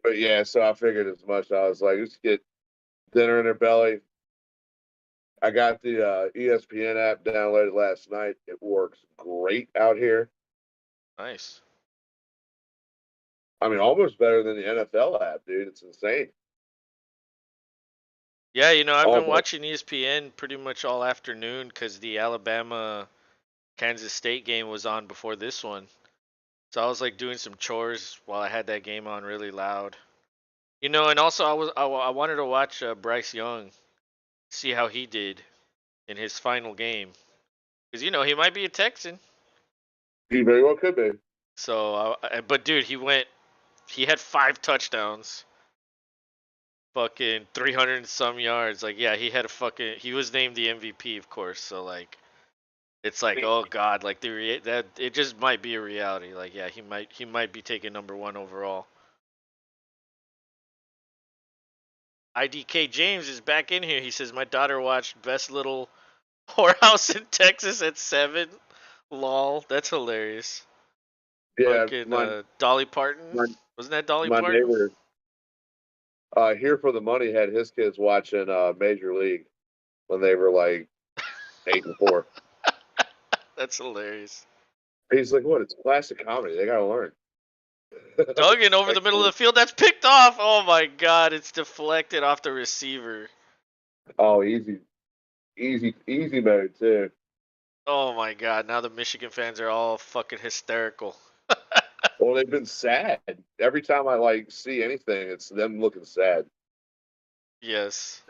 But yeah, so I figured as much. I was like, let's get dinner in their belly. I got the ESPN app downloaded last night. It works great out here. Nice. I mean, almost better than the NFL app, dude. It's insane. Yeah, I've been Almost. watching ESPN pretty much all afternoon because the Alabama Kansas State game was on before this one. So I was like doing some chores while I had that game on really loud. And also I wanted to watch Bryce Young, see how he did in his final game, because he might be a Texan. He very well could be. So, but dude, he had 5 touchdowns, fucking 300 and some yards. Like, yeah, he was named the MVP, of course. So like, it's like, oh god, like that it just might be a reality. Like, yeah, he might be taking number 1 overall. IDK James is back in here. He says my daughter watched Best Little Whorehouse in Texas at 7. Lol, that's hilarious. Yeah, Fucking my Dolly Parton. my Wasn't that Dolly my Parton? neighbor here for the money had his kids watching Major League when they were like 8 and 4. That's hilarious. He's like, "What? It's classic comedy. They gotta learn." Duggan over the Like, middle of the field. That's picked off. Oh my god, it's deflected off the receiver. oh, easy mode too. Oh my god, now the Michigan fans are all fucking hysterical. Well, they've been sad every time I like see anything. It's them looking sad. Yes.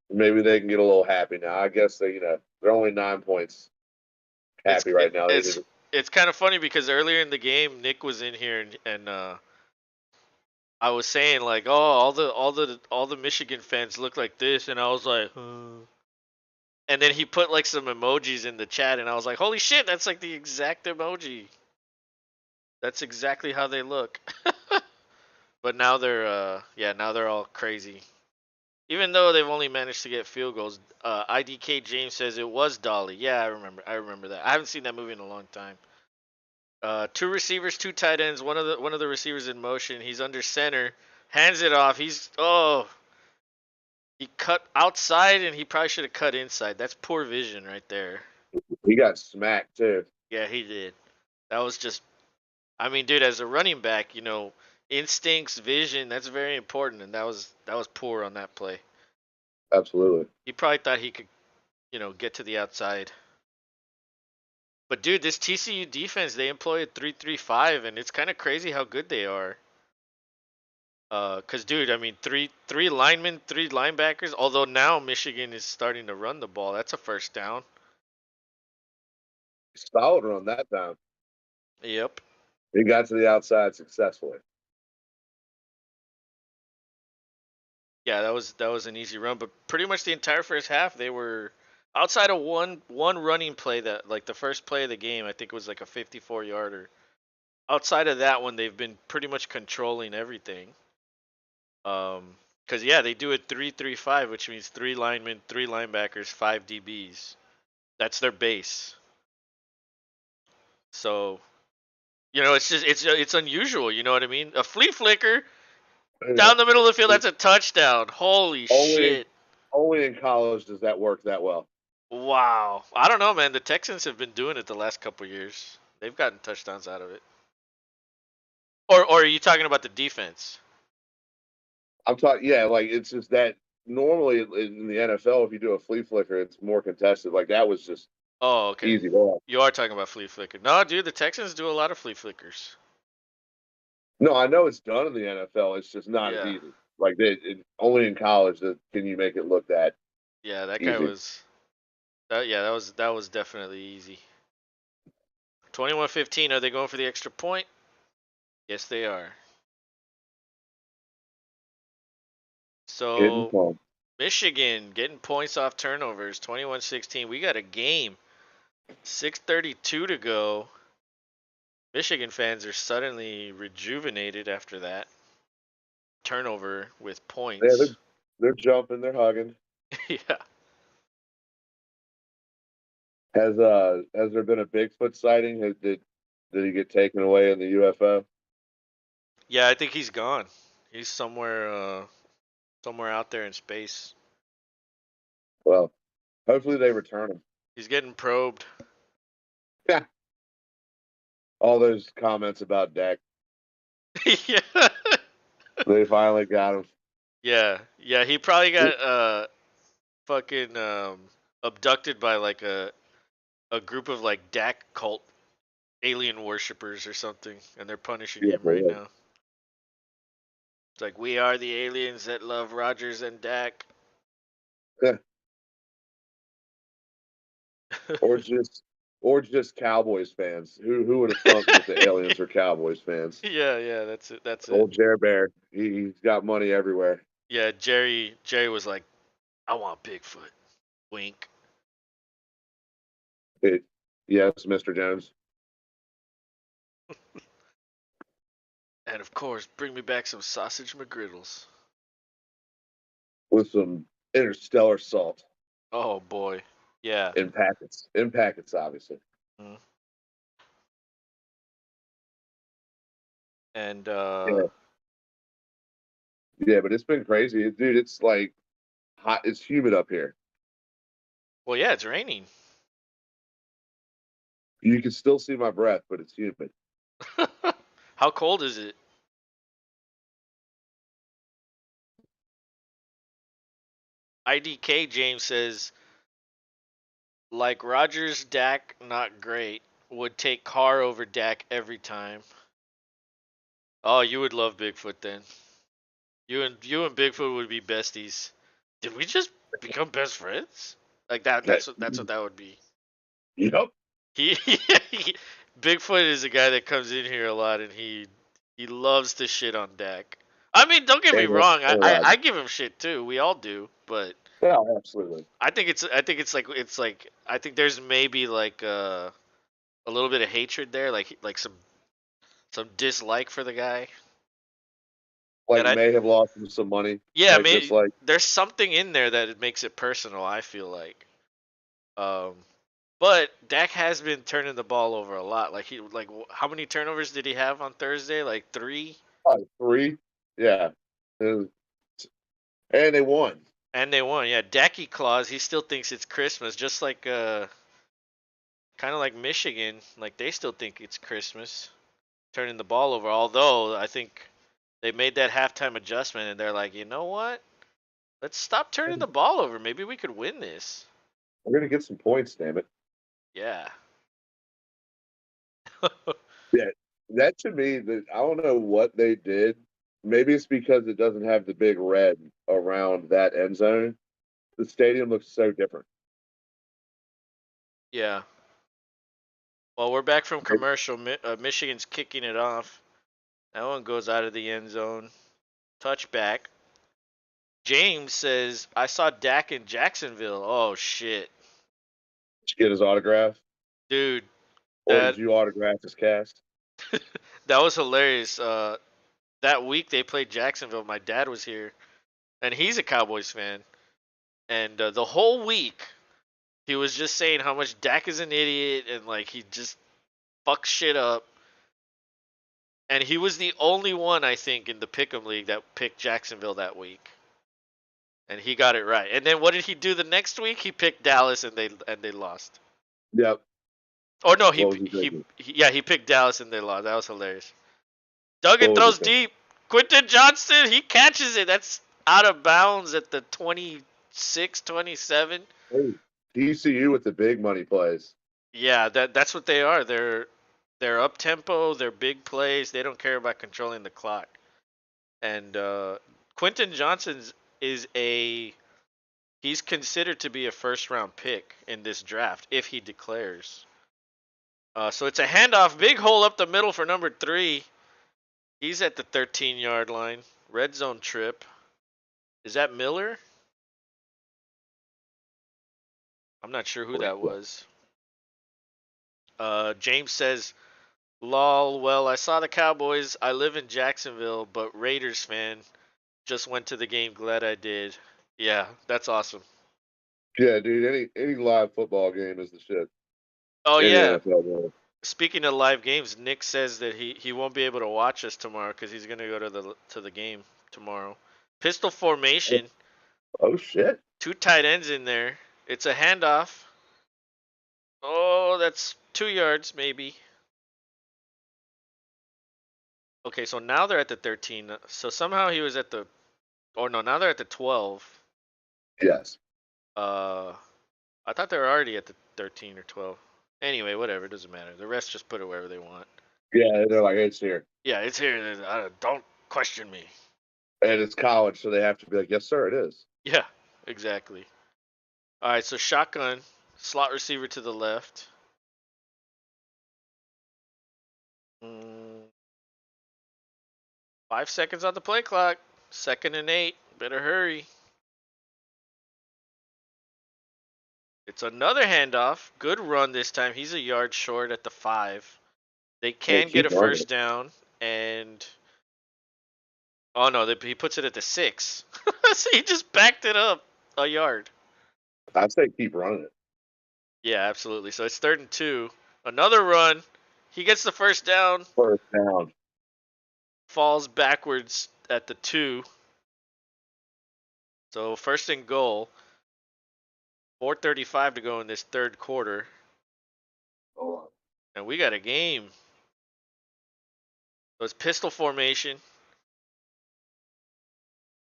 Maybe they can get a little happy now. I guess they're only 9 points It's happy it, right now. They it's need it's kind of funny because earlier in the game Nick was in here and I was saying like, "Oh, all the Michigan fans look like this." And I was like, and then he put like some emojis in the chat and I was like, "Holy shit, that's like the exact emoji. That's exactly how they look." But now they're now they're all crazy. Even though they've only managed to get field goals, IDK James says it was Dolly. Yeah, I remember. I remember that. I haven't seen that movie in a long time. Two receivers, two tight ends. One of the receivers in motion. He's under center. Hands it off. He cut outside and he probably should have cut inside. That's poor vision right there. he got smacked too. Yeah, he did. That was just. I mean, dude, as a running back, instincts, vision, that's very important, and that was poor on that play. Absolutely. He probably thought he could, get to the outside. But dude, this TCU defense, they employ a 3-3-5, and it's kind of crazy how good they are. Cause dude, I mean, three linemen, three linebackers. Although now Michigan is starting to run the ball, that's a first down. Solid run that time. Yep. He got to the outside successfully. Yeah, that was an easy run, but pretty much the entire first half they were outside of one running play that like the first play of the game, I think it was like a 54-yarder. Outside of that one, they've been pretty much controlling everything. Cause yeah, they do it 3-3-5, which means three linemen, three linebackers, five DBs. That's their base. So it's just it's unusual. You know what I mean? A flea flicker down the middle of the field. That's a touchdown. Holy only shit! only in college does that work that well. Wow. I don't know, man. The Texans have been doing it the last couple years. They've gotten touchdowns out of it. Or are you talking about the defense? I'm talking, yeah, like it's just that normally in the NFL, if you do a flea flicker, it's more contested. Like that was just Oh, okay. easy ball. You are talking about flea flicker. No, dude, the Texans do a lot of flea flickers. No, I know it's done in the NFL. It's just not as Yeah. easy. Like only in college can you make it look that Yeah, that guy easy. was that was definitely easy. 21-15, are they going for the extra point? Yes, they are. Getting So, pumped. Michigan getting points off turnovers, 21-16. We got a game. 6:32 to go. Michigan fans are suddenly rejuvenated after that turnover with Yeah, points. they're jumping, they're hugging. Yeah. Has there been a Bigfoot sighting? Did he get taken away in the UFO? Yeah, I think he's gone. He's somewhere out there in space. Well, hopefully they return him. He's getting probed. Yeah. All those comments about Dak, Yeah. they finally got him. Yeah. Yeah, he probably got fucking abducted by like a group of like Dak cult alien worshippers or something, and they're punishing Yeah, him right now. It's like we are the aliens that love Rogers and Dak. yeah. or just or just Cowboys fans. Who would have thunk that the aliens were Cowboys fans? Yeah, yeah, that's it. That's it. Old Jer Bear, he's got money everywhere. Yeah, Jerry was like, I want Bigfoot. Wink. It, yes, Mr. Jones. And of course, bring me back some sausage McGriddles. with some interstellar salt Oh boy. Yeah. in packets. In packets, obviously. Mm. And Yeah, yeah, but it's been crazy, dude. It's like hot. It's humid up here. well, yeah, it's raining. You can still see my breath, but it's humid. How cold is it? IDK James says like Rogers, Dak, not great. Would take Carr over Dak every time. Oh, you would love Bigfoot then. You and Bigfoot would be besties. Did we just become best friends? Like that. Okay. That's what that would be. Yep. He, Bigfoot is a guy that comes in here a lot, and he loves to shit on Dak. I mean, don't get me wrong. I, And I, Rod. I give him shit too. We all do, but Yeah, absolutely. I think there's maybe like a little bit of hatred there, like some dislike for the guy. That Like I may have lost him some money. Yeah, Like just maybe like there's something in there that it makes it personal. I feel like, um, but Dak has been turning the ball over a lot. How many turnovers did he have on Thursday? Like three, three. Yeah. And they won. and they won. Yeah, Dacky Claus. He still thinks it's Christmas, just like kind of like Michigan. Like they still think it's Christmas, turning the ball over. Although I think they made that halftime adjustment, and they're like, you know what? Let's stop turning the ball over. Maybe we could win this. We're gonna get some points, damn it. Yeah. Yeah. That to me, that I don't know what they did. Maybe it's because it doesn't have the big red around that end zone. The stadium looks so different. Yeah. Well, we're back from commercial. Michigan's kicking it off. That one goes out of the end zone. Touchback. James says, I saw Dak in Jacksonville. Oh, shit. Did you get his autograph? Dude, Or did that you autograph his cast? that was hilarious. That week they played Jacksonville. My dad was here, and he's a Cowboys fan. And the whole week, he was just saying how much Dak is an idiot and, like, he just fucks shit up. And he was the only one, I think, in the Pick'em League that picked Jacksonville that week. And he got it right. And then what did he do the next week? He picked Dallas, and they lost. Yep. Oh no, What was he thinking? he picked Dallas and they lost. That was hilarious. Duggan What was he throws thinking? deep. Quentin Johnston, he catches it. That's out of bounds at the 26, 27. Hey, TCU with the big money plays. Yeah, that's what they are. They're up tempo. They're big plays. They don't care about controlling the clock. And Quentin Johnston's is a he's considered to be a first round pick in this draft if he declares. So it's a handoff, big hole up the middle for number 3. He's at the 13-yard line. Red zone trip. Is that Miller? I'm not sure who that was. James says, "Lol. Well, I saw the Cowboys. I live in Jacksonville, but Raiders fan. Just went to the game. Glad I did. Yeah, that's awesome. Yeah, dude. Any live football game is the shit. Oh Any yeah. NFL game. Speaking of live games, Nick says that he won't be able to watch us tomorrow because he's gonna go to the game tomorrow. Pistol formation. Oh shit. 2 tight ends in there. It's a handoff. Oh, that's 2 yards maybe. Okay, so now they're at the 13. So somehow he was at the, or no, now they're at the 12. Yes. Uh, I thought they were already at the 13 or 12. Anyway, whatever, it doesn't matter. The rest just put it wherever they want. Yeah, they're like, it's here. Yeah, it's here. Don't question me. And it's college, so they have to be like, yes, sir, it is. Yeah, exactly. All right, so shotgun, slot receiver to the left. 5 seconds on the play clock. 2nd and 8. Better hurry. It's another handoff. Good run this time. He's a yard short at the 5. They They can get keep a running. first down, and Oh no, he puts it at the 6. So he just backed it up a yard. I'd say keep running it. Yeah, absolutely. So it's 3rd and 2. Another run. He gets the first down, First down. falls backwards at the 2. So 1st and goal. 4:35 to go in this third quarter. And we got a game. So it's pistol formation.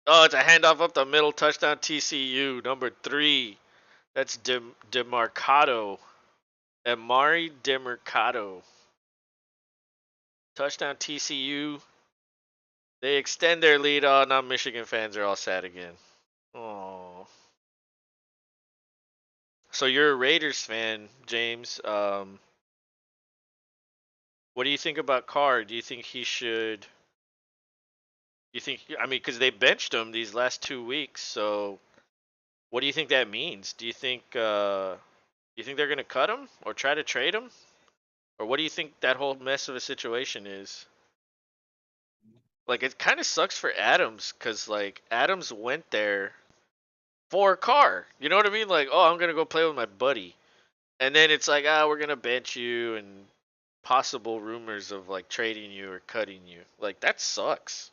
Oh, it's a handoff up the middle. Touchdown TCU. Number 3. That's DeMarcado. Amari DeMarcado. Touchdown TCU. They extend their lead. Oh, now Michigan fans are all sad again. Oh. So you're a Raiders fan, James. What do you think about Carr? Do you think he should? You think? I mean, because they benched him these last 2 weeks. So what do you think that means? Do you think? You think they're gonna cut him or try to trade him? Or what do you think that whole mess of a situation is? Like, it kind of sucks for Adams because like Adams went there for Carr. You know what I mean? Like, oh, I'm gonna go play with my buddy, and then it's like, we're gonna bench you and possible rumors of like trading you or cutting you. Like, that sucks.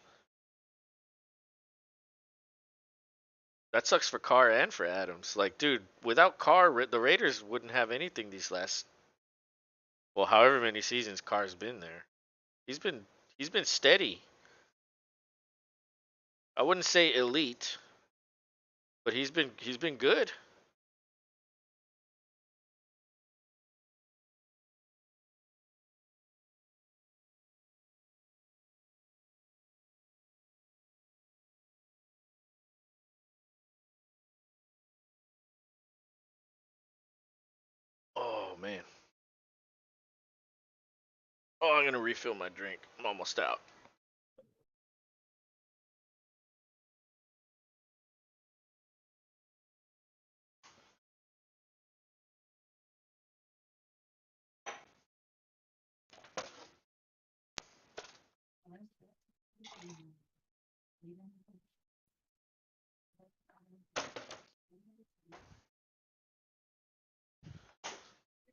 That sucks for Carr and for Adams. Like, dude, without Carr, the Raiders wouldn't have anything these last, well, however many seasons Carr's been there. He's been he's been steady. I wouldn't say elite, but he's been good. Oh man. Oh, I'm gonna refill my drink. I'm almost out.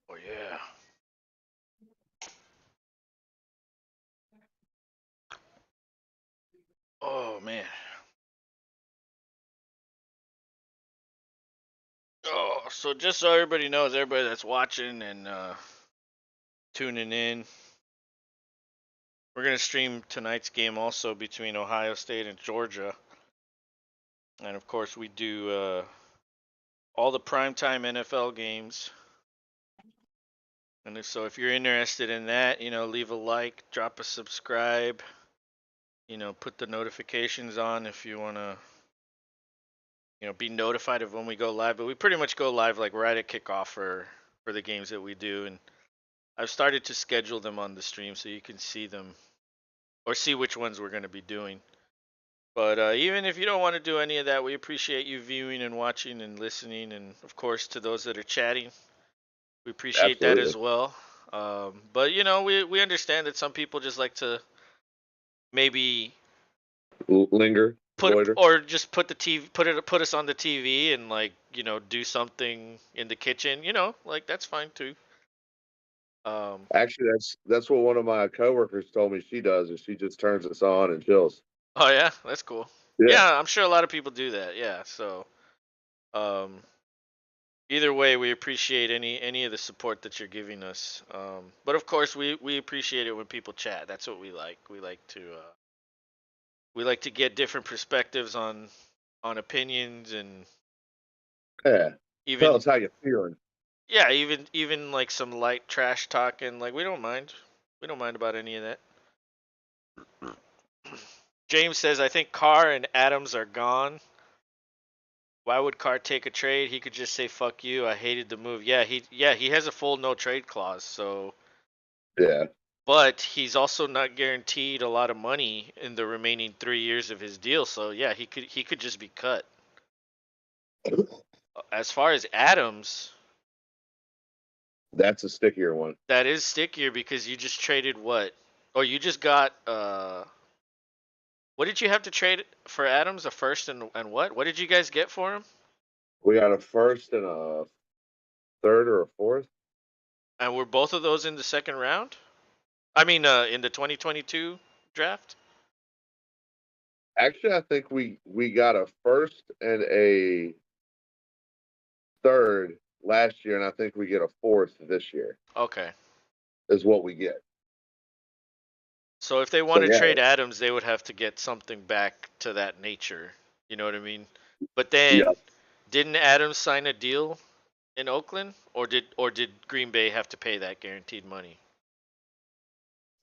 Oh yeah. Oh man. Oh, so just so everybody knows, everybody that's watching and tuning in, we're gonna stream tonight's game also between Ohio State and Georgia, and of course we do all the primetime NFL games. And so if you're interested in that, leave a like, drop a subscribe, put the notifications on if you wanna, be notified of when we go live. But we pretty much go live like right at kickoff for the games that we do, and I've started to schedule them on the stream so you can see them or see which ones we're going to be doing. But even if you don't want to do any of that, we appreciate you viewing and watching and listening, and of course to those that are chatting, we appreciate that Absolutely. as well. But we understand that some people just like to maybe Linger, loiter. or just put the TV put us on the TV and like do something in the kitchen. Like that's fine too. Um, Actually, that's what one of my coworkers told me she does. Is she just turns us on and chills. oh yeah, that's cool. Yeah, Yeah, I'm sure a lot of people do that. Yeah, so um, either way, we appreciate any of the support that you're giving us. But of course, we appreciate it when people chat. That's what we like. We like to get different perspectives on opinions and yeah. Tell even us how you're feeling. yeah, even like some light trash talking. Like we don't mind. We don't mind about any of that. James says, I think Carr and Adams are gone. Why would Carr take a trade? He could just say "fuck you." I hated the move. Yeah, he has a full no trade clause. So, Yeah. but he's also not guaranteed a lot of money in the remaining 3 years of his deal. So yeah, he could just be cut. As far as Adams, That's a stickier one. that is stickier because you just traded what? Or you just got What did you have to trade for Adams? A first and what? What did you guys get for him? We got a first and a third or a fourth. And were both of those in the second round? I mean, in the 2022 draft. Actually, I think we got a first and a third last year, and I think we get a fourth this year. Okay. Is what we get. So if they So want to yeah, trade Adams, they would have to get something back to that nature. You know what I mean? But then, yeah. didn't Adams sign a deal in Oakland, or did Green Bay have to pay that guaranteed money?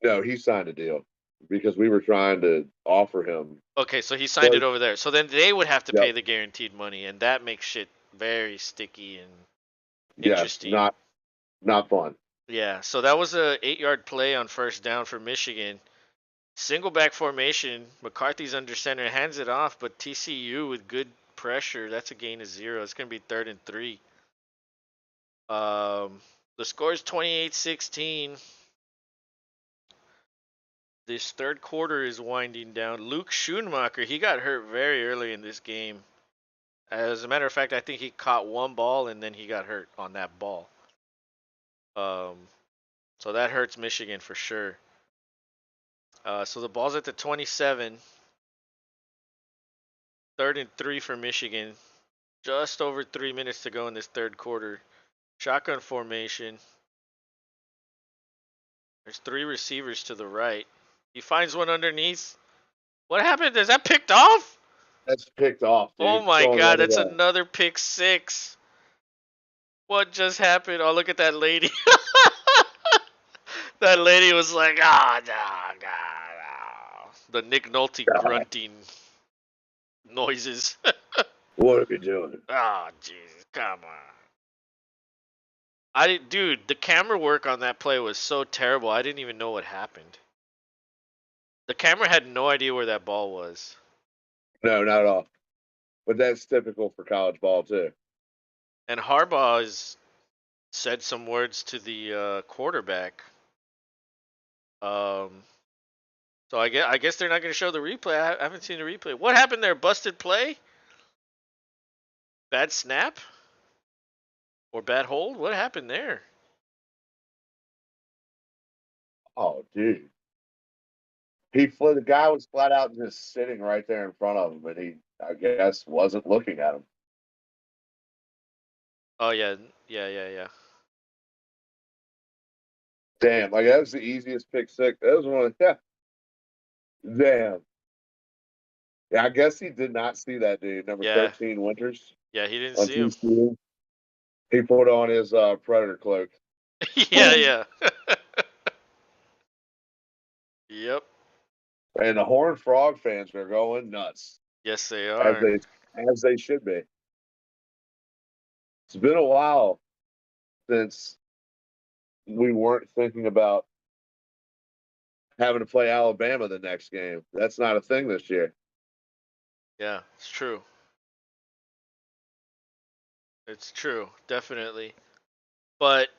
No, he signed a deal because we were trying to offer him. Okay, so he signed it First, over there. So then they would have to yep, pay the guaranteed money, and that makes shit very sticky and yes, interesting. not fun. Yeah, so that was a 8-yard play on first down for Michigan. Single back formation. McCarthy's under center, hands it off, but TCU with good pressure. That's a gain of 0. It's gonna be 3rd and 3. The score is 28-16. This third quarter is winding down. Luke Schoonmaker, he got hurt very early in this game. As a matter of fact, I think he caught one ball and then he got hurt on that ball. Um, so that hurts Michigan for sure. So the ball's at the 27. 3rd and 3 for Michigan. Just over 3 minutes to go in this third quarter. Shotgun formation. There's 3 receivers to the right. He finds one underneath. What happened? Is that picked off? That's picked off, Oh dude. my Going the god, other that's way. another pick 6. What just happened? Oh, look at that lady. That lady was like, oh, no, God, no. The Nick Nolte God, grunting noises. what are we doing? Oh, Jesus, come on. I didn't, dude. The camera work on that play was so terrible. I didn't even know what happened. The camera had no idea where that ball was. No, not at all. But that's typical for college ball too. And Harbaugh has said some words to the quarterback. Um, so I guess they're not going to show the replay. I haven't seen the replay. What happened there? Busted play? Bad snap? Or bad hold? What happened there? Oh, dude. The guy was flat out just sitting right there in front of him, and he, I guess, wasn't looking at him. Oh yeah, yeah. Damn, like that was the easiest pick six. That was one of yeah. Damn. Yeah, I guess he did not see that dude, number Yeah, 13, Winters yeah. He didn't on see him. TCU. He put on his Predator cloak. Yeah, yeah. Yep. And the Horned Frog fans are going nuts, Yes, they as are. they should be. It's been a while since we weren't thinking about having to play Alabama the next game. That's not a thing this year. Yeah, it's true. It's true, definitely. But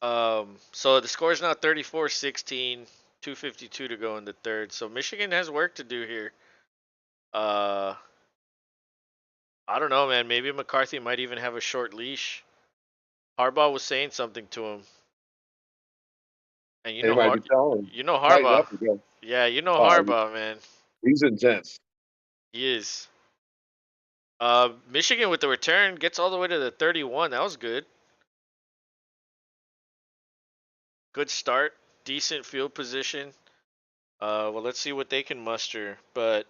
so the score is now 34-16, 2:52 to go in the third. So Michigan has work to do here. Uh, I don't know, man. Maybe McCarthy might even have a short leash. Harbaugh was saying something to him, and They might be telling him, You know tighten Harbaugh. up again. Yeah, you know Oh, Harbaugh, man. he's intense. He is. Michigan with the return gets all the way to the 31. That was good. Good start. Decent field position. Well, let's see what they can muster. But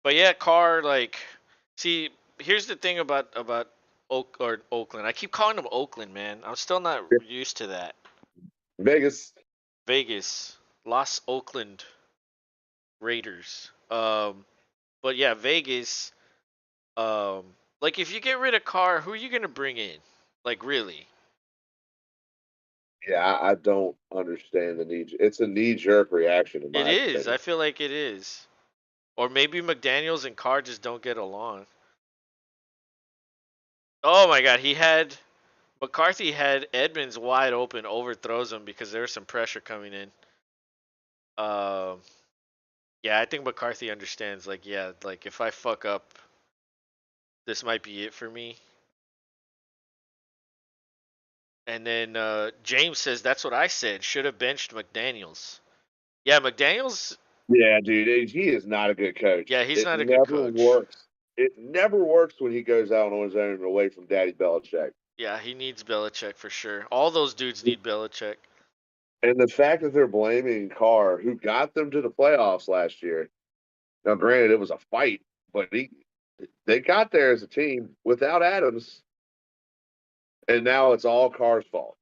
yeah, Carr, like, see, here's the thing about Oakland. I keep calling them Oakland, man. I'm still not used to that. Vegas. Vegas, Los Oakland Raiders. But yeah, Vegas. Um, like if you get rid of Carr, who are you gonna bring in? Like really? Yeah, I don't understand the knee. It's a knee jerk reaction, in It my is. I opinion. feel like it is. Or maybe McDaniels and Carr just don't get along. Oh my God, McCarthy had Edmonds wide open, overthrows him because there was some pressure coming in. Um, Yeah, I think McCarthy understands. Like, yeah, like if I fuck up, this might be it for me. And then James says that's what I said. Should have benched McDaniels. Yeah, McDaniels. Yeah, dude, he is not a good coach. Yeah, he's It not a good never coach. works. It never works when he goes out on his own away from Daddy Belichick. Yeah, he needs Belichick for sure. All those dudes need Belichick. And the fact that they're blaming Carr, who got them to the playoffs last year. Now, granted, it was a fight, but they got there as a team without Adams, and now it's all Carr's fault.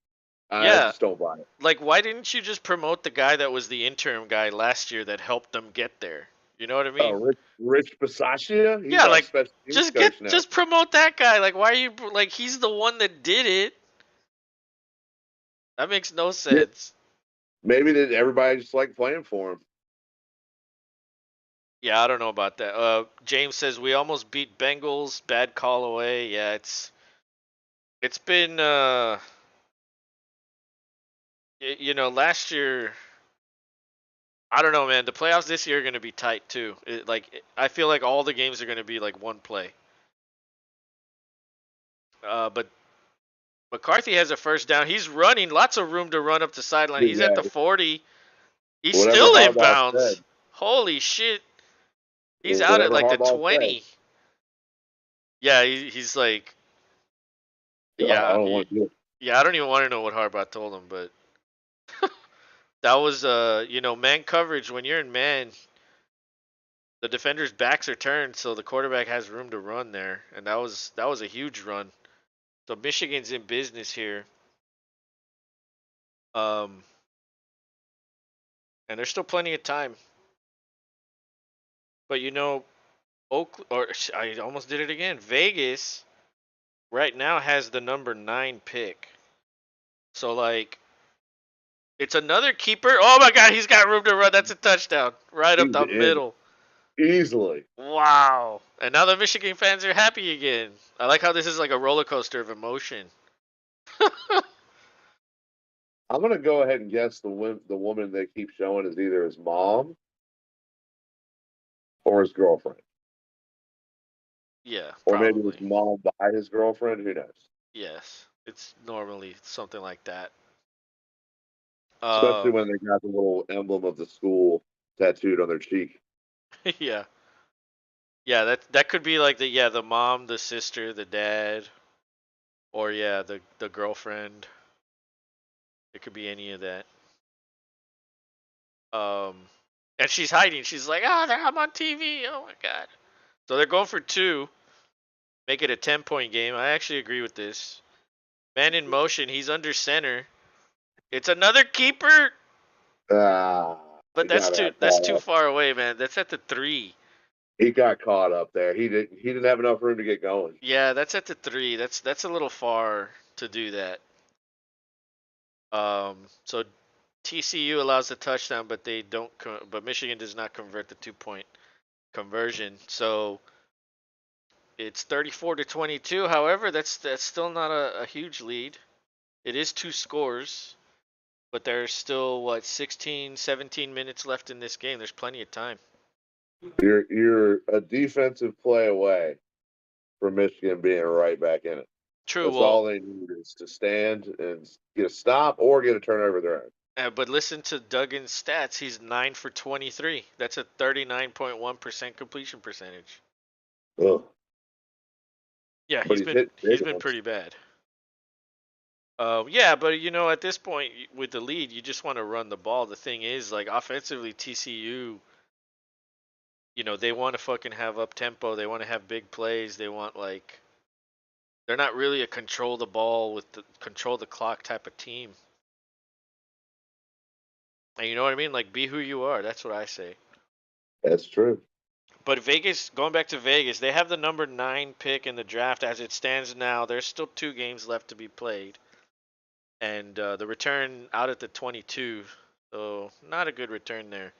I Yeah, just don't buy it. like why didn't you just promote the guy that was the interim guy last year that helped them get there? You know what I Oh, mean? Rich Bisaccia, he's Yeah, our like special teams just coach now. promote that guy. Like why are you like he's the one that did it? That makes no Yeah, sense. maybe that everybody just like playing for him. Yeah, I don't know about that. James says we almost beat Bengals. Bad call away. Yeah, it's been you know, last year I don't know, man. The playoffs this year are going to be tight too. I feel like all the games are going to be like one play. But McCarthy has a first down. He's running, lots of room to run up the sideline. He's at Yeah, the 40. He's whatever still Harbaugh inbounds. said. Holy shit. He's out at Whatever like the Harbaugh said. 20. Yeah, he's like I yeah, don't want to do it. yeah, I don't even want to know what Harbaugh told him, but that was you know, man coverage when you're in man, the defender's backs are turned so the quarterback has room to run there, and that was a huge run. So Michigan's in business here. Um and there's still plenty of time. But you know, Oakland, or I almost did it again. Vegas right now has the number 9 pick. So like it's another keeper. Oh my god, he's got room to run. That's a touchdown. Right up He's the in middle. easily. Wow. And now the Michigan fans are happy again. I like how this is like a roller coaster of emotion. I'm gonna go ahead and guess the woman they keep showing is either his mom or his girlfriend, Yeah, or maybe his probably. mom by his girlfriend. Who knows? Yes. It's normally something like that. Especially when they got the little emblem of the school tattooed on their cheek. Yeah. Yeah, that could be like the mom, the sister, the dad, or yeah, the girlfriend. It could be any of that. Um, and she's hiding. She's like, "Oh, I'm on TV. Oh my god!" So they're going for 2, make it a 10-point game. I actually agree with this. Man in motion. He's under center. It's another keeper, Ah, but he got that's caught too up. far away, man. That's at the 3. He got caught up there. He didn't have enough room to get going. Yeah, that's at the 3. That's a little far to do that. So TCU allows a touchdown, but they don't. But Michigan does not convert the 2-point conversion. So it's 34-22. However, that's still not a huge lead. It is 2 scores, but there's still what 16, 17 minutes left in this game. There's plenty of time. You're a defensive play away from Michigan being right back in it. True. That's Well, all they need is to stand and get a stop or get a turnover of their own. but listen to Duggan's stats. He's 9 for 23. That's a 39.1% completion percentage. Ugh. Yeah, But he's hit big he's been ones. pretty bad. Yeah, but you know, at this point with the lead, you just want to run the ball. The thing is, like offensively, TCU, you know, they want to fucking have up tempo. They want to have big plays. They want like they're not really a control the ball with the control the clock type of team. And you know what I mean? Like be who you are. That's what I say. That's true. But Vegas, going back to Vegas, they have the number 9 pick in the draft as it stands now. There's still 2 games left to be played, and the return out at the 22. So not a good return there.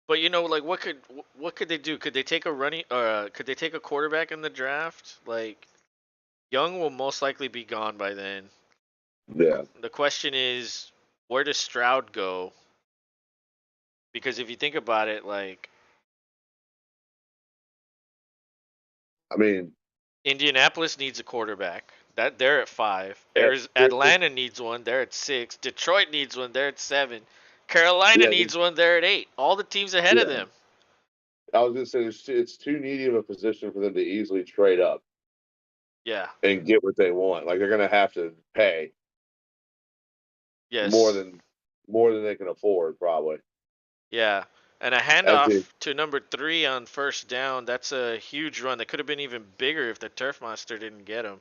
But you know, like what could they do? Could they take a running or could they take a quarterback in the draft? Like Young will most likely be gone by then. Yeah. The question is, where does Stroud go? Because if you think about it, like I mean, Indianapolis needs a quarterback. That they're at 5. yeah, Atlanta needs one. They're at 6. Detroit needs one. They're at 7. Carolina yeah, needs one. They're at 8. All the teams ahead of yeah. them. I was gonna say it's too needy of a position for them to easily trade up Yeah. and get what they want. Like they're gonna have to pay more Yes. than more than they can afford, probably. Yeah. And a As handoff it, to number 3 on first down. That's a huge run. That could have been even bigger if the turf monster didn't get him.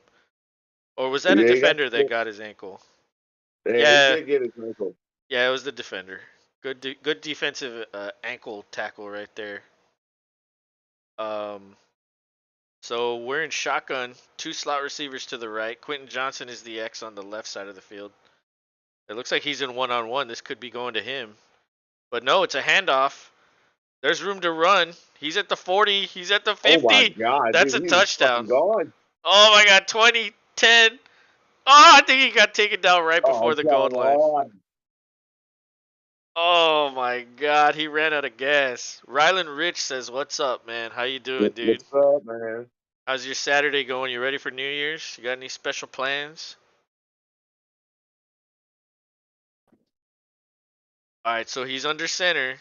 Or was that a yeah, he got defender that got his ankle? yeah, he Yeah. did get his ankle. Yeah, it was the defender. Good defensive ankle tackle right there. Um, so we're in shotgun, 2 slot receivers to the right. Quentin Johnson is the X on the left side of the field. It looks like he's in one-on-one. This could be going to him. But no, it's a handoff. There's room to run. He's at the 40. He's at the Oh my 50. god, That's dude, a he was fucking touchdown. gone. Oh my god, 20, 10. Oh, I think he got taken down right Oh before the goal come line. on. Oh my god, he ran out of gas. Rylan Rich says, "What's up, man? How you doing, dude? What's up, man? How's your Saturday going? You ready for New Year's? You got any special plans?" All right, so he's under center.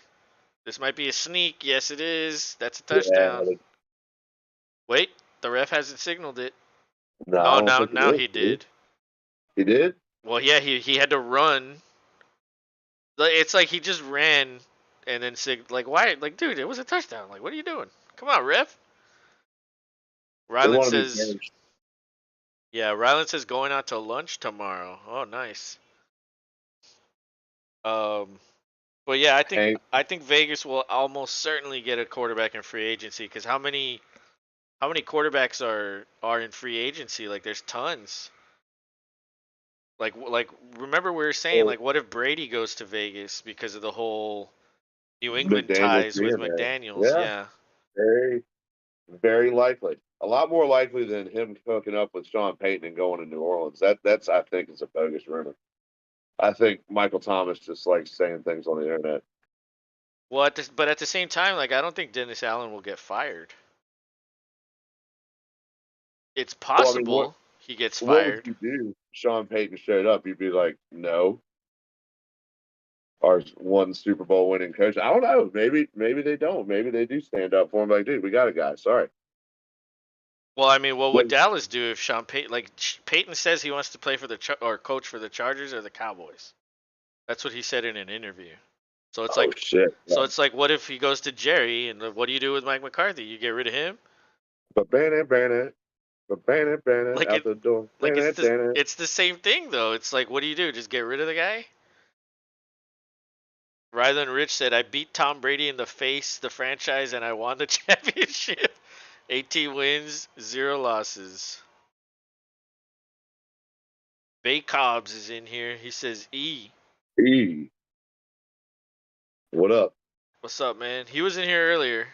This might be a sneak. Yes, it is. That's a Yeah, touchdown. Wait, the ref hasn't signaled it. no, I Oh, don't now think he now did. he did. He did? Well, yeah, he had to run. It's like he just ran and then like why? Like, dude, it was a touchdown. Like, what are you doing? Come on, ref. They Rylan want to be says, benched. yeah, Rylan says going out to lunch tomorrow. Oh, nice. Um, but yeah, Hank. I think Vegas will almost certainly get a quarterback in free agency because how many quarterbacks are in free agency? Like there's tons. Like remember we were saying Oh, like what if Brady goes to Vegas because of the whole New England McDaniel's ties with being there. McDaniels? Yeah, Yeah. very, very likely. A lot more likely than him hooking up with Sean Payton and going to New Orleans. That's I think is a bogus rumor. I think Michael Thomas just likes saying things on the internet. Well, but at the same time, like I don't think Dennis Allen will get fired. It's Well, I mean, possible he gets what would fired. you do? If Sean Payton showed up, you'd be like, no. Our one Super Bowl winning coach. I don't know. Maybe they don't. Maybe they do stand up for him. Like, dude, we got a guy. Sorry. Well, I mean, what would Like, Dallas do if Sean Payton Payton says he wants to play for or coach for the Chargers or the Cowboys? That's what he said in an interview. So it's oh like shit. Yeah. what if he goes to Jerry and what do you do with Mike McCarthy? You get rid of him? But ban it Like out it the door. like Ban it. it's the same thing though. It's like what do you do? Just get rid of the guy? Rylan Rich said, "I beat Tom Brady in the face, the franchise, and I won the championship. 18 wins, 0 losses." Bay Cobbs is in here. He says, "E, E. What up? what's up, man?" He was in here earlier.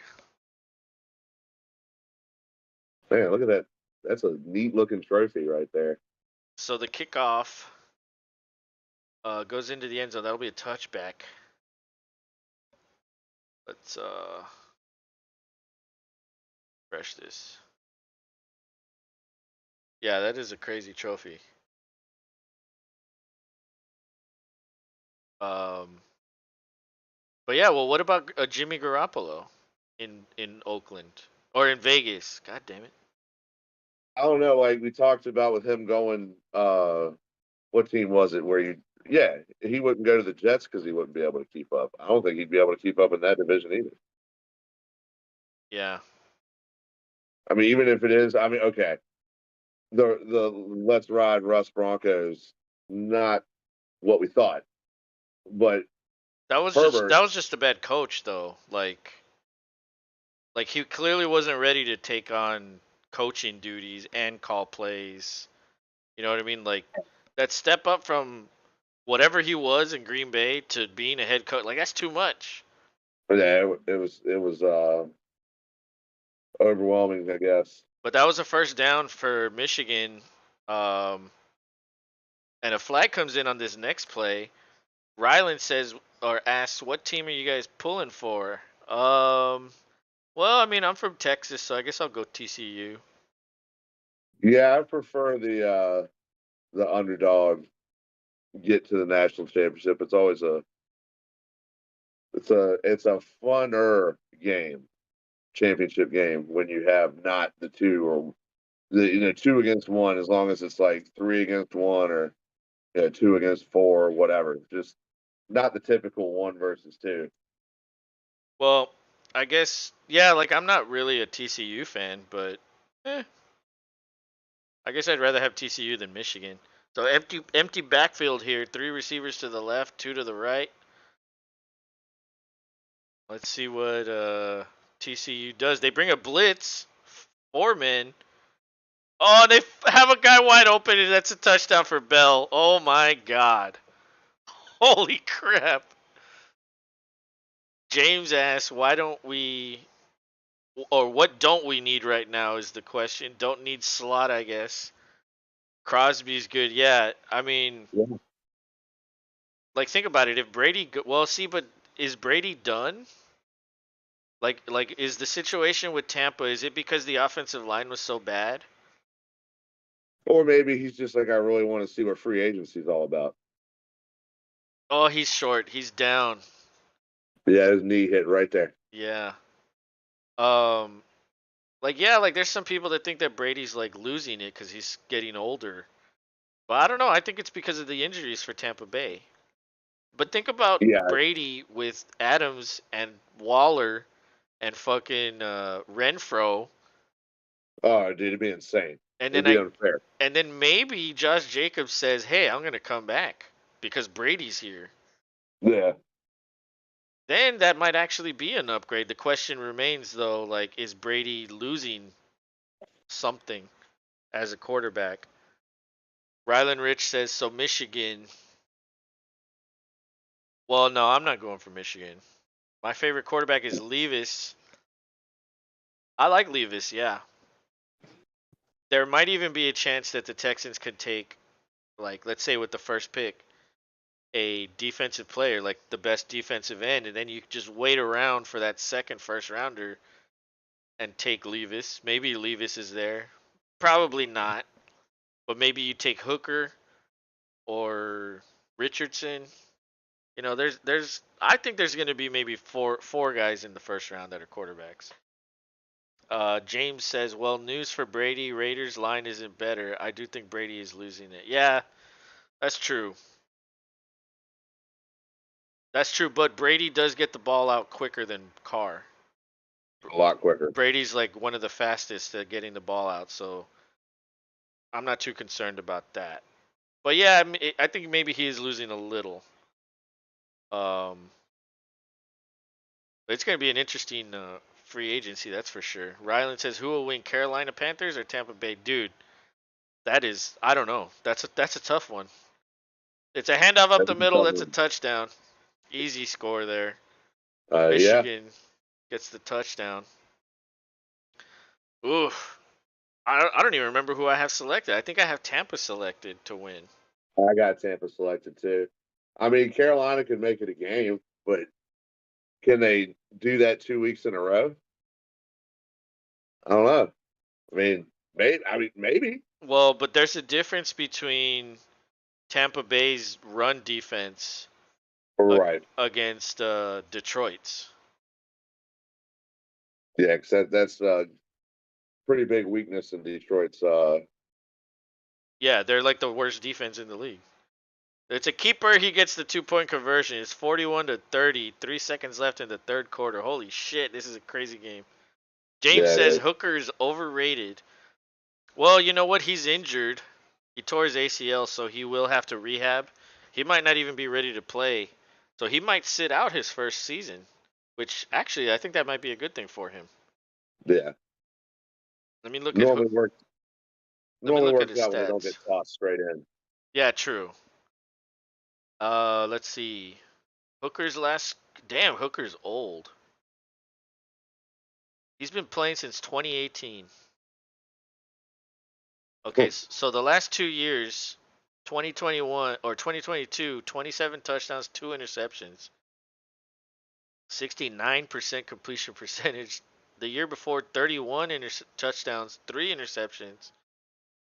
Man, look at that. That's a neat looking trophy right there. So the kickoff goes into the end zone. That'll be a touchback. Let's refresh this. Yeah, that is a crazy trophy. Um, but yeah, well, what about Jimmy Garoppolo in Oakland or in Vegas? God damn it. I don't know. Like we talked about with him going. What team was it? Where you? Yeah, he wouldn't go to the Jets because he wouldn't be able to keep up. I don't think he'd be able to keep up in that division either. Yeah. I mean, even if it is, I mean, okay, the Let's Ride Russ Broncos, not what we thought, but Herbert. That was just a bad coach though. Like he clearly wasn't ready to take on coaching duties and call plays. You know what I mean? Like that step up from whatever he was in Green Bay to being a head coach, like that's too much. Yeah, it was overwhelming, I guess. But that was a first down for Michigan. Um, and a flag comes in on this next play. Ryland says or asks, "What team are you guys pulling for?" Well, I mean, I'm from Texas, so I guess I'll go TCU. Yeah, I prefer the underdog get to the national championship. It's always a funner game, championship game, when you have not the two or the two against one, as long as it's like three against one or two against four or whatever. Just not the typical one versus two. Well, I guess yeah. Like I'm not really a TCU fan, but I guess I'd rather have TCU than Michigan. So empty backfield here. 3 receivers to the left, 2 to the right. Let's see what TCU does. They bring a blitz. 4 men. Oh, they have a guy wide open, and that's a touchdown for Bell. Oh my God! Holy crap! James asks, "Why don't we, or what don't we need right now?" Is the question. Don't need slot, I guess. Crosby's good. Yeah, I mean, Yeah. like think about it. If Brady, well, see, but is Brady done? Like, is the situation with Tampa? Is it because the offensive line was so bad? Or maybe he's just like, I really want to see what free agency is all about. Oh, he's short. He's down. Yeah, his knee hit right there. Yeah. Um, like yeah, like there's some people that think that Brady's like losing it because he's getting older. But I don't know. I think it's because of the injuries for Tampa Bay. But think about Yeah. Brady with Adams and Waller and fucking Renfro, Oh, dude, it'd be insane. and It'd then be unfair. maybe Josh Jacobs says, "Hey, I'm gonna come back because Brady's here." Yeah. Then that might actually be an upgrade. The question remains though, like, is Brady losing something as a quarterback? Rylan Rich says, "So Michigan." Well, no, I'm not going for Michigan. My favorite quarterback is Levis. I like Levis, yeah. There might even be a chance that the Texans could take, like, let's say with the first pick, a defensive player, like the best defensive end, and then you just wait around for that second first rounder and take Levis. Maybe Levis is there. Probably not. But maybe you take Hooker or Richardson. You know, there's I think there's going to be maybe four guys in the first round that are quarterbacks. James says, "Well, news for Brady. Raiders line isn't better. I do think Brady is losing it." Yeah, that's true. That's true. But Brady does get the ball out quicker than Carr. A lot quicker. Brady's like one of the fastest at getting the ball out, so I'm not too concerned about that. But yeah, I think maybe he is losing a little. Um, it's going to be an interesting free agency, that's for sure. Rylan says, "Who will win, Carolina Panthers or Tampa Bay?" Dude, that is, I don't know. That's a tough one. It's a handoff up That's the a middle. tough That's a one. touchdown. Easy score there. Yeah, Michigan gets the touchdown. Oof. I don't even remember who I have selected. I think I have Tampa selected to win. I got Tampa selected too. I mean, Carolina could make it a game, but can they do that 2 weeks in a row? I don't know. I mean, maybe. I mean, maybe. Well, but there's a difference between Tampa Bay's run defense Right. against Detroit's. Yeah, because that's a pretty big weakness in Detroit's. Yeah, they're like the worst defense in the league. It's a keeper. He gets the 2-point conversion. It's 41-30. 3 seconds left in the third quarter. Holy shit! This is a crazy game. James Yeah, it says is. Hooker's overrated. Well, you know what? He's injured. He tore his ACL, so he will have to rehab. He might not even be ready to play. So he might sit out his first season, which actually I think that might be a good thing for him. Yeah. Let me look at Normally works. let me Normally look at works his out when they don't stats. get tossed straight in. Yeah, true. Let's see. Hooker's last damn Hooker's old. He's been playing since 2018. Okay, so the last 2 years, 2021 or 2022, 27 touchdowns, 2 interceptions. 69% completion percentage. The year before, 31 touchdowns, 3 interceptions,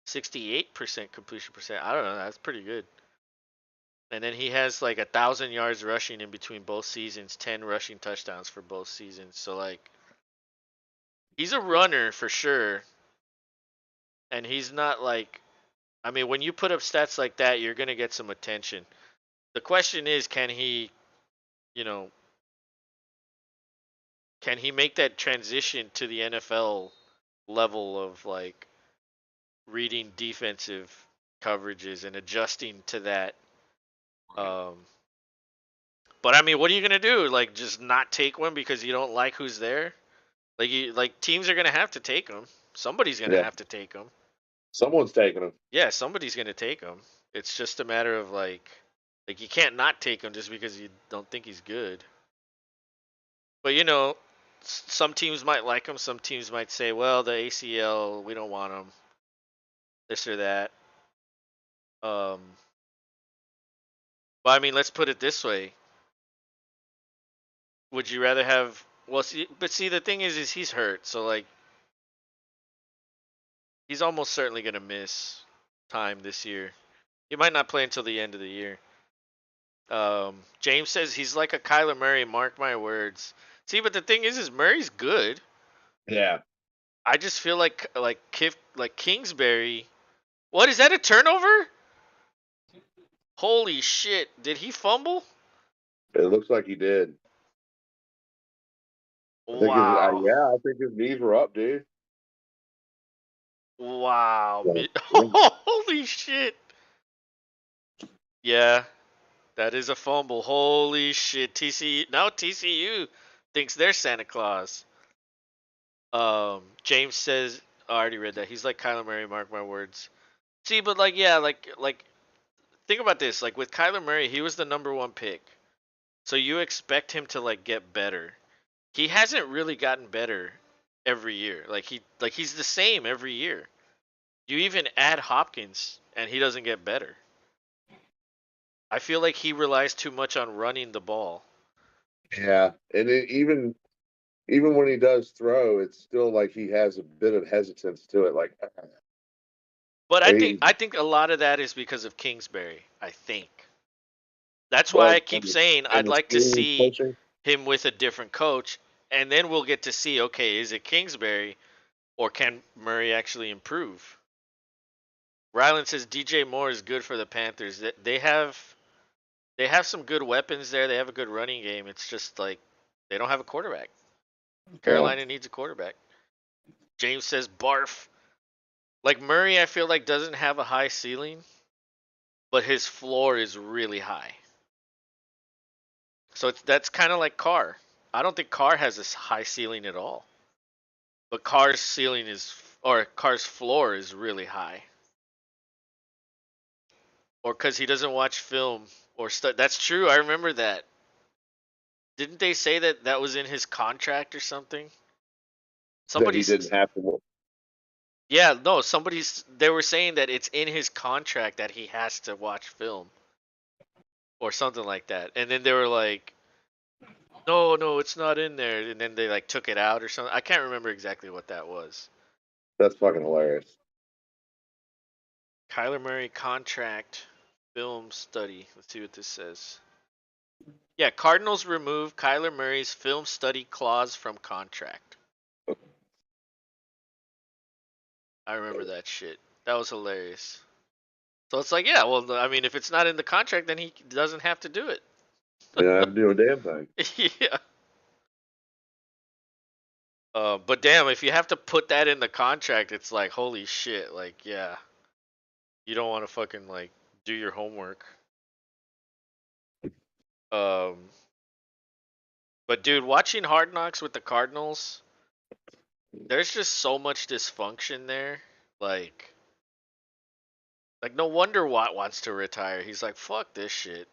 68% completion percent. I don't know. That's pretty good. And then he has like 1,000 yards rushing in between both seasons, 10 rushing touchdowns for both seasons. So like, he's a runner for sure, and he's not like. I mean, when you put up stats like that, you're gonna get some attention. The question is, can he, you know, can he make that transition to the NFL level of like reading defensive coverages and adjusting to that? Um, but I mean, what are you gonna do? Like, just not take one because you don't like who's there? Like teams are gonna have to take him. Somebody's gonna Yeah, have to take him. someone's taking him. Yeah, somebody's gonna take him. It's just a matter of like you can't not take him just because you don't think he's good. But some teams might like him. Some teams might say, well, the ACL, we don't want him. This or that. Um, but I mean, let's put it this way: would you rather have? Well, see, the thing is he's hurt, so like he's almost certainly gonna miss time this year. He might not play until the end of the year. James says he's like a Kyler Murray. Mark my words. See, but the thing is Murray's good. Yeah, I just feel like Kingsbury. What is that, a turnover? Holy shit! Did he fumble? it looks like he did. I think Wow! yeah, I think his knees were up, dude. Wow! Yeah. Holy shit! Yeah, that is a fumble. Holy shit! TCU thinks they're Santa Claus. James says, I already read that. He's like Kyler Murray. Mark my words. See, but like, yeah, like think about this. Like with Kyler Murray, he was the #1 pick, so you expect him to like get better. He hasn't really gotten better every year. He's the same every year. You even add Hopkins, and he doesn't get better. I feel like he relies too much on running the ball. Yeah, and even when he does throw, it's still like he has a bit of hesitance to it. Like But I think he, I think a lot of that is because of Kingsbury. I think that's why I well, keep saying and I'd the like to scheme he's see pushing. him with a different coach, and then we'll get to see, okay, is it Kingsbury or can Murray actually improve? Ryland says DJ Moore is good for the Panthers. They have some good weapons there. They have a good running game. It's just like they don't have a quarterback. Yeah, Carolina needs a quarterback. James says barf. Like Murray, I feel like doesn't have a high ceiling, but his floor is really high. So that's kind of like Carr. I don't think Carr has a high ceiling at all, but Carr's floor is really high. Or because he doesn't watch film or stuff. That's true. I remember that. Didn't they say that that was in his contract or something? that Somebody, he didn't have to. yeah, no, they were saying that it's in his contract that he has to watch film or something like that. And then they were like, no, no, it's not in there. And then they like took it out or something. I can't remember exactly what that was. That's fucking hilarious. Kyler Murray contract film study. Let's see what this says. Yeah, Cardinals remove Kyler Murray's film study clause from contract. I remember that shit. That was hilarious. So it's like, yeah, well, I mean, if it's not in the contract, then he doesn't have to do it. You don't have to do a damn thing. Yeah. But damn, if you have to put that in the contract, it's like, holy shit. Like, yeah, you don't want to fucking like do your homework. Um, but dude, watching Hard Knocks with the Cardinals, there's just so much dysfunction there. Like, like no wonder Watt wants to retire. He's like, fuck this shit.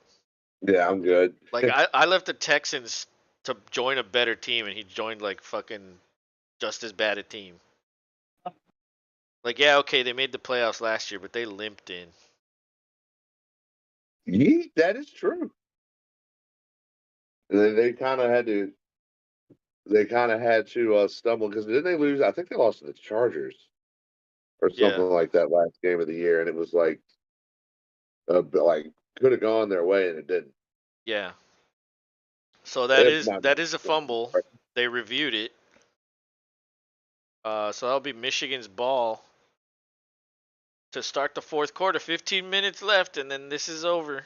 Yeah, I'm good. Like, I left the Texans to join a better team, and he joined like fucking just as bad a team. Like, yeah, okay, they made the playoffs last year, but they limped in. Yeet, that is true. They kind of had to. They kind of had to stumble because didn't they lose? I think they lost to the Chargers or Yeah. something like that last game of the year, and it was like could have gone their way and it didn't. Yeah. So If my that is a fumble. They reviewed it. So that'll be Michigan's ball to start the fourth quarter. 15 minutes left, and then this is over.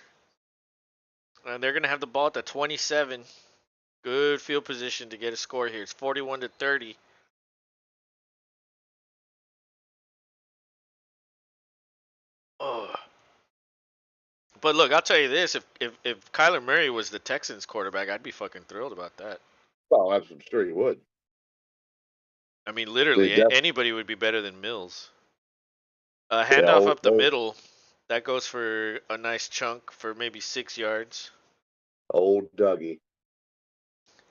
And they're gonna have the ball at the 27. Good field position to get a score here. It's 41-30. Oh. But look, I'll tell you this: if Kyler Murray was the Texans quarterback, I'd be fucking thrilled about that. well, I'm sure you would. I mean, They literally, definitely anybody would be better than Mills. yeah, Handoff up the middle. That goes for a nice chunk for maybe 6 yards. old Dougie.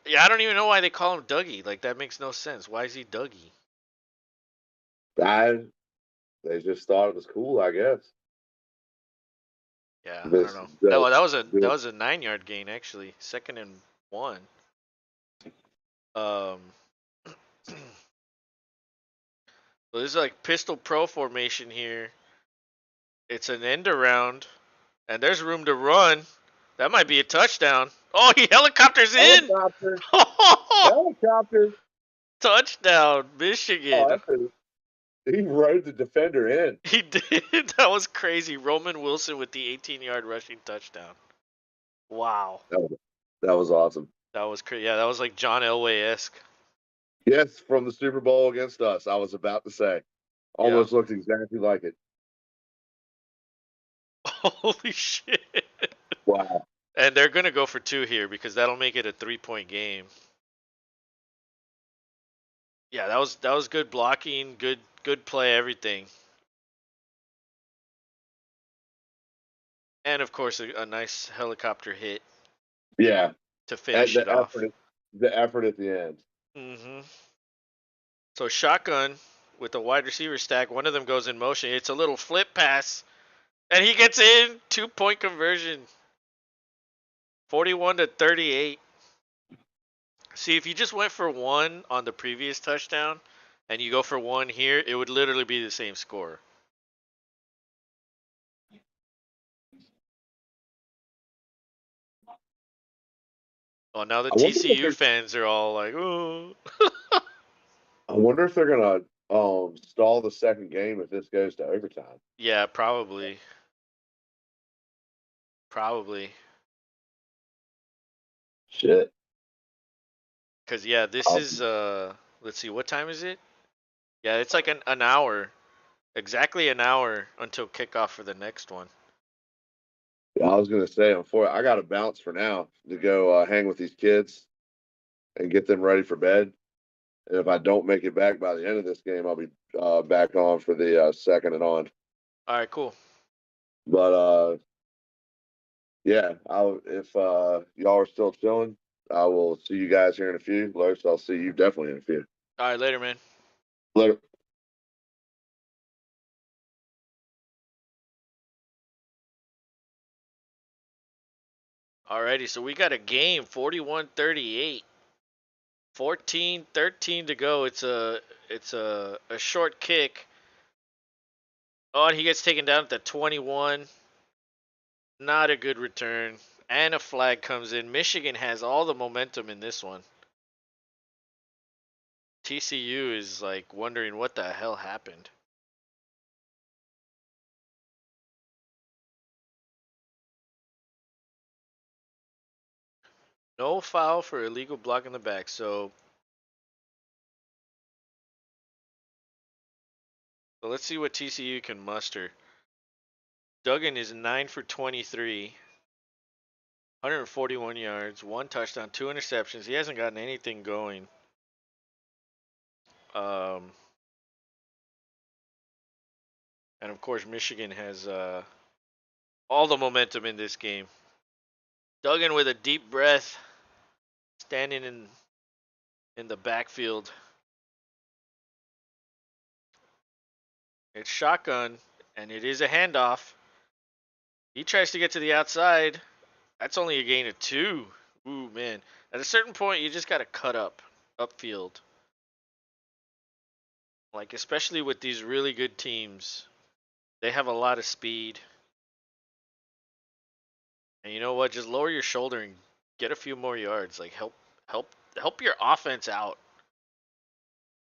Yeah, I don't even know why they call him Dougie. Like, that makes no sense. Why is he Dougie? I They just thought it was cool, I guess. Yeah, I don't This know. the, That the was a 9 yard gain actually. 2nd and 1. Um, so this is like pistol pro formation here. It's an end around, and there's room to run. That might be a touchdown. Oh, he helicopters in. helicopter, helicopter. Touchdown, Oh, Michigan. he rode the defender in. He did. That was crazy. Roman Wilson with the 18-yard rushing touchdown. Wow. That was awesome. That was crazy. Yeah, that was like John Elway-esque. Yes, from the Super Bowl against us. I was about to say, Yeah. almost looked exactly like it. Holy shit. Wow. And they're going to go for 2 here because that'll make it a 3-point game. Yeah, that was good blocking, good play, everything. And of course a nice helicopter hit Yeah, to and finish it off. the effort at the end. Mhm. So shotgun with a wide receiver stack, one of them goes in motion. It's a little flip pass and he gets in, 2-point conversion. 41-38. See, if you just went for 1 on the previous touchdown and you go for 1 here, it would literally be the same score. Oh, now the I wonder if TCU fans are all like, "Oh." I wonder if they're gonna stall the second game if this goes to overtime. Yeah, probably. Probably. Shit. Cuz yeah, this Um, is let's see, what time is it? Yeah, it's like an hour. Exactly an hour until kickoff for the next one. I was gonna say I got to bounce for now to go hang with these kids and get them ready for bed. And if I don't make it back by the end of this game, I'll be back on for the second and on. All right, cool. But yeah, I'll if y'all are still chilling, I will see you guys here in a few. Los, I'll see you definitely in a few. All right, later, man. Later. Alrighty, so we got a game, 41-38. 14-13 to go. It's a short kick. Oh, and he gets taken down at the 21. Not a good return. And a flag comes in. Michigan has all the momentum in this one. TCU is like wondering what the hell happened. No foul for illegal block in the back. So let's see what TCU can muster. Duggan is 9 for 23, 141 yards, 1 touchdown, 2 interceptions. He hasn't gotten anything going. Um, and of course, Michigan has all the momentum in this game. Duggan with a deep breath, standing in the backfield. It's shotgun, and it is a handoff. He tries to get to the outside. That's only a gain of 2. Ooh man, at a certain point you just gotta cut upfield. Like especially with these really good teams, they have a lot of speed. And you know what? Just lower your shoulder and get a few more yards. Like help your offense out.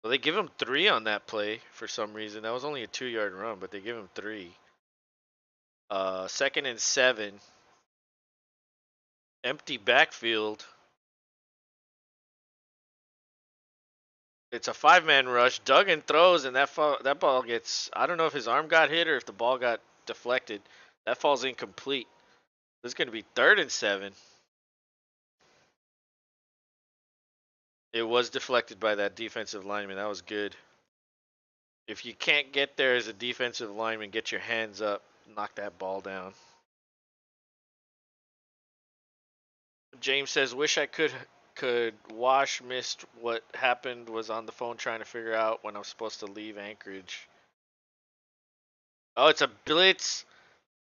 Well, they give him 3 on that play for some reason. That was only a 2-yard run, but they give him 3. Second and 7. Empty backfield. It's a 5-man rush. Duggan throws, and that ball gets. I don't know if his arm got hit or if the ball got deflected. That falls incomplete. This is going to be 3rd and 7. It was deflected by that defensive lineman. That was good. If you can't get there as a defensive lineman, get your hands up, knock that ball down. James says, "Wish I could wash missed what happened. Was on the phone trying to figure out when I'm supposed to leave Anchorage." Oh, it's a blitz.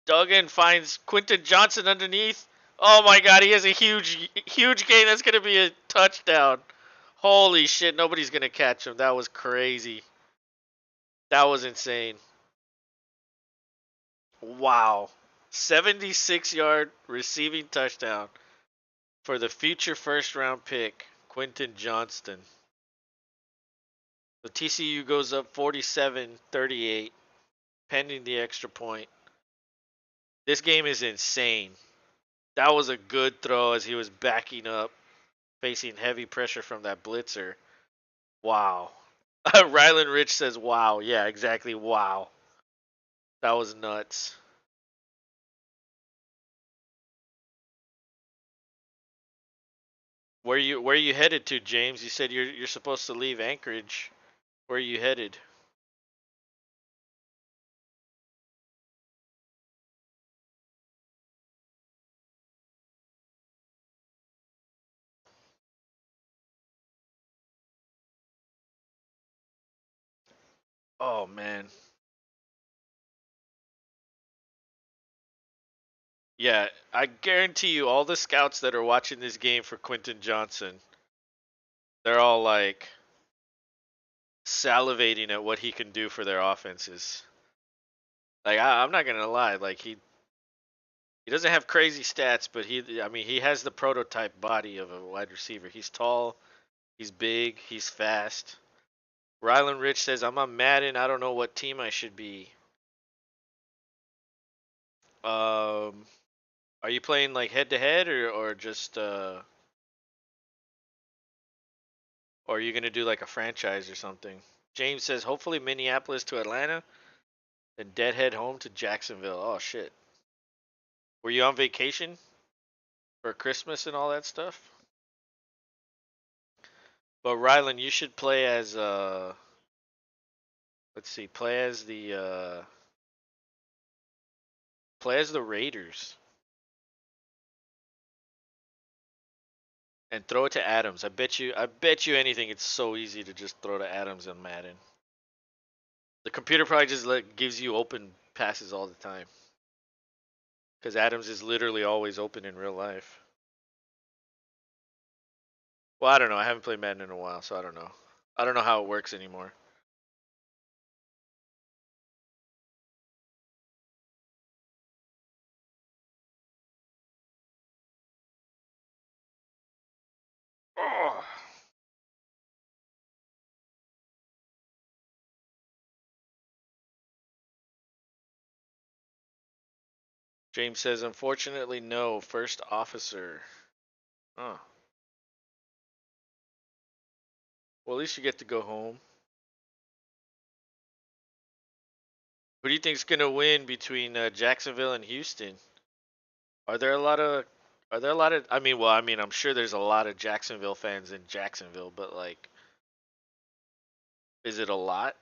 Duggan finds Quinton Johnson underneath. Oh my God, he has a huge gain. That's gonna be a touchdown. Holy shit, nobody's gonna catch him. That was crazy. That was insane. Wow. 76-yard receiving touchdown for the future first round pick, Quinton Johnston. The TCU goes up 47-38, pending the extra point. This game is insane. That was a good throw as he was backing up, facing heavy pressure from that blitzer. Wow. Rylan Rich says, wow. Yeah, exactly. Wow. That was nuts. Where you headed to, James? You said you're supposed to leave Anchorage. Where are you headed? Oh man. Yeah, I guarantee you all the scouts that are watching this game for Quinton Johnson, they're all like salivating at what he can do for their offenses. Like I'm not gonna lie, like he doesn't have crazy stats, but he has the prototype body of a wide receiver. He's tall, he's big, he's fast. Rylan Rich says, "I'm on Madden. I don't know what team I should be." Um, are you playing like head to head or just or are you gonna do like a franchise or something? James says, "Hopefully Minneapolis to Atlanta, then Deadhead home to Jacksonville." Oh shit. Were you on vacation for Christmas and all that stuff? But Rylan, you should play as let's see, play as the Raiders and throw it to Adams. I bet you anything it's so easy to just throw to Adams and Madden. The computer probably just like gives you open passes all the time because Adams is literally always open in real life. Well, I don't know. I haven't played Madden in a while, so I don't know. I don't know how it works anymore. Oh. James says, "Unfortunately, no. First officer." Oh. Well, at least you get to go home. Who do you think's gonna win between Jacksonville and Houston? Are there a lot of Are there a lot of I mean, I'm sure there's a lot of Jacksonville fans in Jacksonville, but like is it a lot?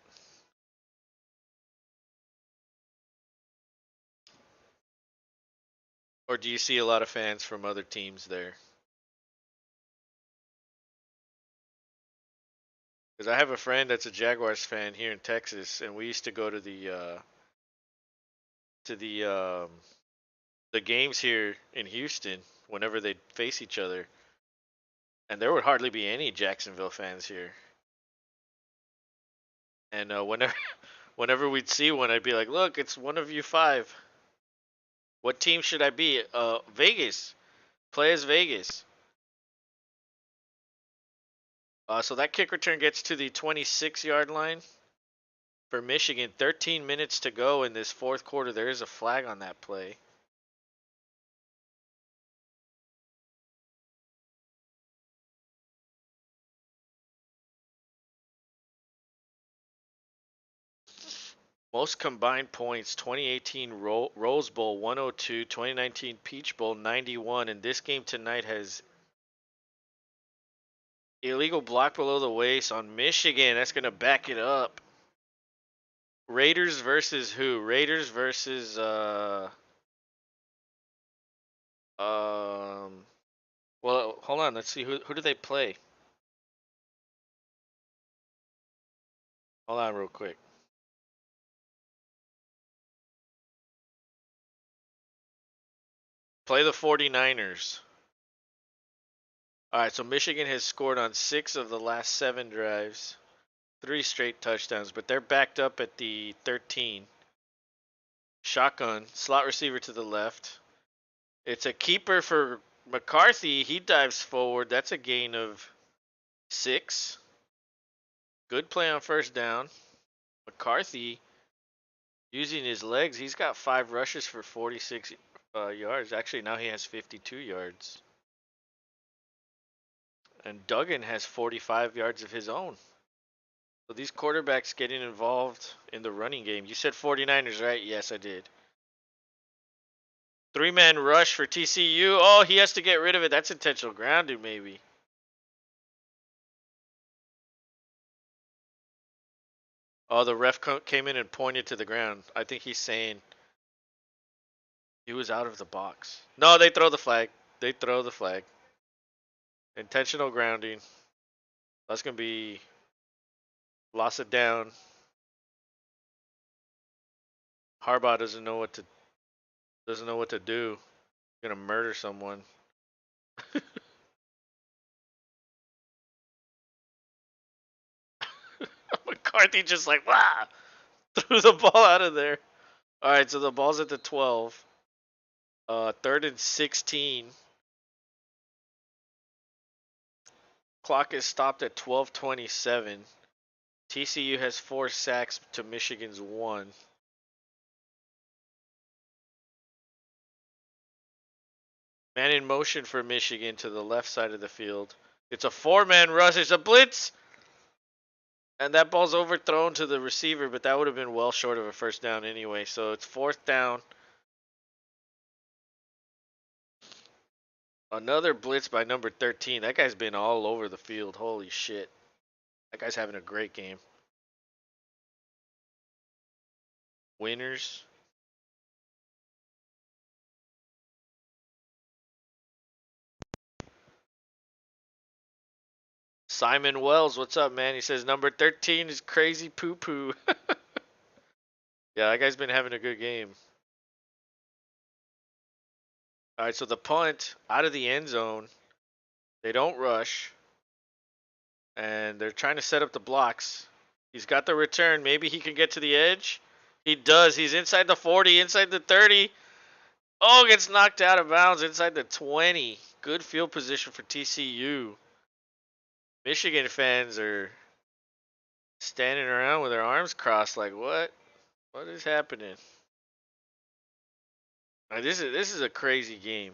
Or do you see a lot of fans from other teams there? Cuz I have a friend that's a Jaguars fan here in Texas and we used to go to to the games here in Houston whenever they face each other. And there would hardly be any Jacksonville fans here. And whenever we'd see one, I'd be like, "Look, it's one of you five. What team should I be? Vegas. Play as Vegas." So that kick return gets to the 26-yard line for Michigan. 13 minutes to go in this fourth quarter. There is a flag on that play. Most combined points: 2018 Rose Bowl 102, 2019 Peach Bowl 91, and this game tonight has illegal block below the waist on Michigan. That's gonna back it up. Raiders versus who? Raiders versus well, hold on. Let's see who do they play. Hold on, real quick. Play the 49ers. All right, so Michigan has scored on 6 of the last 7 drives, 3 straight touchdowns, but they're backed up at the 13. Shotgun, slot receiver to the left. It's a keeper for McCarthy. He dives forward. That's a gain of 6. Good play on first down. McCarthy using his legs. He's got 5 rushes for 46 yards. Actually, now he has 52 yards. And Duggan has 45 yards of his own. So these quarterbacks getting involved in the running game. You said 49ers, right? Yes, I did. 3-man rush for TCU. Oh, he has to get rid of it. That's intentional grounding, maybe. Oh, the ref came in and pointed to the ground. I think he's saying he was out of the box. No, they throw the flag. They throw the flag. Intentional grounding. That's going to be loss of down. Harbaugh doesn't know what to do. Gonna murder someone. McCarthy just like wah, threw the ball out of there. All right, so the ball's at the 12. 3rd and 16. Clock is stopped at 12:27. TCU has 4 sacks to Michigan's 1. Man in motion for Michigan to the left side of the field. It's a 4-man rush. It's a blitz. And that ball's overthrown to the receiver, but that would have been well short of a first down anyway. So it's 4th down. Another blitz by number 13. That guy's been all over the field. Holy shit. That guy's having a great game. Winners. Simon Wells, what's up, man? He says number 13 is crazy poo poo. Yeah, that guy's been having a good game. All right, so the punt out of the end zone. They don't rush. And they're trying to set up the blocks. He's got the return. Maybe he can get to the edge. He does. He's inside the 40, inside the 30. Oh, gets knocked out of bounds inside the 20. Good field position for TCU. Michigan fans are standing around with their arms crossed like, what? What is happening? This is a crazy game.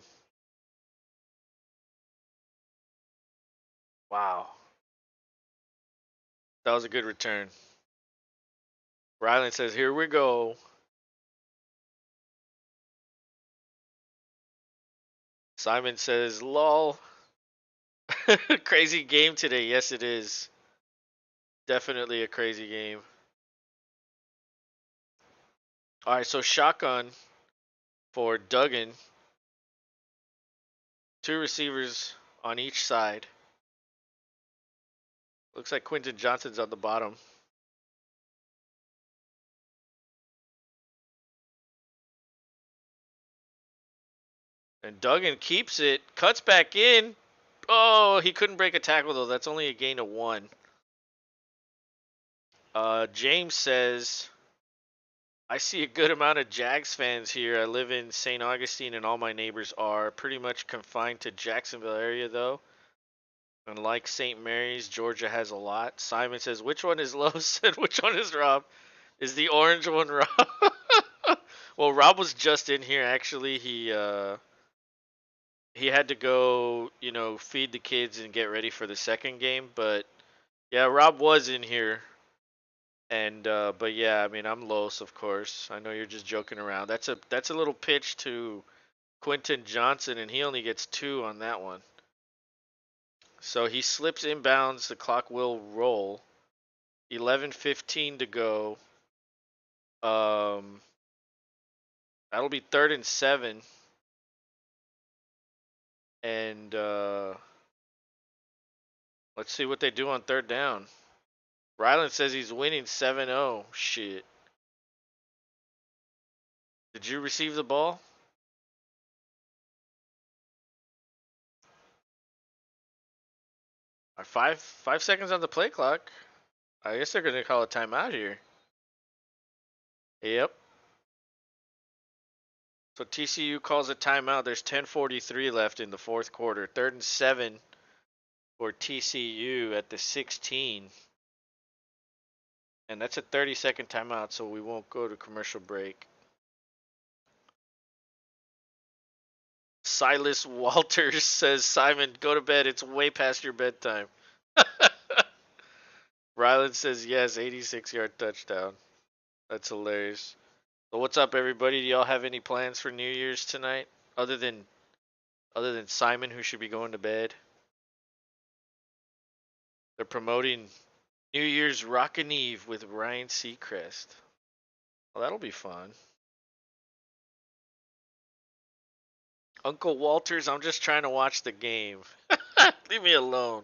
Wow. That was a good return. Ryland says, here we go. Simon says, lol. Crazy game today. Yes, it is. Definitely a crazy game. All right, so shotgun for Duggan. 2 receivers on each side. Looks like Quentin Johnston's on the bottom. And Duggan keeps it, cuts back in. Oh, he couldn't break a tackle though. That's only a gain of 1. James says, I see a good amount of Jags fans here. I live in St. Augustine and all my neighbors are pretty much confined to Jacksonville area though. Unlike St. Mary's, Georgia has a lot. Simon says, which one is Los and which one is Rob? Is the orange one Rob? Well, Rob was just in here actually. He had to go, feed the kids and get ready for the second game, but yeah, Rob was in here. And but yeah, I mean, I'm Los, of course. I know you're just joking around. That's a little pitch to Quentin Johnson, and he only gets 2 on that one. So he slips inbounds. The clock will roll. 11:15 to go. Um, that'll be 3rd and 7. And let's see what they do on 3rd down. Ryland says he's winning 7-0. Shit. Did you receive the ball? Five seconds on the play clock. I guess they're gonna call a timeout here. Yep. So TCU calls a timeout. There's 10:43 left in the 4th quarter. 3rd and 7 for TCU at the 16. And that's a 30-second timeout, so we won't go to commercial break. Silas Walters says, Simon, go to bed. It's way past your bedtime. Ryland says, yes, 86-yard touchdown. That's hilarious. So what's up, everybody? Do y'all have any plans for New Year's tonight? Other than Simon, who should be going to bed? They're promoting New Year's Rockin' Eve with Ryan Seacrest. Well, that'll be fun. Uncle Walters, I'm just trying to watch the game. Leave me alone.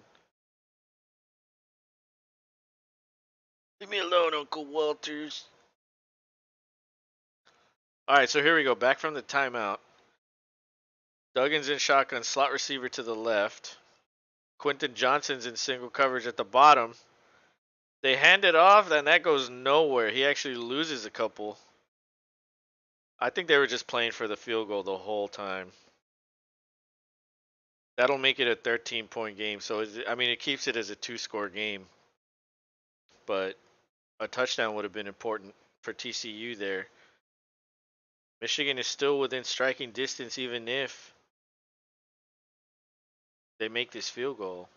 Leave me alone, Uncle Walters. Alright, so here we go. Back from the timeout. Duggan's in shotgun, slot receiver to the left. Quentin Johnson's in single coverage at the bottom. They hand it off, and that goes nowhere. He actually loses a couple. I think they were just playing for the field goal the whole time. That'll make it a 13-point game. So, it keeps it as a 2-score game. But a touchdown would have been important for TCU there. Michigan is still within striking distance even if they make this field goal.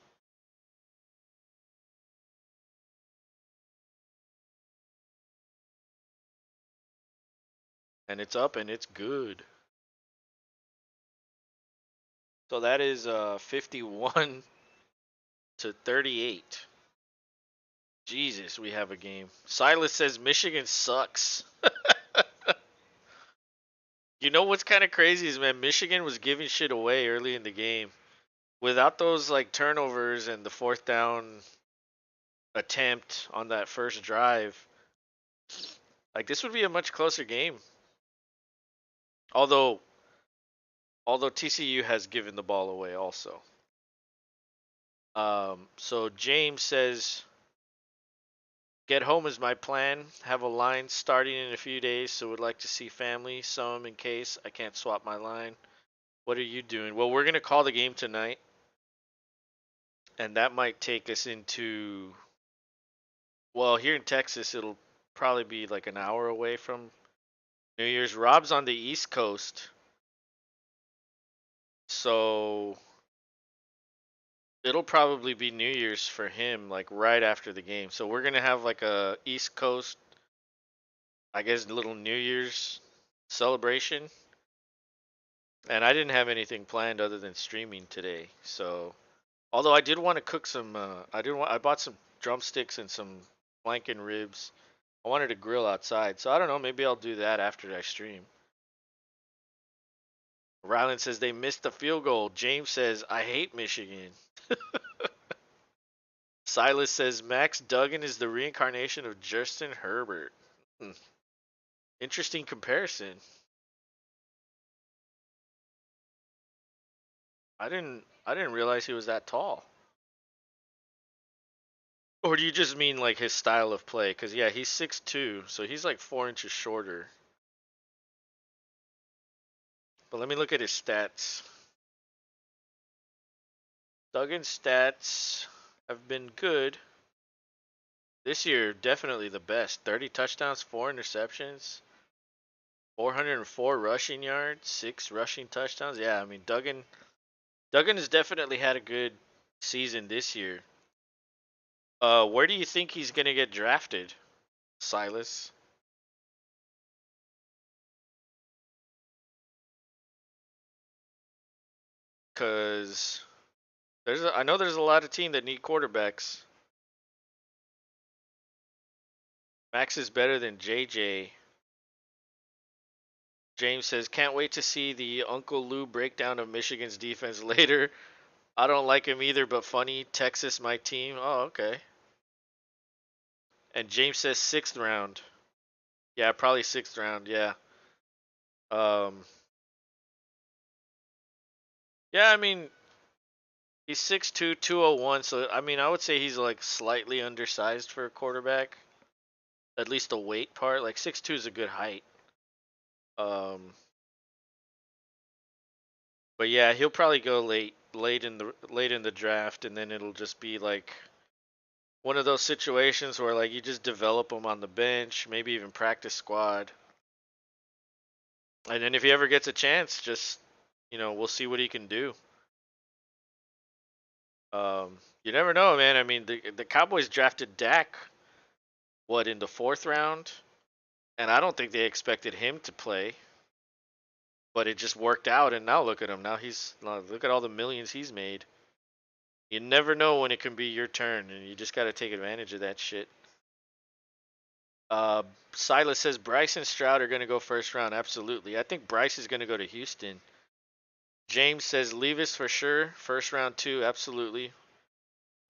And it's up and it's good. So that is 51 to 38. Jesus, we have a game. Silas says Michigan sucks. You know what's kind of crazy is, man, Michigan was giving shit away early in the game. Without those turnovers and the 4th down attempt on that first drive, this would be a much closer game. Although TCU has given the ball away also. So James says, get home is my plan. Have a line starting in a few days, so would like to see family. Some in case I can't swap my line. What are you doing? Well, we're gonna call the game tonight, and that might take us into. Well, here in Texas, it'll probably be like an hour away from New Year's. Rob's on the East Coast, so it'll probably be New Year's for him, right after the game. So we're gonna have a East Coast, I guess, little New Year's celebration. And I didn't have anything planned other than streaming today. So, although I did want to cook some, I bought some drumsticks and some flanking ribs. I wanted to grill outside, so I don't know. Maybe I'll do that after I stream. Ryland says they missed the field goal. James says I hate Michigan. Silas says Max Duggan is the reincarnation of Justin Herbert. Interesting comparison. I didn't realize he was that tall. Or do you just mean like his style of play? Because yeah, he's 6'2", so he's like 4 inches shorter. But let me look at his stats. Duggan's stats have been good. This year, definitely the best. 30 touchdowns, 4 interceptions, 404 rushing yards, 6 rushing touchdowns. Yeah, I mean Duggan has definitely had a good season this year. Where do you think he's gonna get drafted, Silas? Cause I know there's a lot of teams that need quarterbacks. Max is better than JJ. James says, can't wait to see the Uncle Lou breakdown of Michigan's defense later. I don't like him either, but funny. Texas, my team. Oh, okay. And James says 6th round. Yeah, probably 6th round. Yeah. Um. Yeah, I mean, he's 6'2", 201. So I mean, I would say he's like slightly undersized for a quarterback. At least the weight part. Like 6'2" is a good height. Um. But yeah, he'll probably go late in the draft, and then it'll just be like one of those situations where like you just develop him on the bench, maybe even practice squad, and then if he ever gets a chance, just we'll see what he can do. You never know, man. I mean, the Cowboys drafted Dak what in the 4th round, and I don't think they expected him to play, but it just worked out, and now look at him. Now look at all the millions he's made. You never know when it can be your turn, and you just got to take advantage of that shit. Uh, Silas says Bryce and Stroud are going to go 1st round. Absolutely. I think Bryce is going to go to Houston. James says Levis for sure. 1st round too. Absolutely.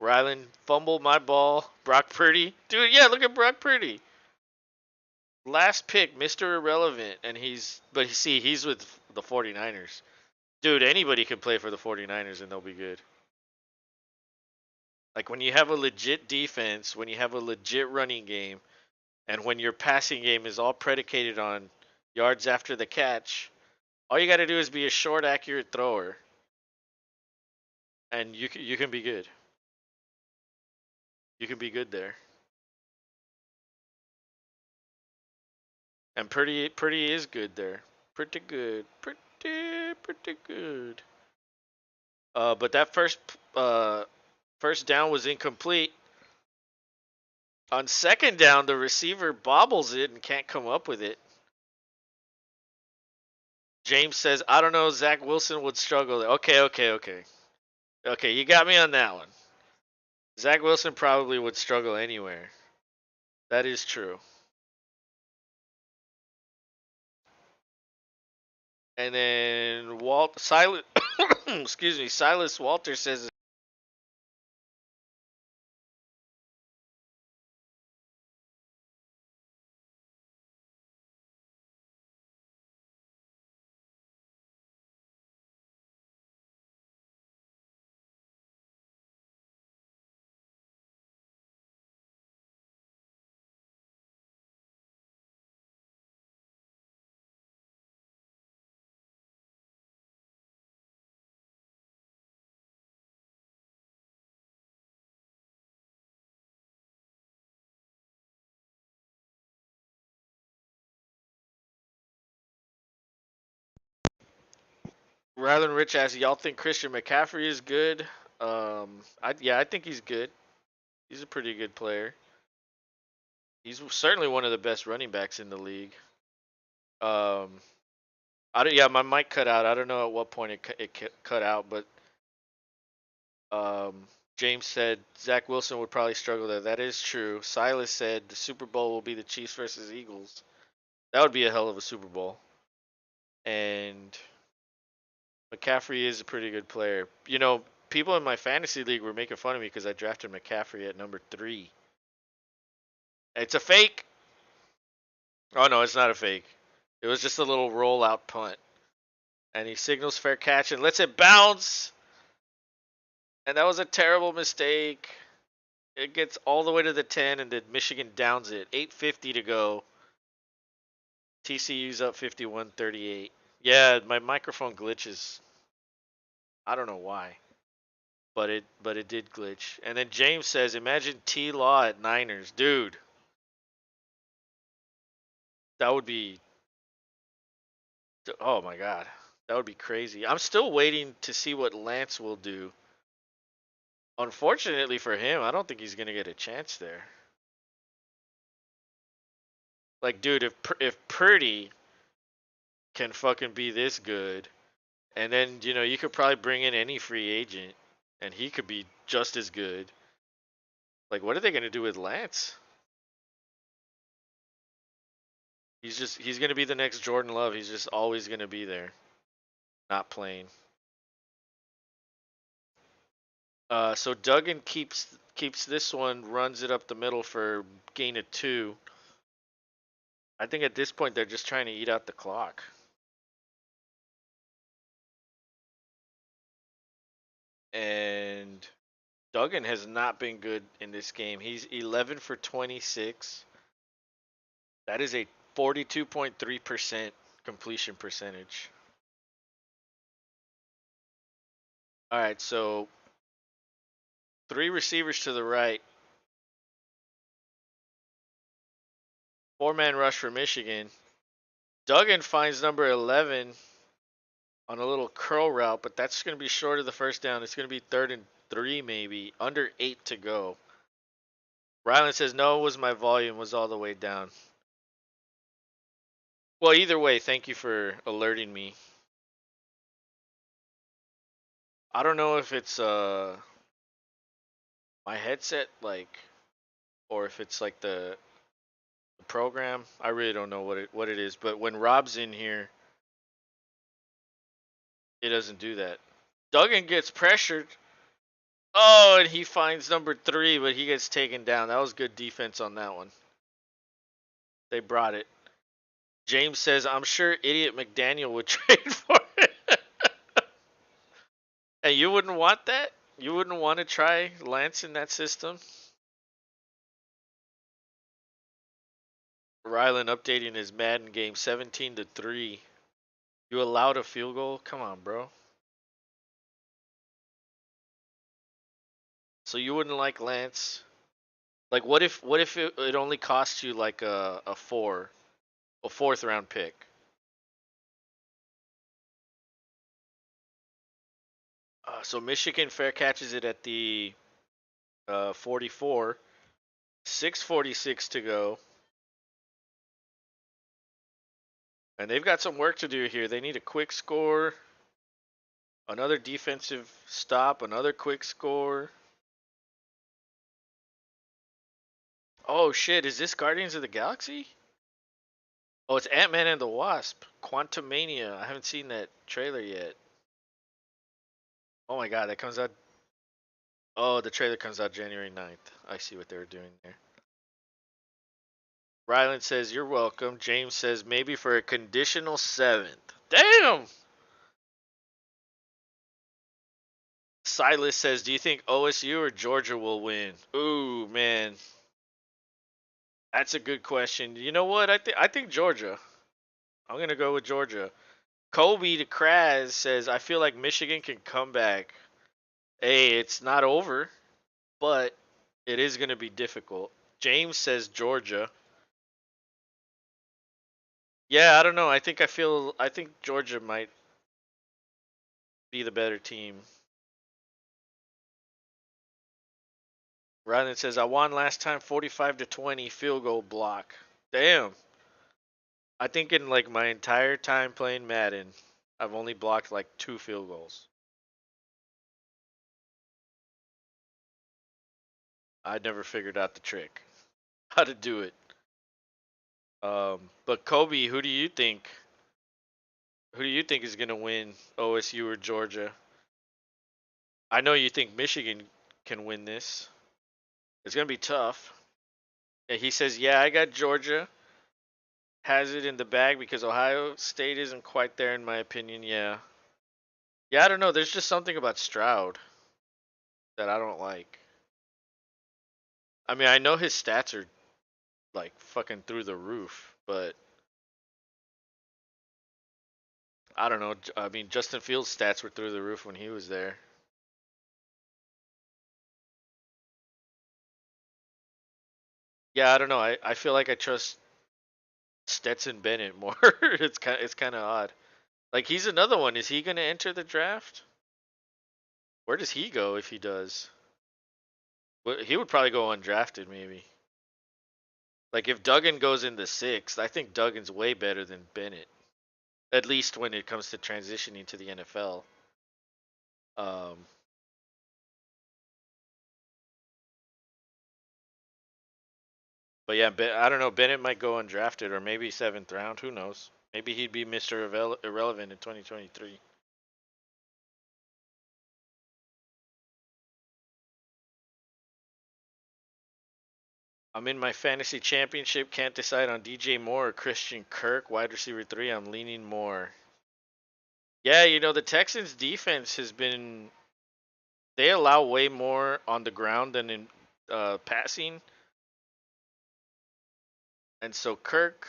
Rylan fumbled my ball. Brock Purdy. Dude, yeah, look at Brock Purdy. Last pick, Mr. Irrelevant. And he's with the 49ers. Dude, anybody can play for the 49ers and they'll be good. Like when you have a legit defense, when you have a legit running game, and when your passing game is all predicated on yards after the catch, all you got to do is be a short, accurate thrower, and you can be good. You can be good there. And pretty is good there. Pretty good. Pretty good. But that first down was incomplete. On 2nd down, the receiver bobbles it and can't come up with it. James says, I don't know, Zach Wilson would struggle. Okay. Okay, you got me on that one. Zach Wilson probably would struggle anywhere. That is true. And then Silas, excuse me, Silas Walter says Rather Rich asks, y'all think Christian McCaffrey is good? I think he's good. He's a pretty good player. He's certainly one of the best running backs in the league. Um, yeah, my mic cut out. I don't know at what point it cut out, but um, James said Zach Wilson would probably struggle there. That is true. Silas said the Super Bowl will be the Chiefs versus Eagles. That would be a hell of a Super Bowl. And McCaffrey is a pretty good player. People in my fantasy league were making fun of me because I drafted McCaffrey at number 3. It's a fake. Oh no, it's not a fake. It was just a little rollout punt. And he signals fair catch and lets it bounce. And that was a terrible mistake. It gets all the way to the 10, and then Michigan downs it. 8:50 to go. TCU's up 51-38. Yeah, my microphone glitches. I don't know why, but it did glitch. And then James says, "Imagine T Law at Niners, dude. That would be oh my god, that would be crazy." I'm still waiting to see what Lance will do. Unfortunately for him, I don't think he's gonna get a chance there. Like, dude, if Purdy can fucking be this good, and then you could probably bring in any free agent, and he could be just as good. Like, what are they gonna do with Lance? He's gonna be the next Jordan Love. He's just always gonna be there, not playing. So Duggan keeps this one, runs it up the middle for gain of 2. I think at this point they're just trying to eat out the clock. And Duggan has not been good in this game. He's 11 for 26. That is a 42.3% completion percentage. All right, so 3 receivers to the right. 4-man rush for Michigan. Duggan finds number 11 on a little curl route, but that's going to be short of the first down. It's going to be 3rd and 3 maybe, under 8 to go. Ryland says, no, it was my volume was all the way down. Well, either way, thank you for alerting me. I don't know if it's my headset, like, or if it's like the program. I really don't know what it is, but when Rob's in here, it doesn't do that. Duggan gets pressured. Oh, and he finds number 3, but he gets taken down. That was good defense on that one. They brought it. James says, I'm sure idiot McDaniel would trade for it. And you wouldn't want that? You wouldn't want to try Lance in that system? Rylan updating his Madden game 17-3. You allowed a field goal? Come on, bro. So you wouldn't like Lance? Like, what if it only cost you like a 4th round pick? So Michigan fair catches it at the 44. 6:46 to go. And they've got some work to do here. They need a quick score, another defensive stop, another quick score. Oh shit, is this Guardians of the Galaxy? Oh, it's Ant-Man and the Wasp. Quantumania. I haven't seen that trailer yet. Oh my god, that comes out. Oh, the trailer comes out January 9th. I see what they were doing there. Ryland says, you're welcome. James says, maybe for a conditional 7th. Damn! Silas says, do you think OSU or Georgia will win? Ooh, man. That's a good question. You know what? I think Georgia. I'm going to go with Georgia. Kobe to Kraz says, I feel like Michigan can come back. Hey, it's not over, but it is going to be difficult. James says Georgia. Yeah, I don't know. I think Georgia might be the better team. Ryland says I won last time 45-20 field goal block. Damn. I think in like my entire time playing Madden, I've only blocked like 2 field goals. I never figured out the trick. How to do it. But Kobe, who do you think? Who do you think is gonna win, OSU or Georgia? I know you think Michigan can win this. It's gonna be tough. And he says, "Yeah, I got Georgia. Has it in the bag because Ohio State isn't quite there in my opinion." Yeah. Yeah, I don't know. There's just something about Stroud. that I don't like. I mean, I know his stats are like fucking through the roof, but I don't know. I mean, Justin Fields' stats were through the roof when he was there. Yeah, I don't know. I feel like I trust Stetson Bennett more. It's kind of odd. Like he's another one. Is he gonna enter the draft? Where does he go if he does? Well, he would probably go undrafted maybe. Like if Duggan goes in the sixth, I think Duggan's way better than Bennett. At least when it comes to transitioning to the NFL. Um, but yeah, I don't know. Bennett might go undrafted or maybe seventh round. Who knows? Maybe he'd be Mr. Irrelevant in 2023. I'm in my fantasy championship. Can't decide on DJ Moore or Christian Kirk, wide receiver 3. I'm leaning Moore. Yeah, the Texans defense has been, they allow way more on the ground than in passing. And so Kirk,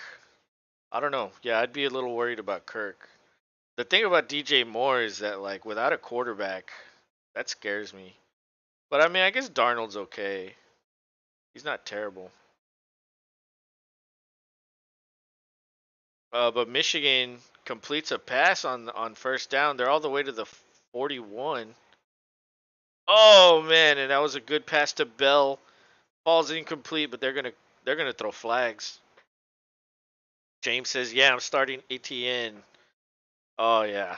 I don't know. Yeah, I'd be a little worried about Kirk. The thing about DJ Moore is that like without a quarterback, that scares me. But I mean, I guess Darnold's okay. He's not terrible. But Michigan completes a pass on first down. They're all the way to the 41. Oh man, and that was a good pass to Bell. Falls incomplete, but they're gonna throw flags. James says, "Yeah, I'm starting ETN." Oh yeah,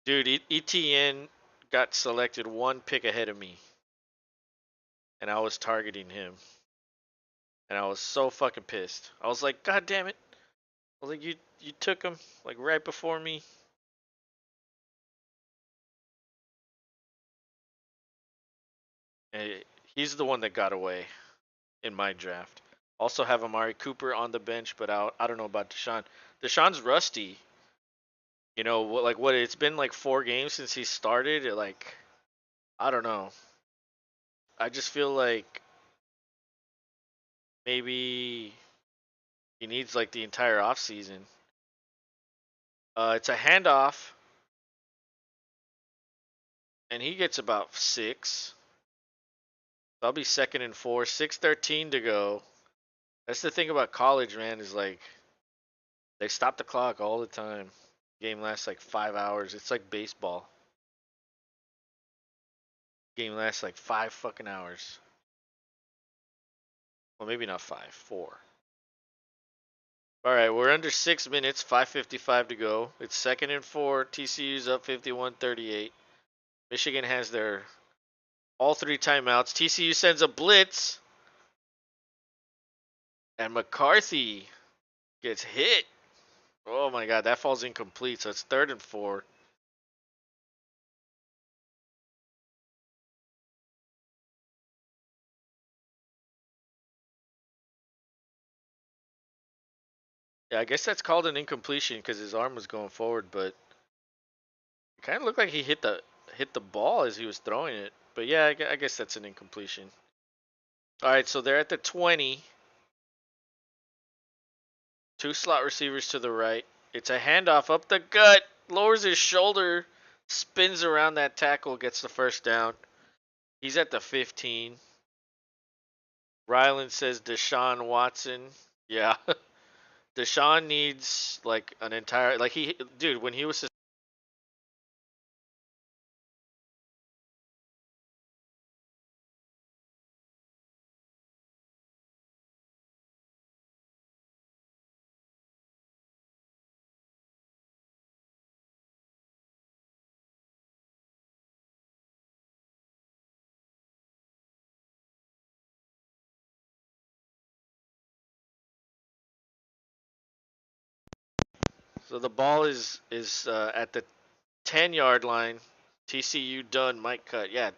dude, ETN got selected one pick ahead of me, and I was targeting him, and I was so fucking pissed. I was like, "God damn it!" I was like, "You took him like right before me." And he's the one that got away in my draft. Also have Amari Cooper on the bench, but I don't know about Deshaun. Deshaun's rusty. Like what? It's been like 4 games since he started. Like I don't know. I just feel like maybe he needs like the entire off season. It's a handoff, and he gets about 6. That'll be 2nd and 4. 6:13 to go. That's the thing about college, man. Is like they stop the clock all the time. Game lasts like 5 hours. It's like baseball. Game lasts like 5 fucking hours. Well, maybe not 5, 4. All right, we're under 6 minutes. 5:55 to go. It's 2nd and 4. TCU's up 51-38. Michigan has their all 3 timeouts. TCU sends a blitz, and McCarthy gets hit. Oh my God, that falls incomplete. So it's 3rd and 4. Yeah, I guess that's called an incompletion because his arm was going forward, but it kind of looked like he hit the ball as he was throwing it. But yeah, I guess that's an incompletion. All right, so they're at the 20. 2 slot receivers to the right. It's a handoff up the gut. Lowers his shoulder. Spins around that tackle. Gets the first down. He's at the 15. Ryland says Deshaun Watson. Yeah. Deshaun needs like an entire dude, when he was so the ball is at the 10-yard line. TCU done. Might cut. Yeah.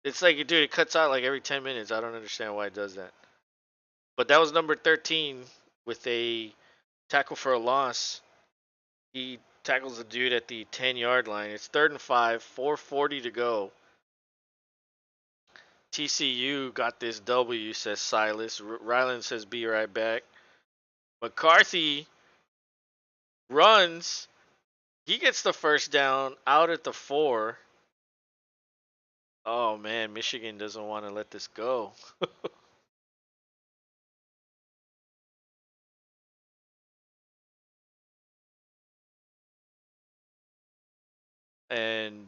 It's like dude, it cuts out like every 10 minutes. I don't understand why it does that. But that was number 13 with a tackle for a loss. He tackles the dude at the 10-yard line. It's 3rd and 5, 4:40 to go. TCU got this W, says Silas. Ryland says be right back. McCarthy runs. He gets the first down out at the 4. Oh man, Michigan doesn't want to let this go. And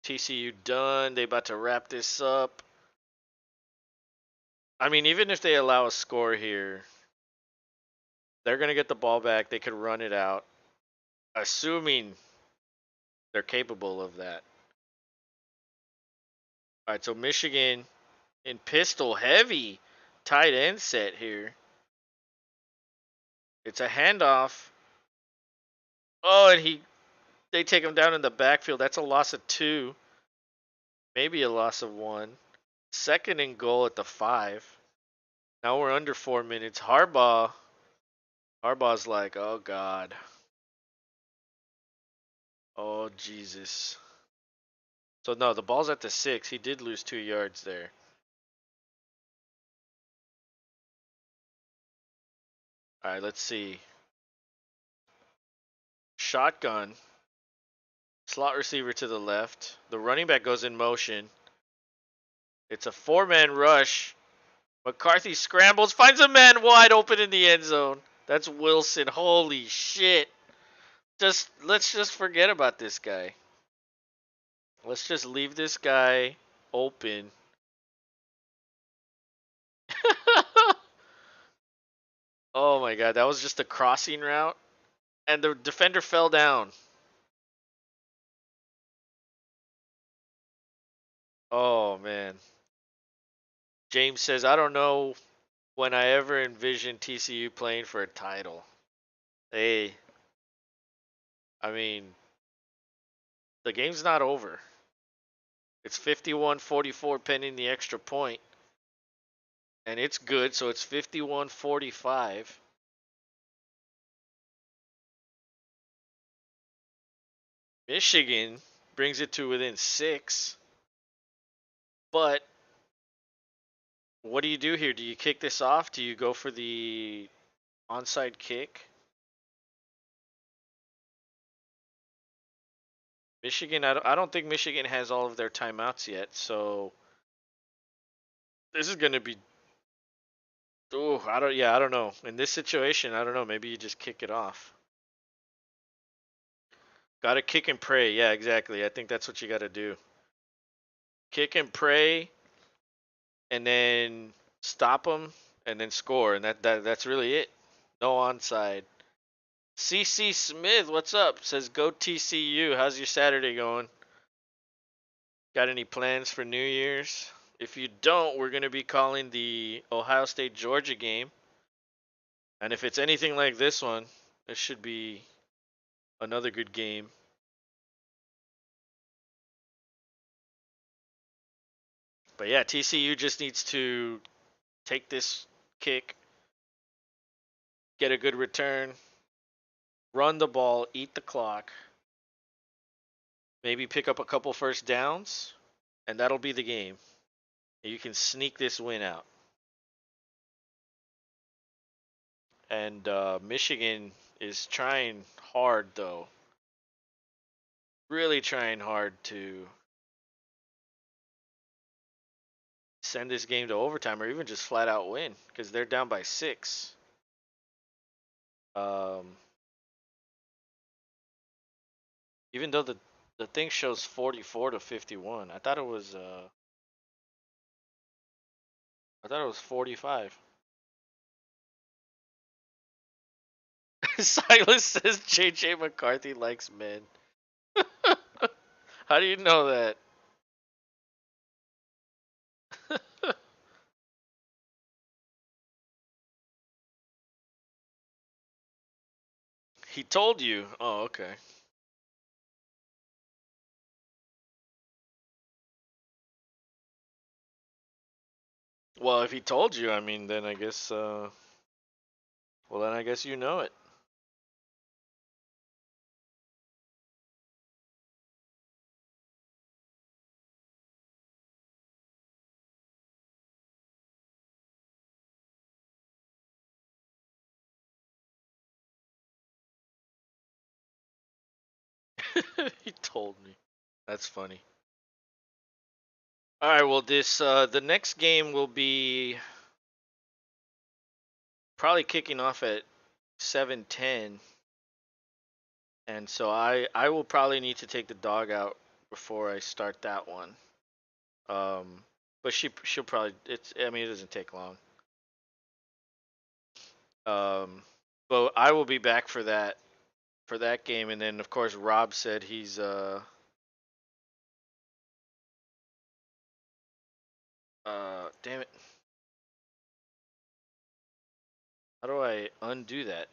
TCU done. They about to wrap this up. I mean, even if they allow a score here, they're gonna get the ball back. They could run it out, assuming they're capable of that. All right, so Michigan in pistol heavy tight end set here. It's a handoff. Oh, and they take him down in the backfield. That's a loss of 2, maybe a loss of 1. Second and goal at the 5. Now we're under 4 minutes. Harbaugh's like, oh God. Oh Jesus. So no, the ball's at the 6. He did lose 2 yards there. All right, let's see. Shotgun. Slot receiver to the left. The running back goes in motion. It's a 4-man rush. McCarthy scrambles, finds a man wide open in the end zone. That's Wilson. Holy shit. Let's just forget about this guy. Let's just leave this guy open. Oh my god, that was just a crossing route. And the defender fell down. Oh man. James says, I don't know when I ever envisioned TCU playing for a title. Hey, I mean, the game's not over. It's 51-44 pending the extra point. And it's good, so it's 51-45. Michigan brings it to within 6. But what do you do here? Do you kick this off? Do you go for the onside kick? Michigan, I don't think Michigan has all of their timeouts yet, so this is going to be. Oh, I don't know. In this situation, I don't know. Maybe you just kick it off. Got to kick and pray. Yeah, exactly. I think that's what you got to do. Kick and pray, and then stop them, and then score, and that's really it. No onside. CC Smith, what's up? Says go TCU. How's your Saturday going? Got any plans for New Year's? If you don't, we're gonna be calling the Ohio State Georgia game, and if it's anything like this one, it should be another good game. But yeah, TCU just needs to take this kick, get a good return, run the ball, eat the clock, maybe pick up a couple first downs, and that'll be the game. You can sneak this win out. And Michigan is trying hard, though. Really trying hard to send this game to overtime or even just flat out win because they're down by 6. Um, even though the thing shows 44-51, I thought it was 45. Silas says JJ McCarthy likes men. How do you know that? He told you. Oh, okay. Well, if he told you, I mean, then I guess well, then I guess you know it. He told me. That's funny. All right, well this the next game will be probably kicking off at 7:10, and so I will probably need to take the dog out before I start that one. But she'll probably I mean it doesn't take long. Um, but I will be back for that game, and then of course Rob said he's damn it, how do I undo that?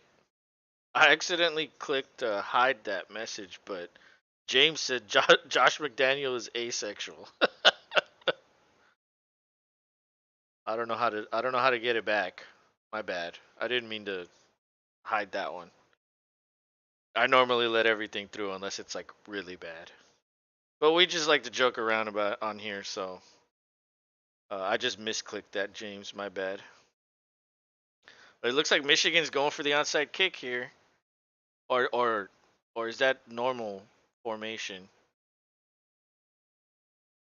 I accidentally clicked hide that message, but James said Josh McDaniel is asexual. I don't know how to get it back. My bad. I didn't mean to hide that one. I normally let everything through unless it's like really bad. But we just like to joke around about on here, so I just misclicked that, James. My bad. But it looks like Michigan's going for the onside kick here, or or is that normal formation?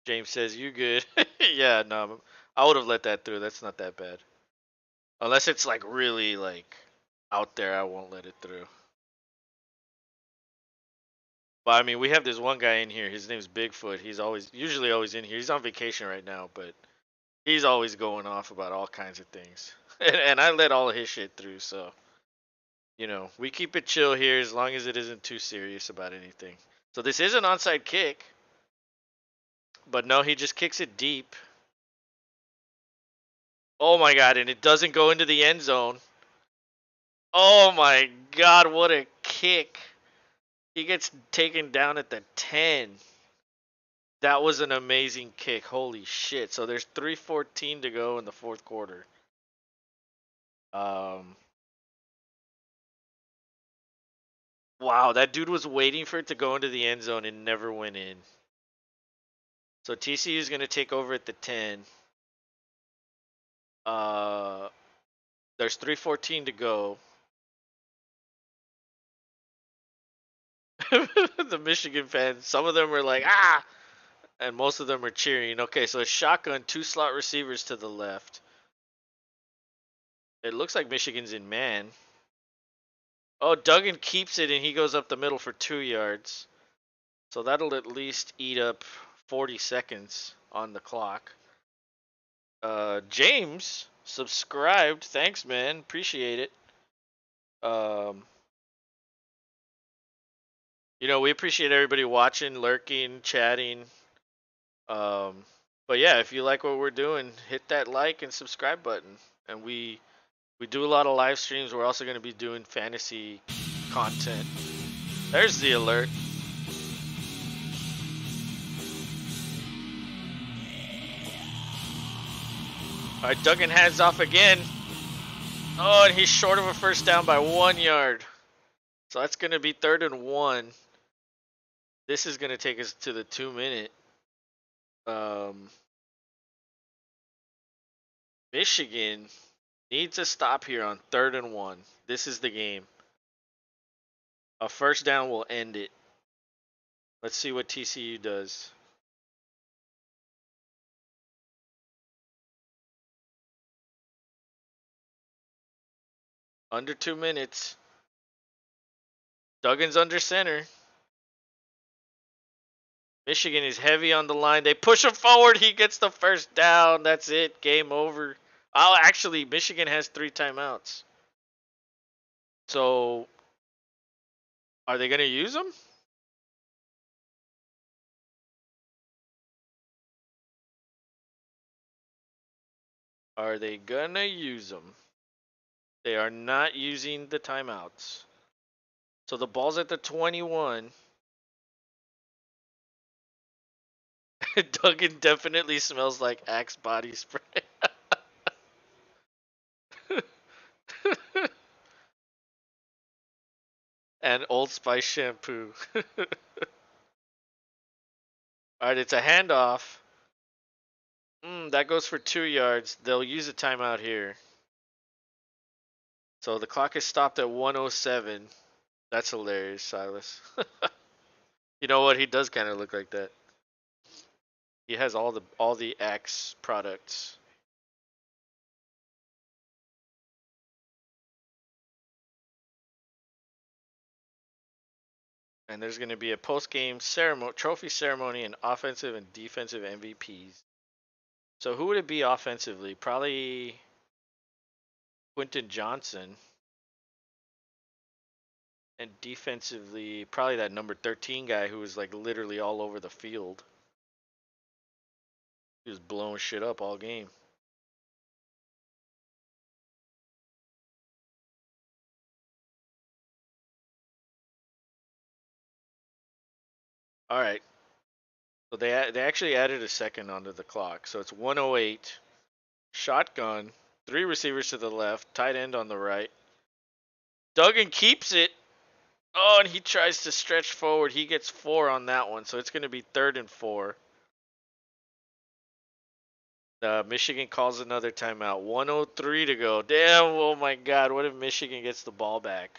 James says you good. Yeah, no, I would have let that through. That's not that bad. Unless it's like really like out there, I won't let it through. But I mean, we have this one guy in here. His name's Bigfoot. He's usually always in here. He's on vacation right now, but he's always going off about all kinds of things. And I let all of his shit through, so we keep it chill here as long as it isn't too serious about anything. So this is an onside kick, but no, he just kicks it deep. Oh my god, and it doesn't go into the end zone. Oh my god, what a kick. He gets taken down at the 10. That was an amazing kick. Holy shit. So there's 3:14 to go in the fourth quarter. Um Wow, that dude was waiting for it to go into the end zone and never went in. So TCU is going to take over at the 10. Uh there's 3:14 to go. The Michigan fans, some of them are like, "Ah!" and most of them are cheering. Okay, so it's shotgun, two slot receivers to the left. It looks like Michigan's in man. Oh, Duggan keeps it and he goes up the middle for 2 yards. So that'll at least eat up 40 seconds on the clock. James subscribed. Thanks, man. Appreciate it. Um, we appreciate everybody watching, lurking, chatting. Um, but yeah, if you like what we're doing, hit that like and subscribe button. And we do a lot of live streams. We're also going to be doing fantasy content. There's the alert. All right, Duggan hands off again. Oh, and he's short of a first down by 1 yard. So that's going to be 3rd and 1. This is going to take us to the 2-minute. Michigan needs a stop here on 3rd and 1. This is the game. A first down will end it. Let's see what TCU does. Under 2 minutes. Duggan's under center. Michigan is heavy on the line. They push him forward. He gets the first down. That's it. Game over. Oh, actually, Michigan has 3 timeouts. So, are they going to use them? Are they going to use them? They are not using the timeouts. So the ball's at the 21. Duggan definitely smells like Axe body spray. And Old Spice shampoo. Alright, it's a handoff. That goes for 2 yards. They'll use a timeout here. So the clock is stopped at 107. That's hilarious, Silas. You know what? He does kind of look like that. He has all the Axe products. And there's going to be a post-game trophy ceremony and offensive and defensive MVPs. So who would it be offensively? Probably Quentin Johnson. And defensively, probably that number 13 guy who was like literally all over the field. He was blowing shit up all game. All right. So they actually added a second onto the clock. So it's 108. Shotgun. 3 receivers to the left. Tight end on the right. Duggan keeps it. Oh, and he tries to stretch forward. He gets 4 on that one. So it's going to be 3rd and 4. Michigan calls another timeout. 103 to go. Damn, oh my God. What if Michigan gets the ball back?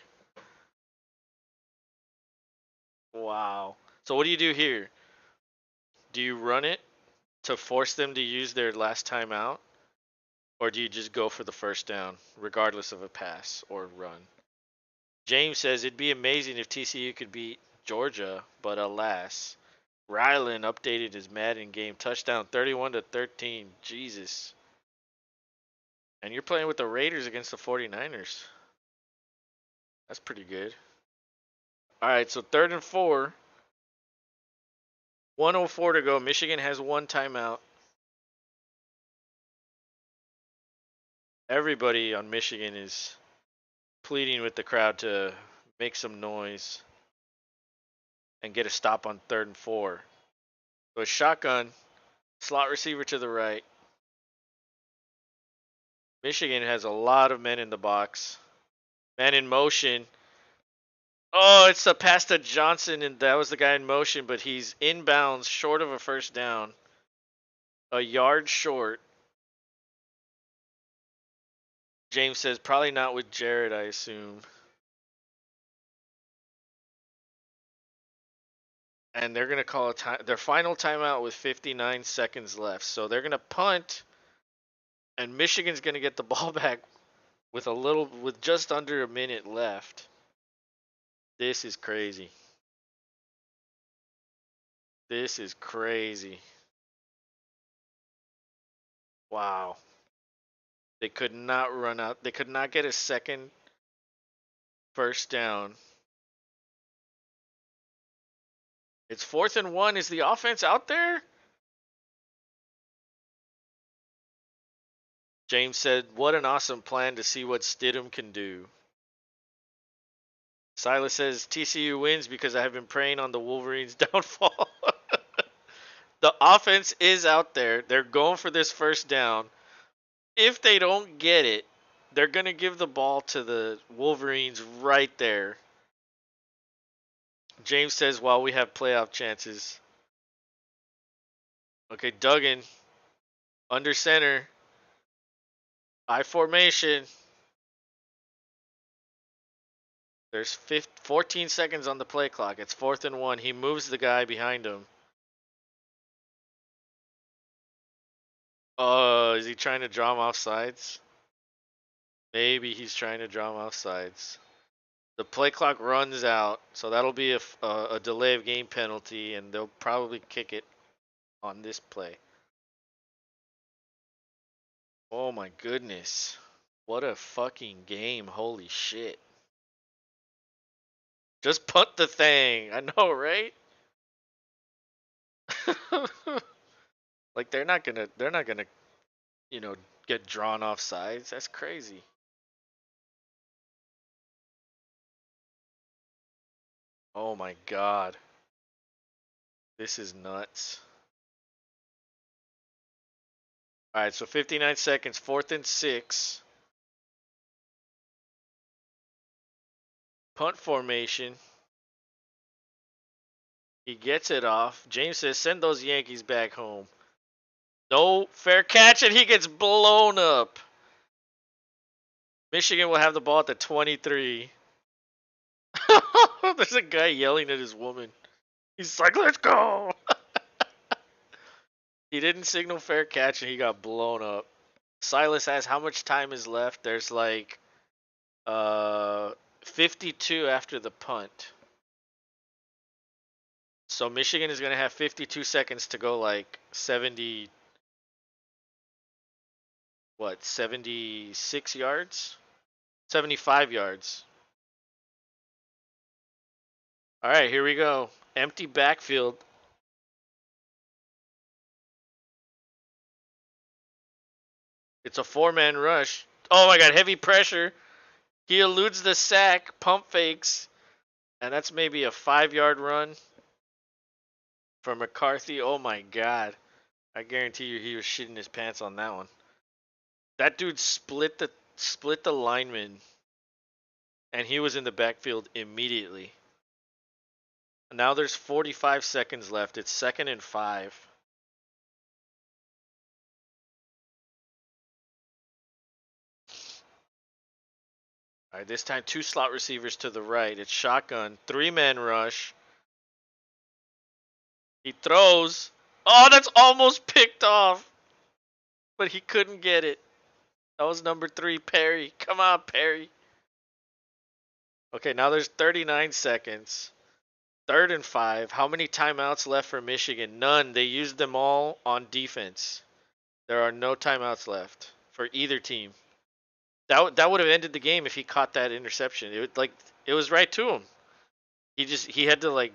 Wow. So what do you do here? Do you run it to force them to use their last timeout? Or do you just go for the first down, regardless of a pass or run? James says it'd be amazing if TCU could beat Georgia, but alas. Ryland updated his Madden game touchdown 31 to 13. Jesus. And you're playing with the Raiders against the 49ers. That's pretty good. All right, so 3rd and 4. 104 to go. Michigan has 1 timeout. Everybody on Michigan is pleading with the crowd to make some noise and get a stop on 3rd and 4. So a shotgun, slot receiver to the right. Michigan has a lot of men in the box. Man in motion. Oh, it's a pass to Johnson, and that was the guy in motion, but he's inbounds, short of a first down. A yard short. James says probably not with Jared, I assume. And they're gonna call their final timeout with 59 seconds left. So they're gonna punt, and Michigan's gonna get the ball back with just under a minute left. This is crazy. This is crazy. Wow. They could not run out. They could not get a second first down. It's 4th and 1. Is the offense out there? James said, what an awesome plan to see what Stidham can do. Silas says, TCU wins because I have been preying on the Wolverines' downfall. The offense is out there. They're going for this first down. If they don't get it, they're going to give the ball to the Wolverines right there. James says, while we have playoff chances. Okay, Duggan, under center. I formation. There's 14 seconds on the play clock. It's 4th and 1. He moves the guy behind him. Is he trying to draw him off sides? Maybe he's trying to draw him off sides. The play clock runs out, so that'll be a delay of game penalty, and they'll probably kick it on this play. Oh my goodness. What a fucking game. Holy shit. Just punt the thing. I know, right? Like they're not gonna you know, get drawn off sides. That's crazy. Oh my god. This is nuts. Alright, so 59 seconds, 4th and 6. Punt formation. He gets it off. James says, send those Yankees back home. No, fair catch, and he gets blown up. Michigan will have the ball at the 23. There's a guy yelling at his woman. He's like, let's go. He didn't signal fair catch and he got blown up. Silas asks how much time is left. There's like uh 52 after the punt. So Michigan is going to have 52 seconds to go, like 70, what, 76 yards? 75 yards. All right, here we go. Empty backfield. It's a four-man rush. Oh my god, heavy pressure. He eludes the sack, pump fakes, and that's maybe a 5-yard run for McCarthy. Oh my god. I guarantee you he was shitting his pants on that one. That dude split the lineman, and he was in the backfield immediately. Now there's 45 seconds left. It's 2nd and 5. All right, this time 2 slot receivers to the right. It's shotgun, 3-man rush. He throws. Oh, that's almost picked off, but he couldn't get it. That was number 3, Perry. Come on, Perry. Okay, now there's 39 seconds. 3rd and 5. How many timeouts left for Michigan? None. They used them all on defense. There are no timeouts left for either team. That would have ended the game if he caught that interception. It was right to him. He had to like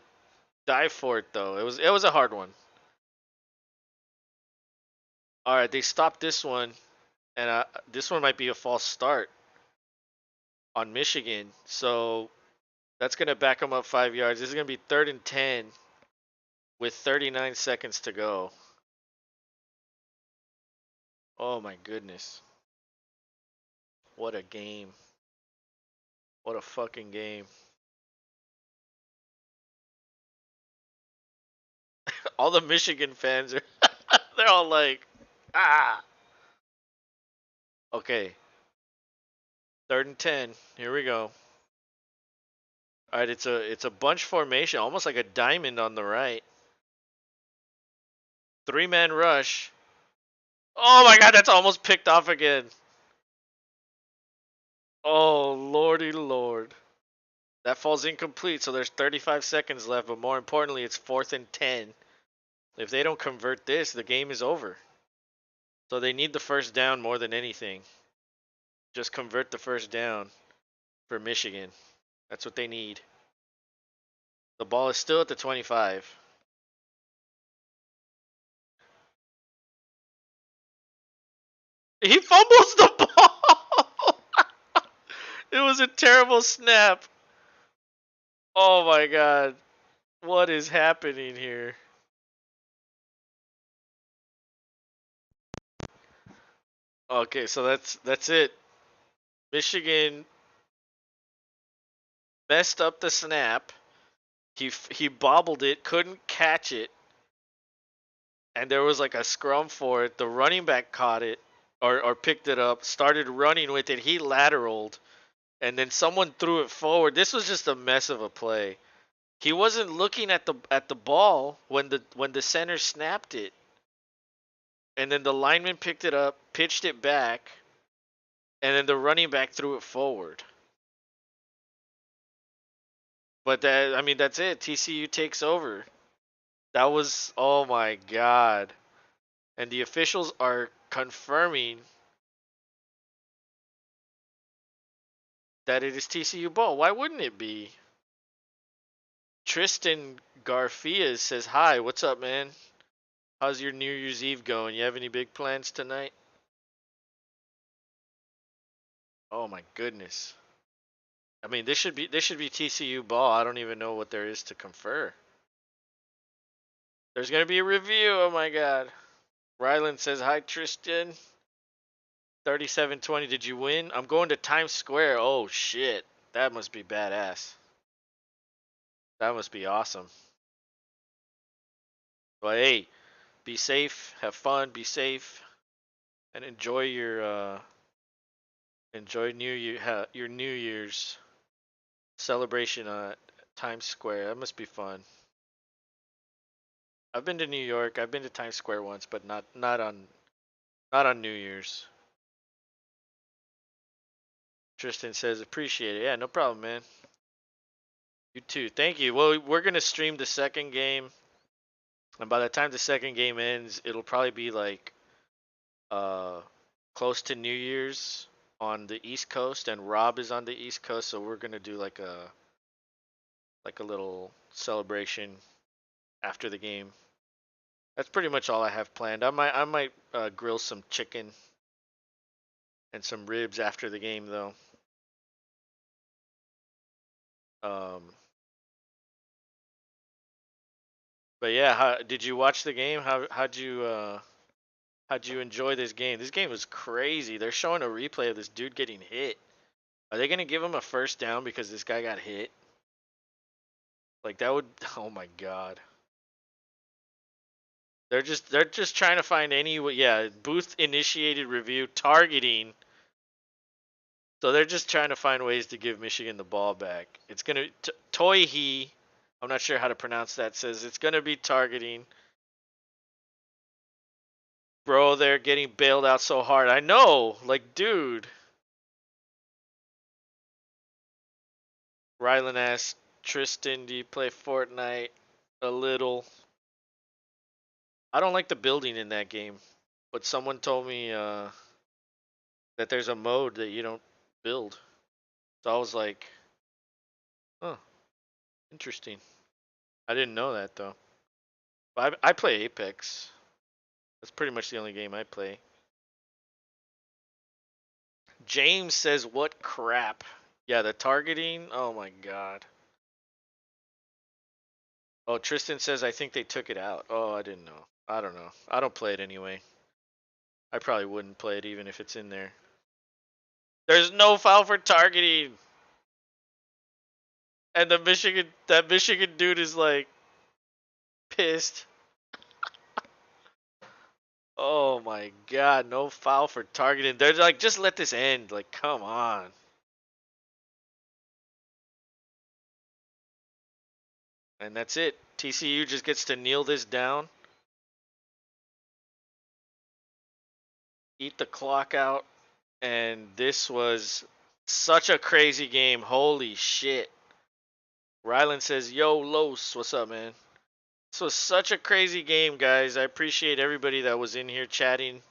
dive for it though. It was a hard one. All right, they stopped this one, and this one might be a false start on Michigan. So that's gonna back them up 5 yards. This is gonna be 3rd and 10 with 39 seconds to go. Oh my goodness. What a game. What a fucking game. All the Michigan fans are they're all like, ah. Okay. 3rd and 10. Here we go. All right, it's a bunch formation, almost like a diamond on the right. 3-man rush. Oh my god, that's almost picked off again. Oh lordy lord. That falls incomplete, so there's 35 seconds left, but more importantly, it's 4th and 10. If they don't convert this, the game is over. So they need the first down more than anything. Just convert the first down for Michigan. That's what they need. The ball is still at the 25. He fumbles the ball. It was a terrible snap. Oh my god. What is happening here? Okay, so that's it. Michigan messed up the snap. He bobbled it, couldn't catch it, and there was like a scrum for it. The running back caught it or picked it up, started running with it. He lateraled, and then someone threw it forward. This was just a mess of a play. He wasn't looking at the ball when the center snapped it, and then the lineman picked it up, pitched it back, and then the running back threw it forward. But that's it. TCU takes over. That was, oh my god. And the officials are confirming that it is TCU ball. Why wouldn't it be? Tristan Garcia says, "Hi, what's up, man? How's your New Year's Eve going? You have any big plans tonight?" Oh my goodness. I mean, this should be TCU ball. I don't even know what there is to confer. There's gonna be a review. Oh my god. Ryland says, "Hi, Tristan. 37-20. Did you win? I'm going to Times Square. Oh shit. That must be badass. That must be awesome. But hey, be safe, have fun, be safe, and enjoy your New Year's celebration at Times Square. That must be fun." I've been to New York. I've been to Times Square once, but not on New Year's. Tristan says appreciate it. Yeah, no problem, man. You too. Thank you. Well, we're gonna stream the second game, and by the time the second game ends, it'll probably be like uh close to New Year's on the East Coast, and Rob is on the East Coast, so we're gonna do like a little celebration after the game. That's pretty much all I have planned. I might grill some chicken and some ribs after the game though. Um, but yeah, did you watch the game? How'd you enjoy this game? This game was crazy. They're showing a replay of this dude getting hit. Are they gonna give him a first down because this guy got hit? Like that would. Oh my god. They're just trying to find any. Yeah, booth initiated review targeting. So they're just trying to find ways to give Michigan the ball back. It's gonna Toihi. I'm not sure how to pronounce that. Says it's gonna be targeting. Bro, they're getting bailed out so hard. I know. Like, dude. Rylan asked Tristan, do you play Fortnite? A little. I don't like the building in that game, but someone told me that there's a mode that you don't build. So I was like, huh, interesting. I didn't know that though. But I play Apex. That's pretty much the only game I play. James says, what crap? Yeah, the targeting. Oh my god. Oh, Tristan says, I think they took it out. Oh, I didn't know. I don't know. I don't play it anyway. I probably wouldn't play it even if it's in there. There's no foul for targeting. And that Michigan dude is like pissed. Oh my god, no foul for targeting. They're like, just let this end. Like, come on. And that's it. TCU just gets to kneel this down, eat the clock out, and this was such a crazy game. Holy shit. Rylan says, yo, Los, what's up, man? This was such a crazy game, guys. I appreciate everybody that was in here chatting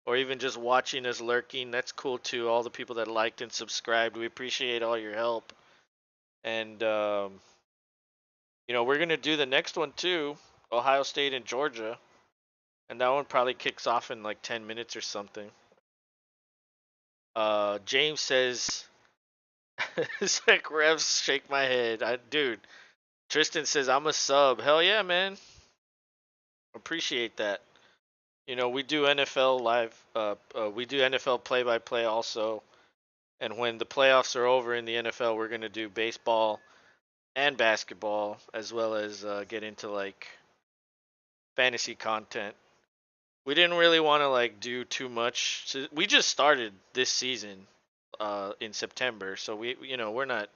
or even just watching us lurking. That's cool too. All the people that liked and subscribed, we appreciate all your help. And we're gonna do the next one too, Ohio State and Georgia, and that one probably kicks off in like 10 minutes or something. James says, it's like refs shake my head. Dude, Tristan says I'm a sub. Hell yeah, man. Appreciate that. We do NFL live. We do NFL play-by-play also. And when the playoffs are over in the NFL, we're gonna do baseball and basketball, as well as get into like fantasy content. We didn't really want to like do too much. We just started this season in September, so we're not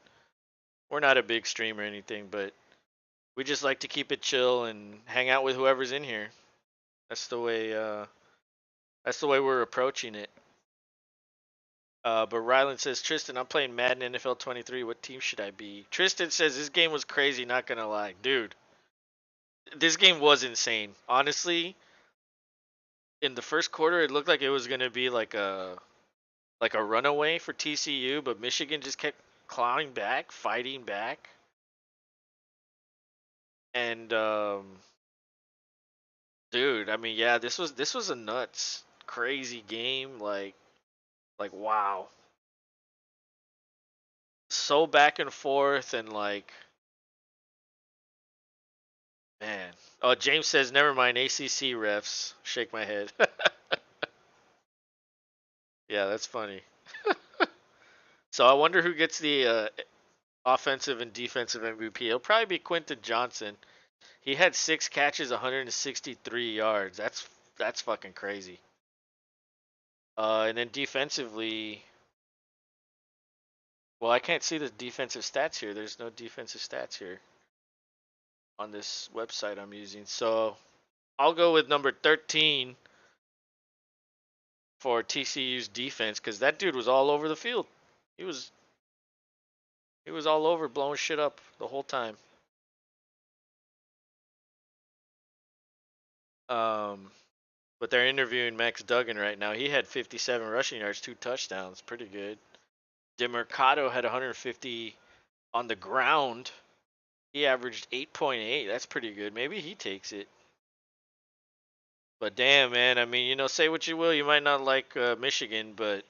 a big stream or anything, but we just like to keep it chill and hang out with whoever's in here. That's the way. That's the way we're approaching it. But Rylan says, Tristan, I'm playing Madden NFL 23. What team should I be? Tristan says this game was crazy. Not gonna lie, dude. This game was insane. Honestly, in the first quarter, it looked like it was gonna be like a runaway for TCU, but Michigan just kept clawing back, fighting back, and dude, I mean, yeah, this was a nuts, crazy game. Like wow, so back and forth, and like, man. Oh, James says, never mind, ACC refs. Shake my head. Yeah, that's funny. So I wonder who gets the offensive and defensive MVP. It'll probably be Quentin Johnson. He had 6 catches, 163 yards. That's fucking crazy. And then defensively, well, I can't see the defensive stats here. There's no defensive stats here. on this website I'm using. So I'll go with number 13 for TCU's defense because that dude was all over the field. He was he was all over blowing shit up the whole time. Um, but they're interviewing Max Duggan right now. He had 57 rushing yards, 2 touchdowns, pretty good. DeMercado had 150 on the ground. He averaged 8.8. That's pretty good. Maybe he takes it. But damn, man. I mean, say what you will. You might not like Michigan, but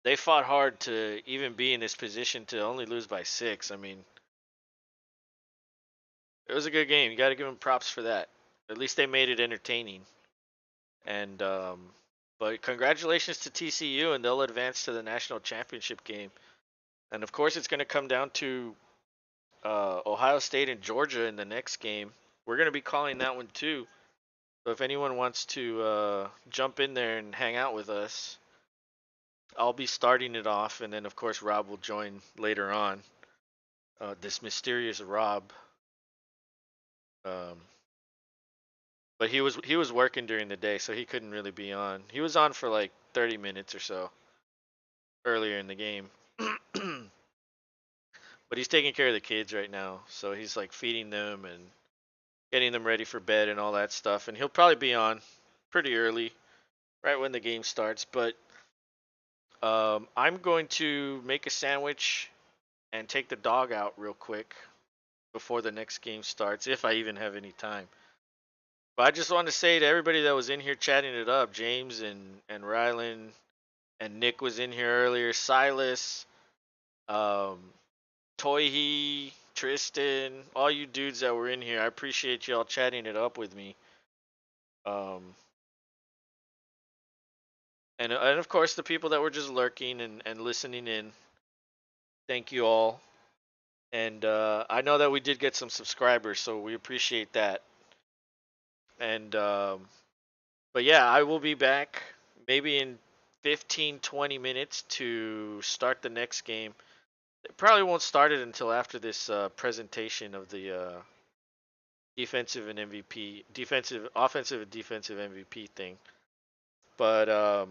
they fought hard to even be in this position to only lose by 6. I mean, it was a good game. You got to give them props for that. At least they made it entertaining. And but congratulations to TCU, and they'll advance to the national championship game. And of course, it's going to come down to Ohio State and Georgia in the next game. We're going to be calling that one too. So if anyone wants to jump in there and hang out with us, I'll be starting it off, and then of course Rob will join later on. This mysterious Rob. Um, but he was working during the day, so he couldn't really be on. He was on for like 30 minutes or so earlier in the game. But he's taking care of the kids right now, so he's like feeding them and getting them ready for bed and all that stuff. And he'll probably be on pretty early, right when the game starts. But I'm going to make a sandwich and take the dog out real quick before the next game starts, if I even have any time. But I just want to say to everybody that was in here chatting it up, James and Rylan and Nick was in here earlier, Silas, um, Toyhe, Tristan, all you dudes that were in here. I appreciate y'all chatting it up with me. Um, and of course the people that were just lurking and listening in. Thank you all. And I know that we did get some subscribers, so we appreciate that. And but yeah, I will be back maybe in 15, 20 minutes to start the next game. It probably won't start it until after this presentation of the defensive and MVP, defensive, offensive and defensive MVP thing. But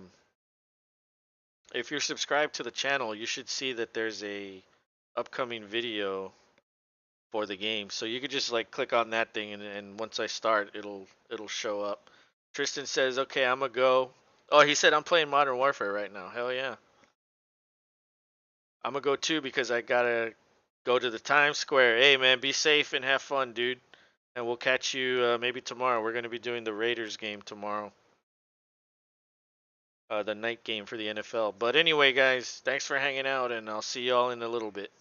if you're subscribed to the channel, you should see that there's a upcoming video for the game. So you could just like click on that thing, and once I start, it'll show up. Tristan says, "Okay, I'm gonna go." Oh, he said I'm playing Modern Warfare right now. Hell yeah. I'm gonna go too because I gotta go to the Times Square. Hey man, be safe and have fun, dude. And we'll catch you maybe tomorrow. We're gonna be doing the Raiders game tomorrow. The night game for the NFL. But anyway, guys, thanks for hanging out, and I'll see y'all in a little bit.